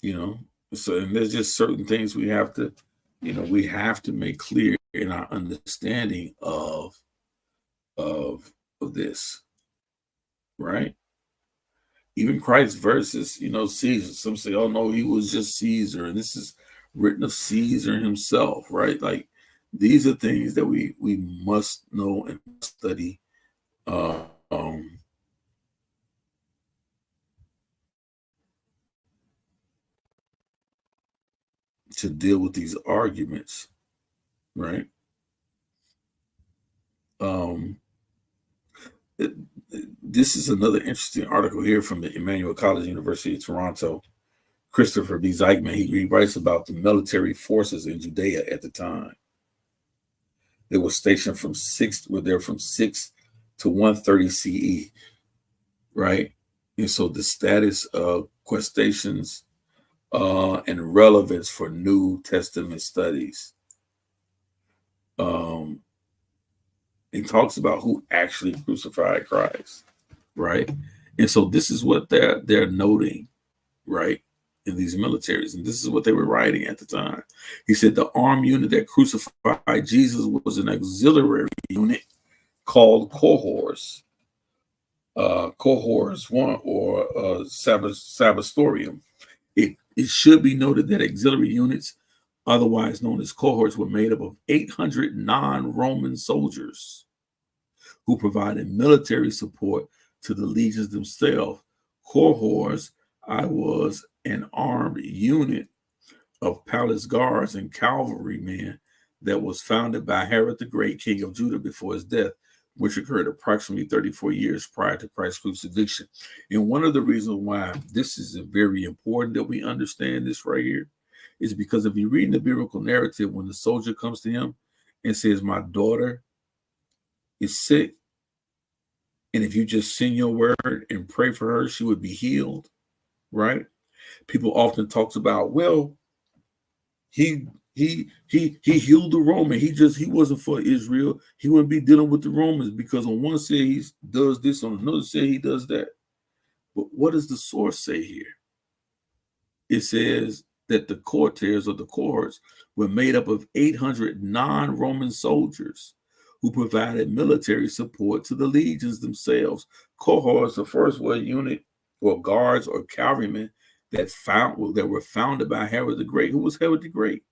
You know, so and there's just certain things we have to, we have to make clear in our understanding of this, right? Even Christ versus, Caesar. Some say, oh no, he was just Caesar, and this is written of Caesar himself, right? Like these are things that we must know and study. To deal with these arguments, right? This is another interesting article here from the Emmanuel College, University of Toronto. Christopher B. Zeichman, he writes about the military forces in Judea at the time. They were stationed from 6 to 130 CE, right? And so the status of quotations and relevance for New Testament studies. He talks about who actually crucified Christ, right? And so this is what they're noting, right, in these militaries, and this is what they were writing at the time. He said the armed unit that crucified Jesus was an auxiliary unit called cohors, cohors one or Sabastorium. It should be noted that auxiliary units, otherwise known as cohorts, were made up of 800 non-Roman soldiers who provided military support to the legions themselves. Cohorts, was an armed unit of palace guards and cavalrymen that was founded by Herod the Great, king of Judah, before his death, which occurred approximately 34 years prior to Christ's crucifixion. And one of the reasons why this is very important that we understand this right here is because if you read in the biblical narrative, when the soldier comes to him and says, my daughter is sick, and if you just send your word and pray for her, she would be healed, right? People often talks about, well, he healed the Roman. He wasn't for Israel. He wouldn't be dealing with the Romans because on one side he does this, on another side he does that. But what does the source say here? It says that the cohorts or the cohorts were made up of 800 non-Roman soldiers who provided military support to the legions themselves. Cohorts, the first were a unit or guards or cavalrymen that were founded by Herod the Great. Who was Herod the Great?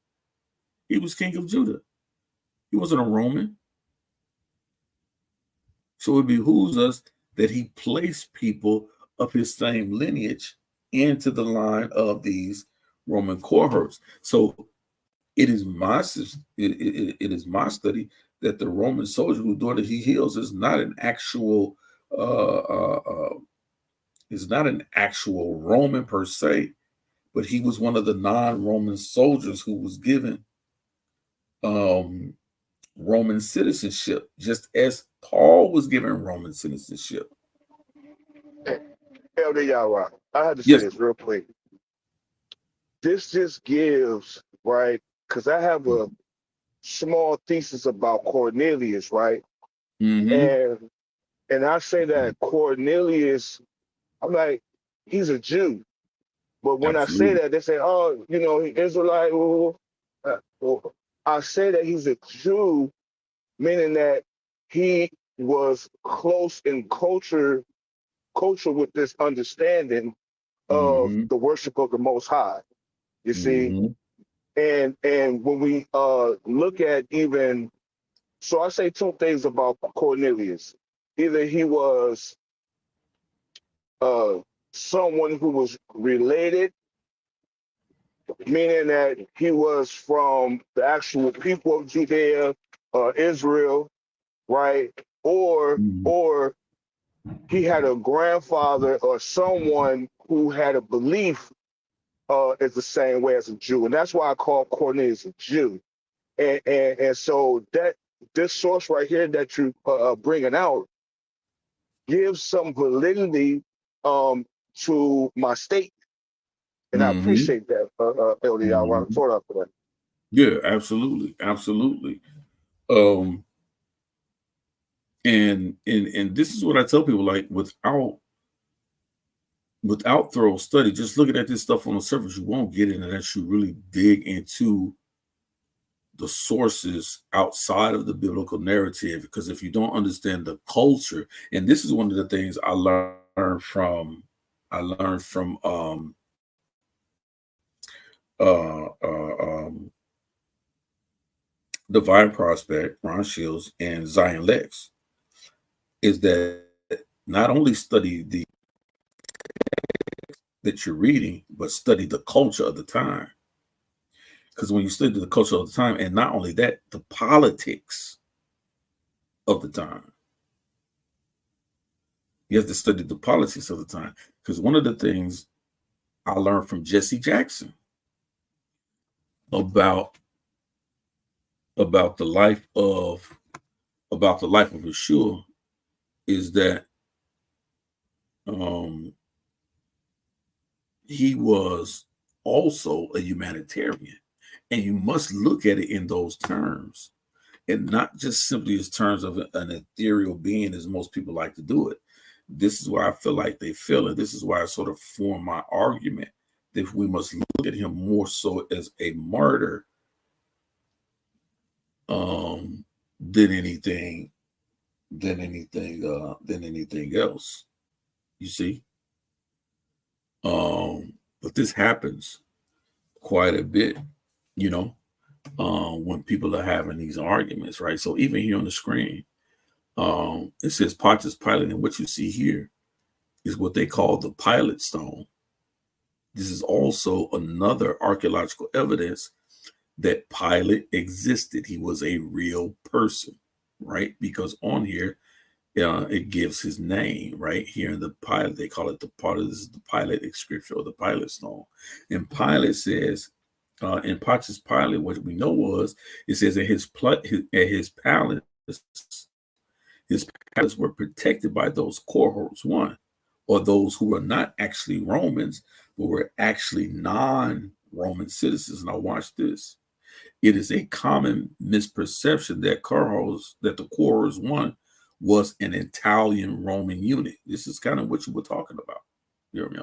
He was king of Judah. He wasn't a Roman. So it behooves us that he placed people of his same lineage into the line of these Roman cohorts. So it is my study that the Roman soldier whose daughter he heals is not an actual Roman per se, but he was one of the non-Roman soldiers who was given Roman citizenship, just as Paul was given Roman citizenship. Elder Yara, I had to say Yes. this real quick. This just gives, right? Because I have a small thesis about Cornelius, right? Mm-hmm. And I say that Cornelius, I'm like, he's a Jew. But when I say Absolutely. that, they say, oh, you know, he Israelite. Well, I say that he's a Jew, meaning that he was close in culture with this understanding of Mm-hmm. the worship of the Most High. You see, Mm-hmm. and when we look at even, so I say two things about Cornelius. Either he was uh, someone who was related, meaning that he was from the actual people of Judea, Israel, right? Mm-hmm. Or he had a grandfather or someone who had a belief is the same way as a Jew, and that's why I call Cornelius a Jew. And so that this source right here that you bringing out gives some validity um, to my state, and I Mm-hmm. appreciate that, LDR. I Mm-hmm. thought up for that. Yeah, absolutely. Absolutely. Um, and this is what I tell people, like without thorough study, just looking at this stuff on the surface, you won't get it unless you really dig into the sources outside of the biblical narrative. Because if you don't understand the culture, and this is one of the things I learned from uh, uh um Divine Prospect, Ron Shields, and Zion Lex, is that not only study the that you're reading, but study the culture of the time. Because when you study the culture of the time, and not only that, the politics of the time, you have to study the politics of the time. Because one of the things I learned from Jesse Jackson about about the life of Yeshua is that um, he was also a humanitarian, and you must look at it in those terms, and not just simply as terms of an ethereal being, as most people like to do it. This is why I feel like they feel it. This is why I sort of form my argument that we must look at him more so as a martyr um, than anything than anything else. You see, but this happens quite a bit. You know, when people are having these arguments, right? So even here on the screen, it says Pontius Pilate, and what you see here is what they call the Pilate Stone. This is also another archaeological evidence that Pilate existed. He was a real person, right? Because on here, it gives his name right here in the Pilate. They call it this is the Pilate inscription or the Pilate Stone. And Pilate says, in Pontius Pilate, what we know was, it says at his palace, his palace were protected by those cohorts one, or those who were not actually Romans, but were actually non-Roman citizens. Now watch this. It is a common misperception that the cohorts one was an Italian Roman unit. This is kind of what you were talking about. You hear me?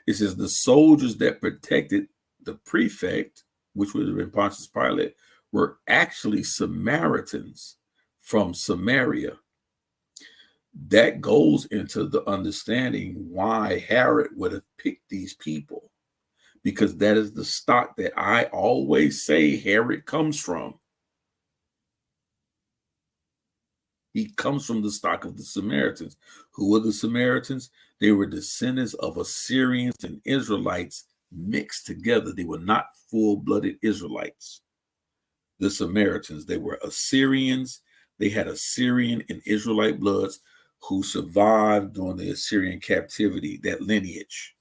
It says the soldiers that protected the prefect, which would have been Pontius Pilate, were actually Samaritans from Samaria. That goes into the understanding why Herod would have picked these people, because that is the stock that I always say Herod comes from. He comes from the stock of the Samaritans. Who were the Samaritans? They were descendants of Assyrians and Israelites mixed together. They were not full-blooded Israelites. The Samaritans, they were Assyrians. They had Assyrian and Israelite bloods who survived during the Assyrian captivity, that lineage.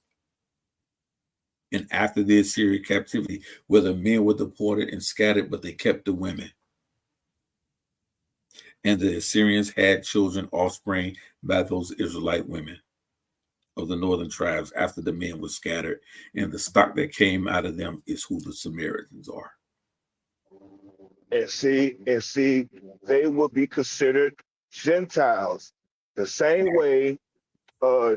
And after the Assyrian captivity, where the men were deported and scattered, but they kept the women. And the Assyrians had children, offspring by those Israelite women. of the northern tribes after the men were scattered, and the stock that came out of them is who the Samaritans are. And see, they would be considered Gentiles. The same way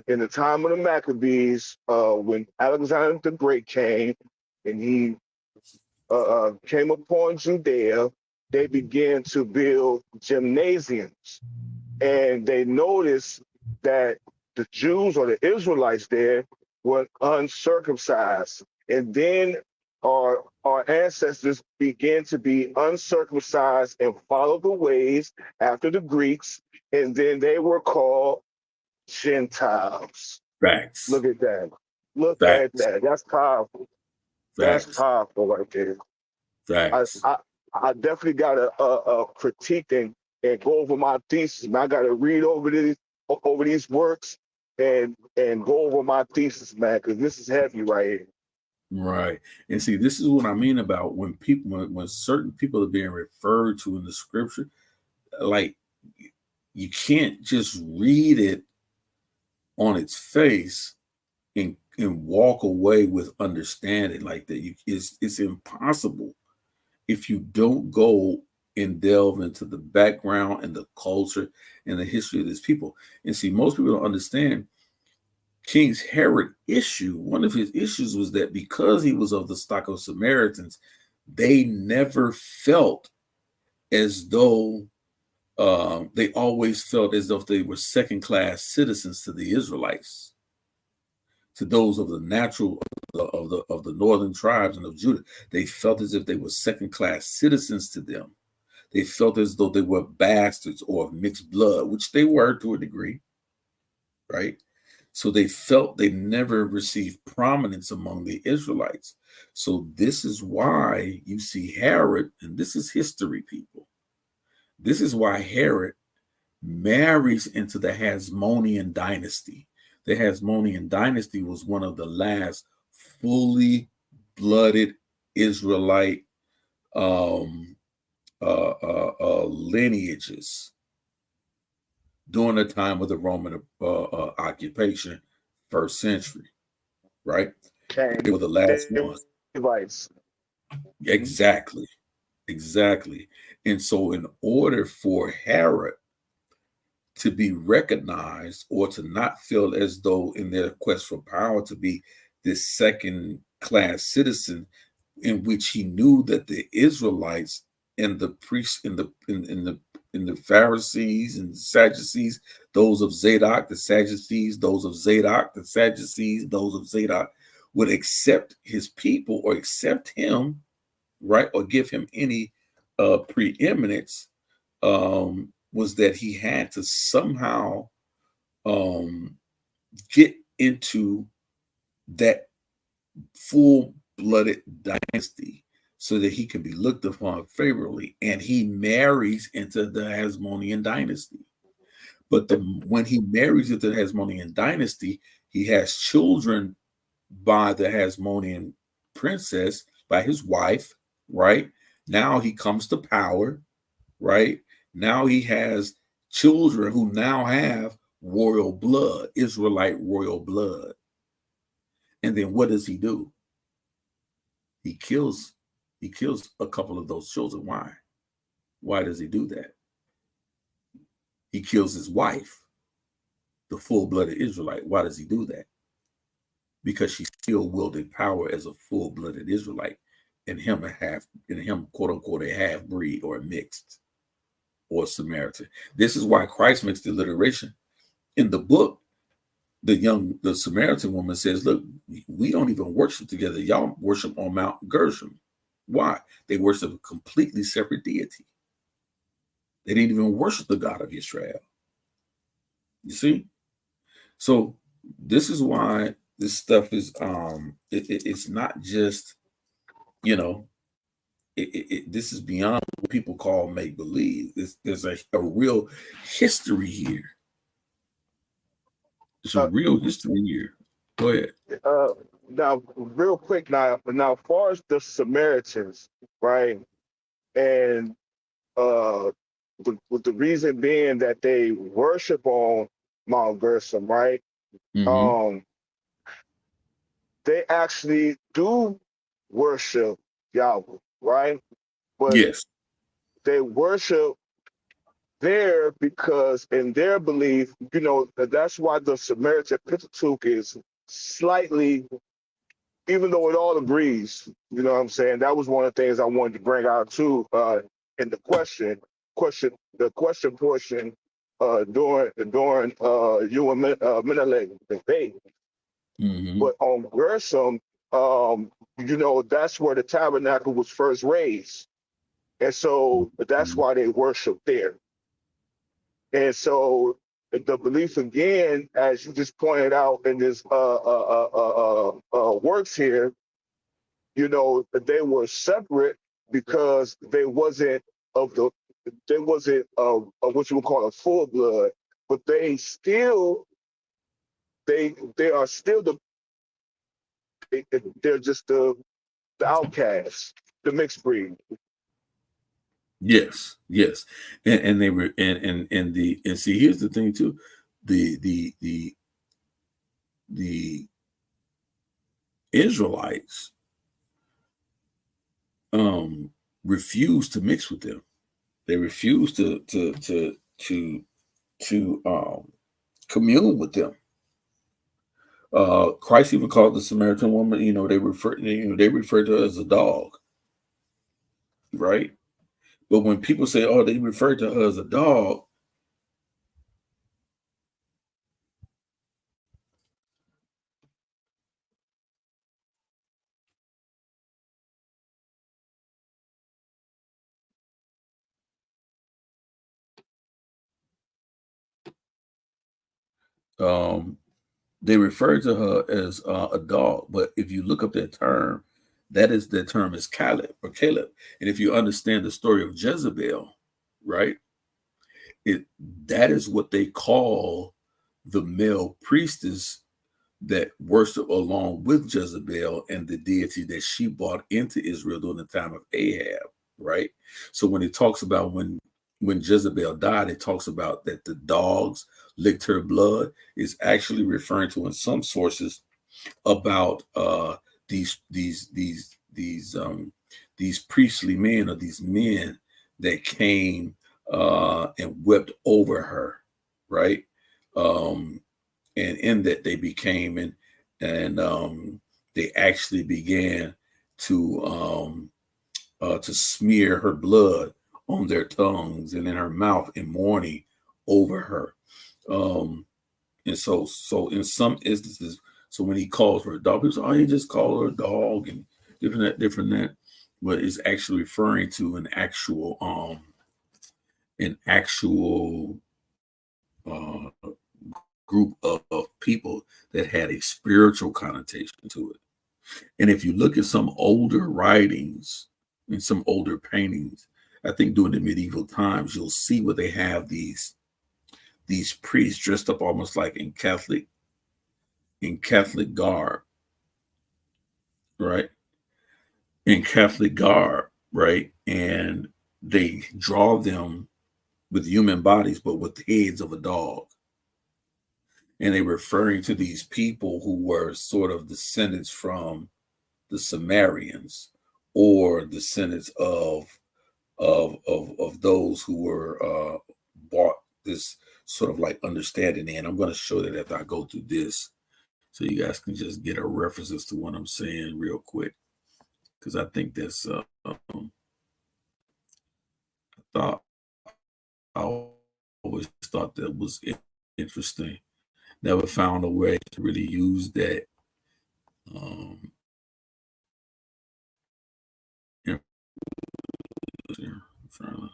in the time of the Maccabees, when Alexander the Great came and he came upon Judea, they began to build gymnasiums. And they noticed that the Jews or the Israelites there were uncircumcised. And then our ancestors began to be uncircumcised and follow the ways after the Greeks. And then they were called Gentiles. Facts. Look at that. Look at Facts. that. That's powerful. That's Facts. powerful right there. I, Facts. I, I definitely got to critique and go over my thesis. Man, I got to read over these works and go over my thesis, man, because this is heavy right here. Right. And see, this is what I mean about when people, when certain people are being referred to in the scripture, like you can't just read it on its face and walk away with understanding like that. It's impossible if you don't go and delve into the background and the culture and the history of these people. And see, most people don't understand King Herod one of his issues was that because he was of the stock of Samaritans, they never felt as though they always felt as though they were second-class citizens to the Israelites, to those of the natural of the northern tribes and of Judah. They felt as if they were second-class citizens to them. They felt as though they were bastards or of mixed blood, which they were to a degree, right? So they felt they never received prominence among the Israelites. So this is why you see Herod, and this is history, people. This is why Herod marries into the Hasmonean dynasty. The Hasmonean dynasty was one of the last fully blooded Israelite lineages during the time of the Roman occupation, first century, right? They were the last one. Device. Exactly. And so in order for Herod to be recognized or to not feel as though in their quest for power to be this second class citizen, in which he knew that the Israelites and the priests in the Pharisees and the Sadducees, those of Zadok, the Sadducees, those of Zadok, the Sadducees, those of Zadok, would accept his people or accept him, right, or give him any preeminence, was that he had to somehow get into that full-blooded dynasty so that he can be looked upon favorably. And he marries into the Hasmonean dynasty. But when he marries into the Hasmonean dynasty, he has children by the Hasmonean princess, by his wife, right? Now he comes to power, right? Now he has children who now have royal blood, Israelite royal blood. And then what does he do? He kills a couple of those children. Why? Why does he do that? He kills his wife, the full-blooded Israelite. Why does he do that? Because she still wielded power as a full-blooded Israelite, and him quote unquote a half-breed or a mixed or Samaritan. This is why Christ makes the alliteration. In the book, the Samaritan woman says, look, we don't even worship together. Y'all worship on Mount Gershom. Why? They worship a completely separate deity. They didn't even worship the God of Israel. You see? So this is why this stuff is it's not just, this is beyond what people call make believe. There's a real history here. It's a real history here. Go ahead. Now, real quick, now, as far as the Samaritans, right, and with the reason being that they worship on Mount Gershom, right? Mm-hmm. Um, they actually do worship Yahweh, right? But Yes. they worship there because in their belief, that's why the Samaritan Pentateuch is slightly, even though it all agrees, you know what I'm saying? That was one of the things I wanted to bring out too, in the the question portion, during you and Menelek debate. Mm-hmm. But on Gershom, that's where the tabernacle was first raised. And so that's why they worship there. And so the belief again, as you just pointed out in this works here, that they were separate because of the they wasn't of what you would call a full blood, but they are still they, they're just the outcasts, the mixed breed. Yes, yes, and they were and see, here's the thing too, the Israelites refused to mix with them. They refused to commune with them. Christ even called the Samaritan woman, they refer to her as a dog, right? But when people say, oh, they refer to her as a dog, um, they refer to her as a dog. But if you look up that term, that term is Caleb or Caleb. And if you understand the story of Jezebel, right, it that is what they call the male priestess that worship along with Jezebel and the deity that she brought into Israel during the time of Ahab, right? So when it talks about when Jezebel died, it talks about that the dogs licked her blood, is actually referring to in some sources about these priestly men, or these men that came and wept over her, right? Um, and in that they became and they actually began to smear her blood on their tongues and in her mouth in mourning over her. Um, and so in some instances, so when he calls her a dog, people say, oh, he just called her a dog and different that, but it's actually referring to an actual uh, group of people that had a spiritual connotation to it. And if you look at some older writings and some older paintings, I think during the medieval times, you'll see where they have these priests dressed up almost like in Catholic garb, right? In Catholic garb, right? And they draw them with human bodies, but with the heads of a dog. And they're referring to these people who were sort of descendants from the Sumerians, or descendants of those who were bought this sort of like understanding. And I'm going to show that after I go through this, so you guys can just get a references to what I'm saying real quick, because I think that's thought I always thought that was interesting. Never found a way to really use that. Um, here, I'm trying to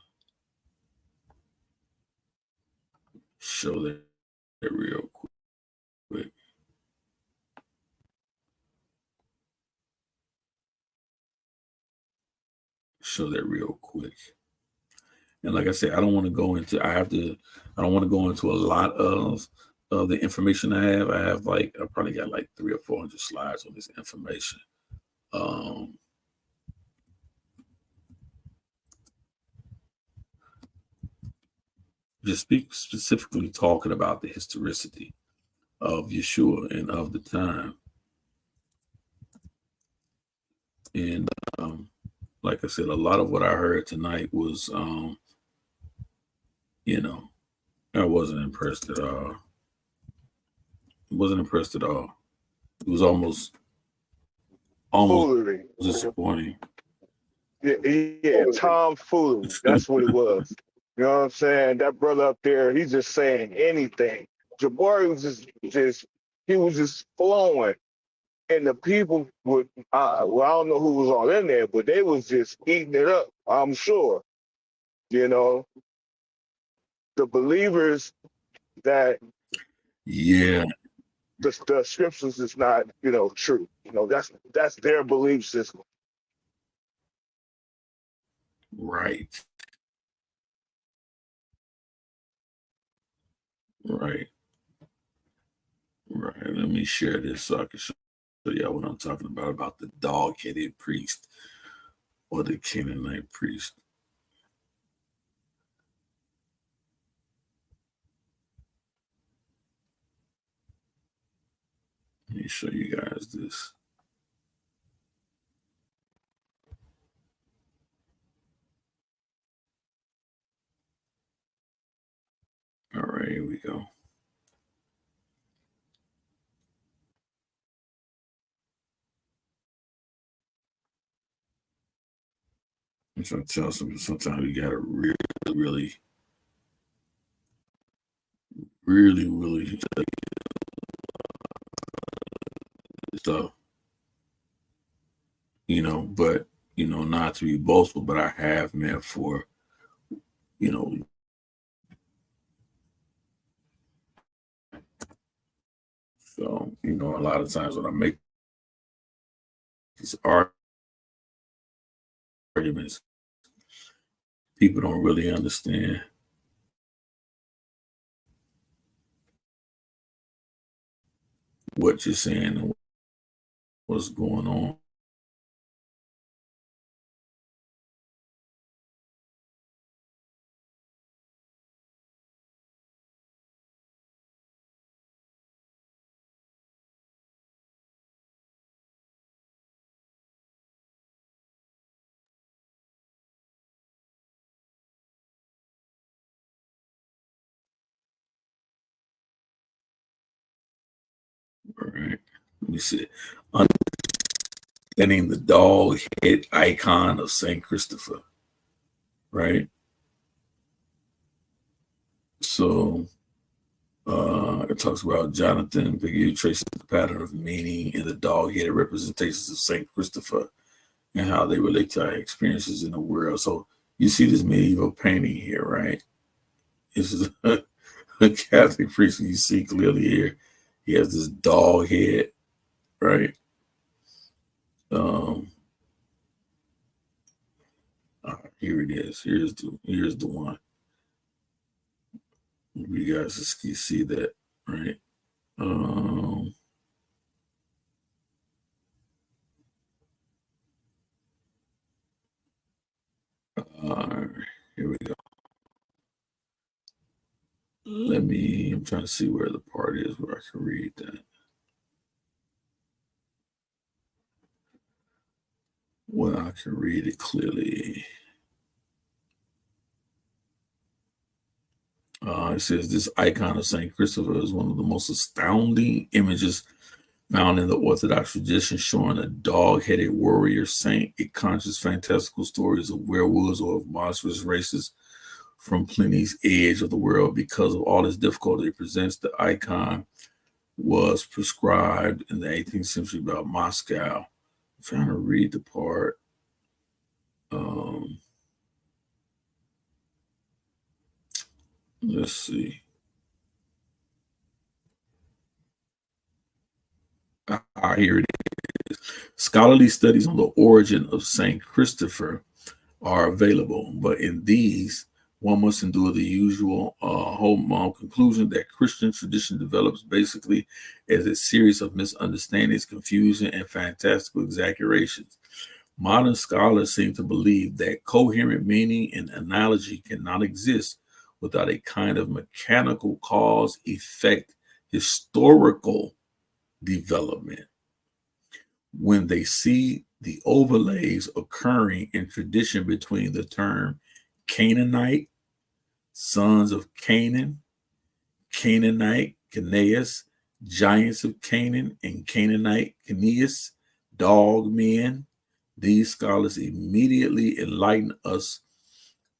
show that real quick. Show that real quick. And like I said, I don't want to go into. I don't want to go into a lot of the information I have. I probably got like 300 or 400 slides on this information. Um, just speak specifically talking about the historicity of Yeshua and of the time. And like I said, a lot of what I heard tonight was, I wasn't impressed at all. Wasn't impressed at all. It was almost Foolery. disappointing. Yeah, tomfoolery. That's what it was. You know what I'm saying? That brother up there, he's just saying anything. Jabari was he was just flowing. And the people would, well, I don't know who was all in there, but they was just eating it up, I'm sure. You know, the believers that Yeah, the scriptures is not, true. That's their belief system. right. Right. Right. Let me share this so I can show y'all what I'm talking about the dog-headed priest or the Canaanite priest. Let me show you guys this. All right, here we go. I'm trying to tell sometimes you gotta really stuff, but not to be boastful, but I have meant for, so, a lot of times when I make these arguments, people don't really understand what you're saying and what's going on. All right. Let me see. Understanding the dog head icon of Saint Christopher. Right. So it talks about Jonathan Pigou traces the pattern of meaning in the dog-headed representations of Saint Christopher and how they relate to our experiences in the world. So you see this medieval painting here, right? This is a Catholic priest. You see clearly here, he has this dog head, right? Here it is. Here's the one. You guys see that, right? Here we go. I'm trying to see where the part is where I can read that. Well, I can read it clearly. It says this icon of Saint Christopher is one of the most astounding images found in the Orthodox tradition, showing a dog-headed warrior saint. It conjures fantastical stories of werewolves or of monstrous races from Pliny's edge of the world. Because of all this difficulty it presents, the icon was prescribed in the 18th century by Moscow. I'm trying to read the part. Let's see. Here it is. Scholarly studies on the origin of Saint Christopher are available, but in these, one must endure the usual home conclusion that Christian tradition develops basically as a series of misunderstandings, confusion, and fantastical exaggerations. Modern scholars seem to believe that coherent meaning and analogy cannot exist without a kind of mechanical cause-effect historical development when they see the overlays occurring in tradition between the term Canaanite, sons of Canaan, Canaanite, Canaeus, giants of Canaan, and Canaanite, Caneus, dog men. These scholars immediately enlighten us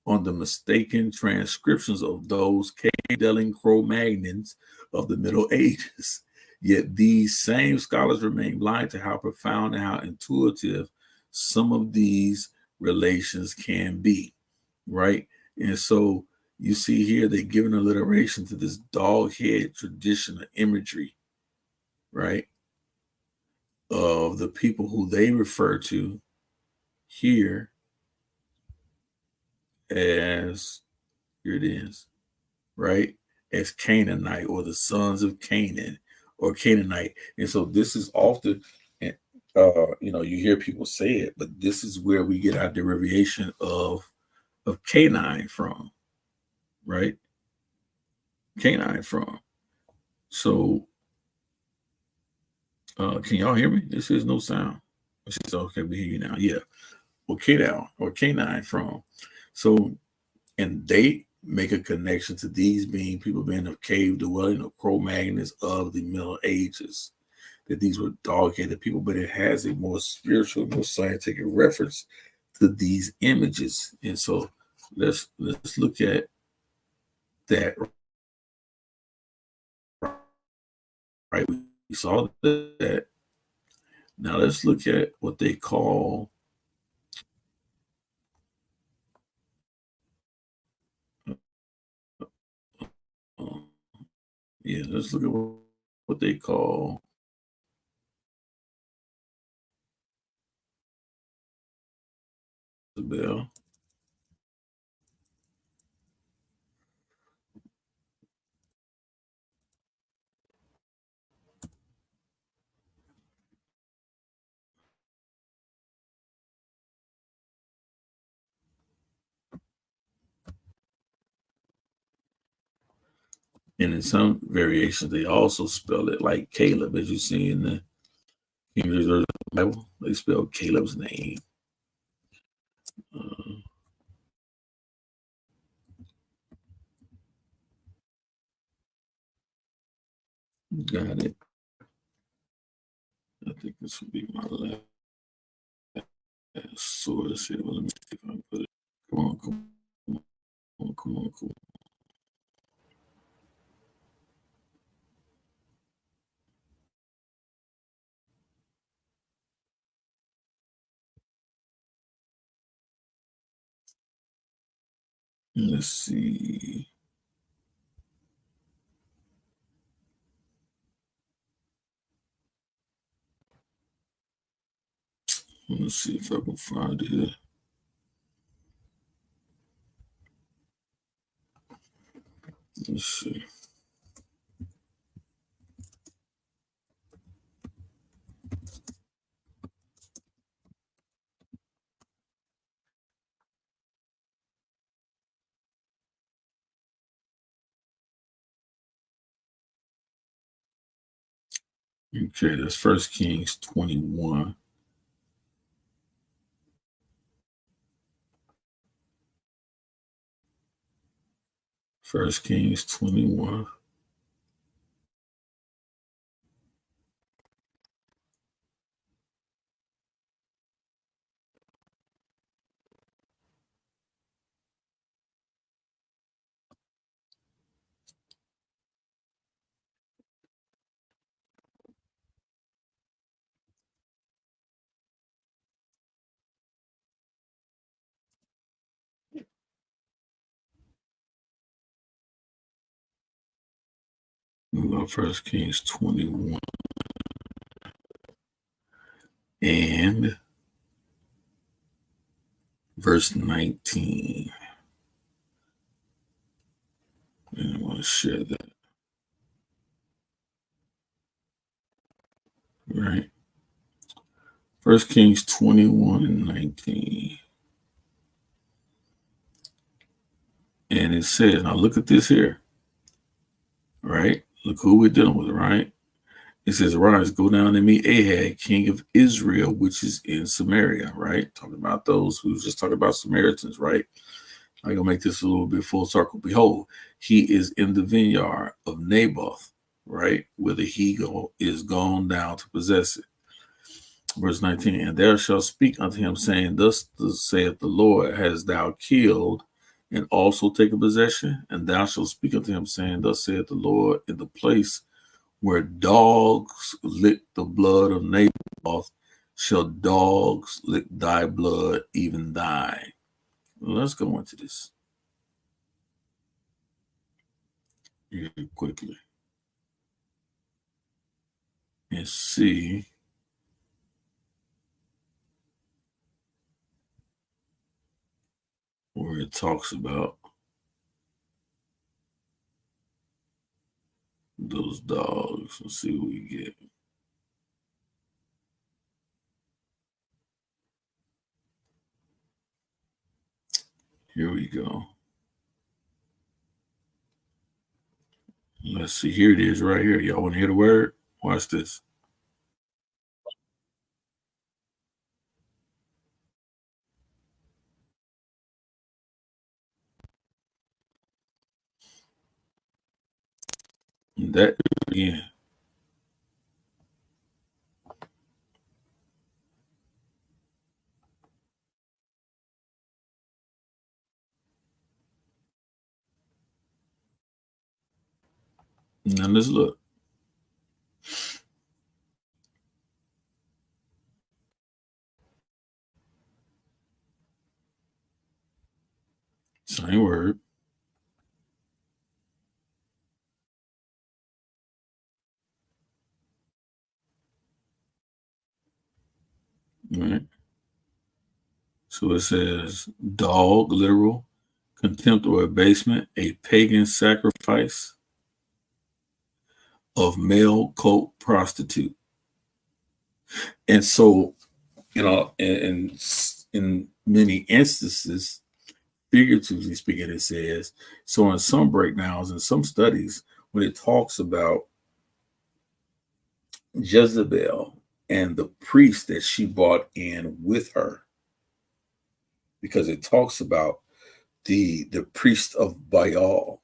on the mistaken transcriptions of those cave-dwelling Cro-Magnons of the Middle Ages. Yet these same scholars remain blind to how profound and how intuitive some of these relations can be, right? And so you see here, they give an alliteration to this dog head tradition of imagery, right? Of the people who they refer to here as, here it is, right? As Canaanite or the sons of Canaan or Canaanite. And so this is often, you hear people say it, but this is where we get our derivation of canine from, right? Canine from. So can y'all hear me? This is no sound. It's okay, we hear you now. Yeah. Or canine from. So, and they make a connection to these being people being of cave dwelling or Cro-Magnons of the Middle Ages, that these were dog-headed people, but it has a more spiritual, more scientific reference to these images. And so let's look at that. Right, we saw that. Now let's look at what they call let's look at what they call the bell. And in some variations, they also spell it like Caleb, as you see in the King James Bible. They spell Caleb's name. Got it. I think this would be my last source here. Well, let me see if I can put it. Come on. Let's see. Let's see if I can find it here. Let's see. Okay, that's 1 Kings 21. First Kings 21. First Kings 21 and verse 19. And I want to share that. Right. First Kings 21 and 19. And it says, now look at this here. Right? Look who we're dealing with, right? It says, "Arise, go down and meet Ahab, king of Israel, which is in Samaria," right? Talking about those who just talking about Samaritans, right? I'm going to make this a little bit full circle. Behold, he is in the vineyard of Naboth, right? Whither he is gone down to possess it. Verse 19, "And thou shalt speak unto him, saying, Thus saith the Lord, hast thou killed and also taken possession? And thou shalt speak unto him, saying, Thus saith the Lord, in the place where dogs lick the blood of Naboth, shall dogs lick thy blood, even thine." Let's go into this here quickly and see where it talks about those dogs. Let's see what we get. Here we go. Let's see. Here it is right here. Y'all want to hear the word? Watch this. That again. Now let's look. Same word. All right. So it says dog, literal, contempt or abasement, a pagan sacrifice of male cult prostitute. And so, in many instances, figuratively speaking, it says, so in some breakdowns and some studies, when it talks about Jezebel and the priest that she brought in with her, because it talks about the priest of Baal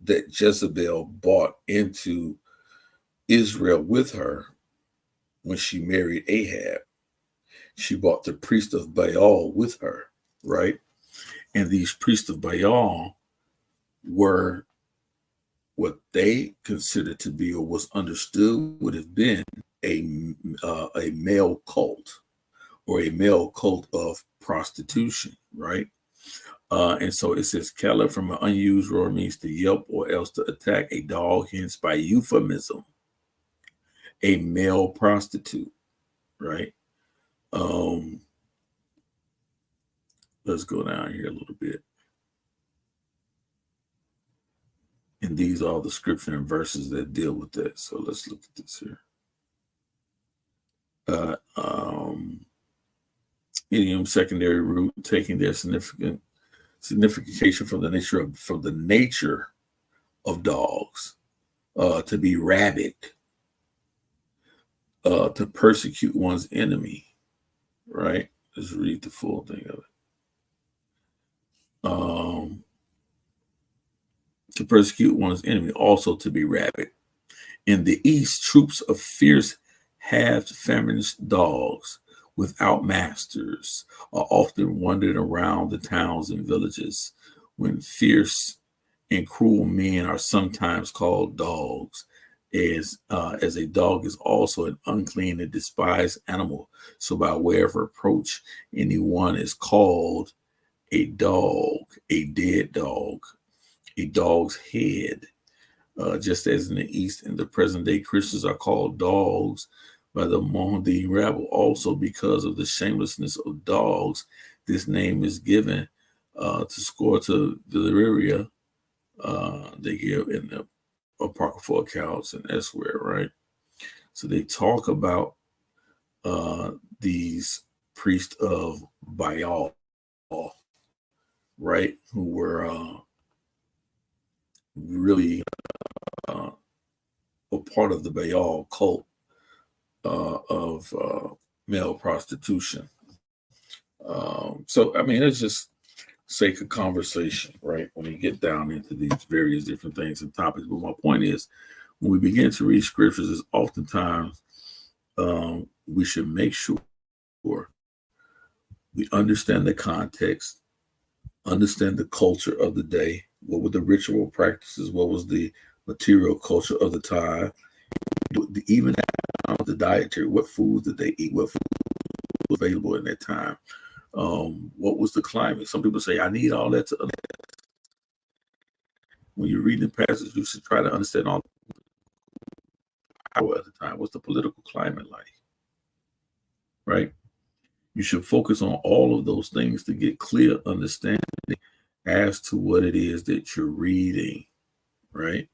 that Jezebel brought into Israel with her when she married Ahab. She brought the priest of Baal with her, right? And these priests of Baal were what they considered to be, or was understood would have been, a male cult, or a male cult of prostitution, right? And so it says, "Kala" from an unused roar means to yelp or else to attack a dog, hence by euphemism, a male prostitute, right? Let's go down here a little bit. And these are the scripture and verses that deal with that. So let's look at this here. Idiom, secondary root, taking their signification from the nature of dogs, to be rabid, to persecute one's enemy, right? Let's read the full thing of it. To persecute one's enemy, also to be rabid. In the East, troops of fierce, half-famished dogs without masters are often wandered around the towns and villages, when fierce and cruel men are sometimes called dogs, as a dog is also an unclean and despised animal. So by way of reproach, anyone is called a dog, a dead dog, a dog's head. Just as in the East, in the present day, Christians are called dogs by the Mohammedan rabble. Also, because of the shamelessness of dogs, this name is given to score to Valeria. They give in the apocryphal accounts and elsewhere, right? So they talk about these priests of Baal, right, who were really part of the Baal cult of male prostitution. So, I mean, it's just sake of conversation, right? When you get down into these various different things and topics. But my point is, when we begin to read scriptures, is oftentimes we should make sure we understand the context, understand the culture of the day. What were the ritual practices? What was the material culture of the time? Even the dietary, what foods did they eat? What food was available in that time? What was the climate? Some people say, I need all that to understand. When you're reading the passage, you should try to understand all the power at the time. What's the political climate like? Right? You should focus on all of those things to get clear understanding as to what it is that you're reading, right?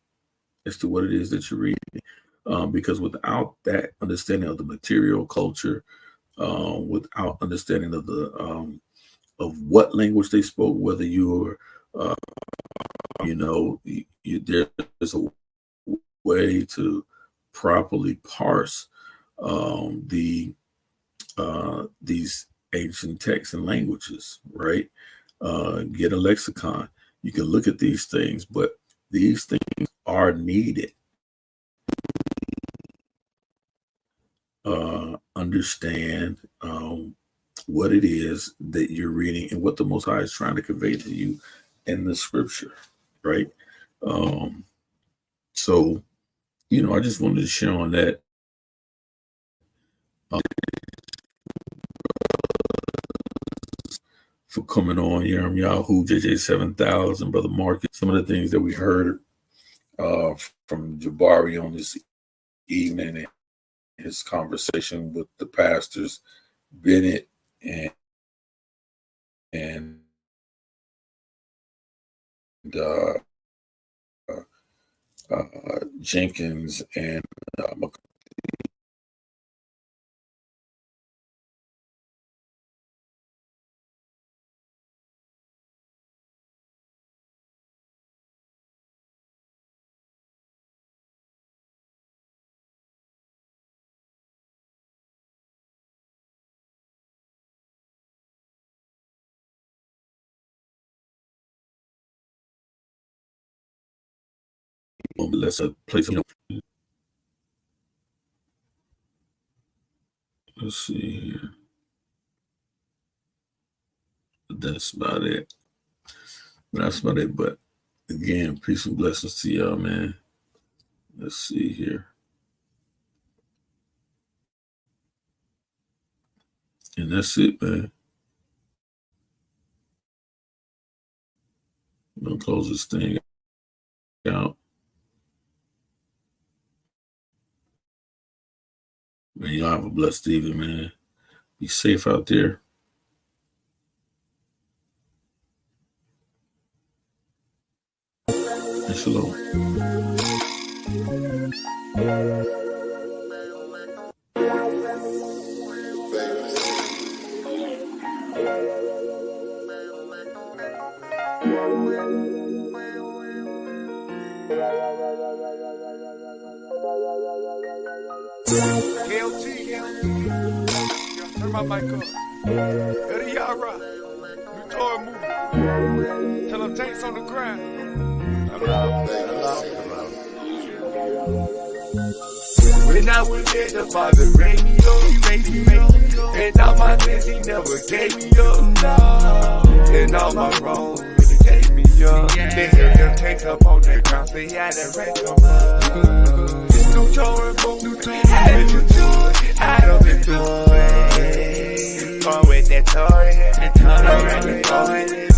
As to what it is that you're reading. Because without that understanding of the material culture, without understanding of the of what language they spoke, whether you're, there's a way to properly parse these ancient texts and languages, right? Get a lexicon. You can look at these things, but these things are needed. Understand what it is that you're reading and what the Most High is trying to convey to you in the scripture, right? So, I just wanted to share on that. For coming on, Yerm Yahoo, JJ 7000, Brother Marcus, some of the things that we heard from Jabari on this evening and his conversation with the pastors, Bennett and Jenkins and let's play some. Let's see here. That's about it. But again, peace and blessings to y'all, man. Let's see here. And that's it, man. I'm gonna close this thing out. Man, y'all have a blessed evening, man. Be safe out there. And shalom. Turn my mic up. Better y'all rock. New toy movie. Tell them tanks on the ground. When I was there, the Father raised me up. He raised me up. And all my sins, He never gave me up. No. And all my wrongs, He gave me up. Then hear them tanks up on that ground. Say, yeah, that wreck them up. It's new toy movie. Out of the toy. Going with that toy. That toy.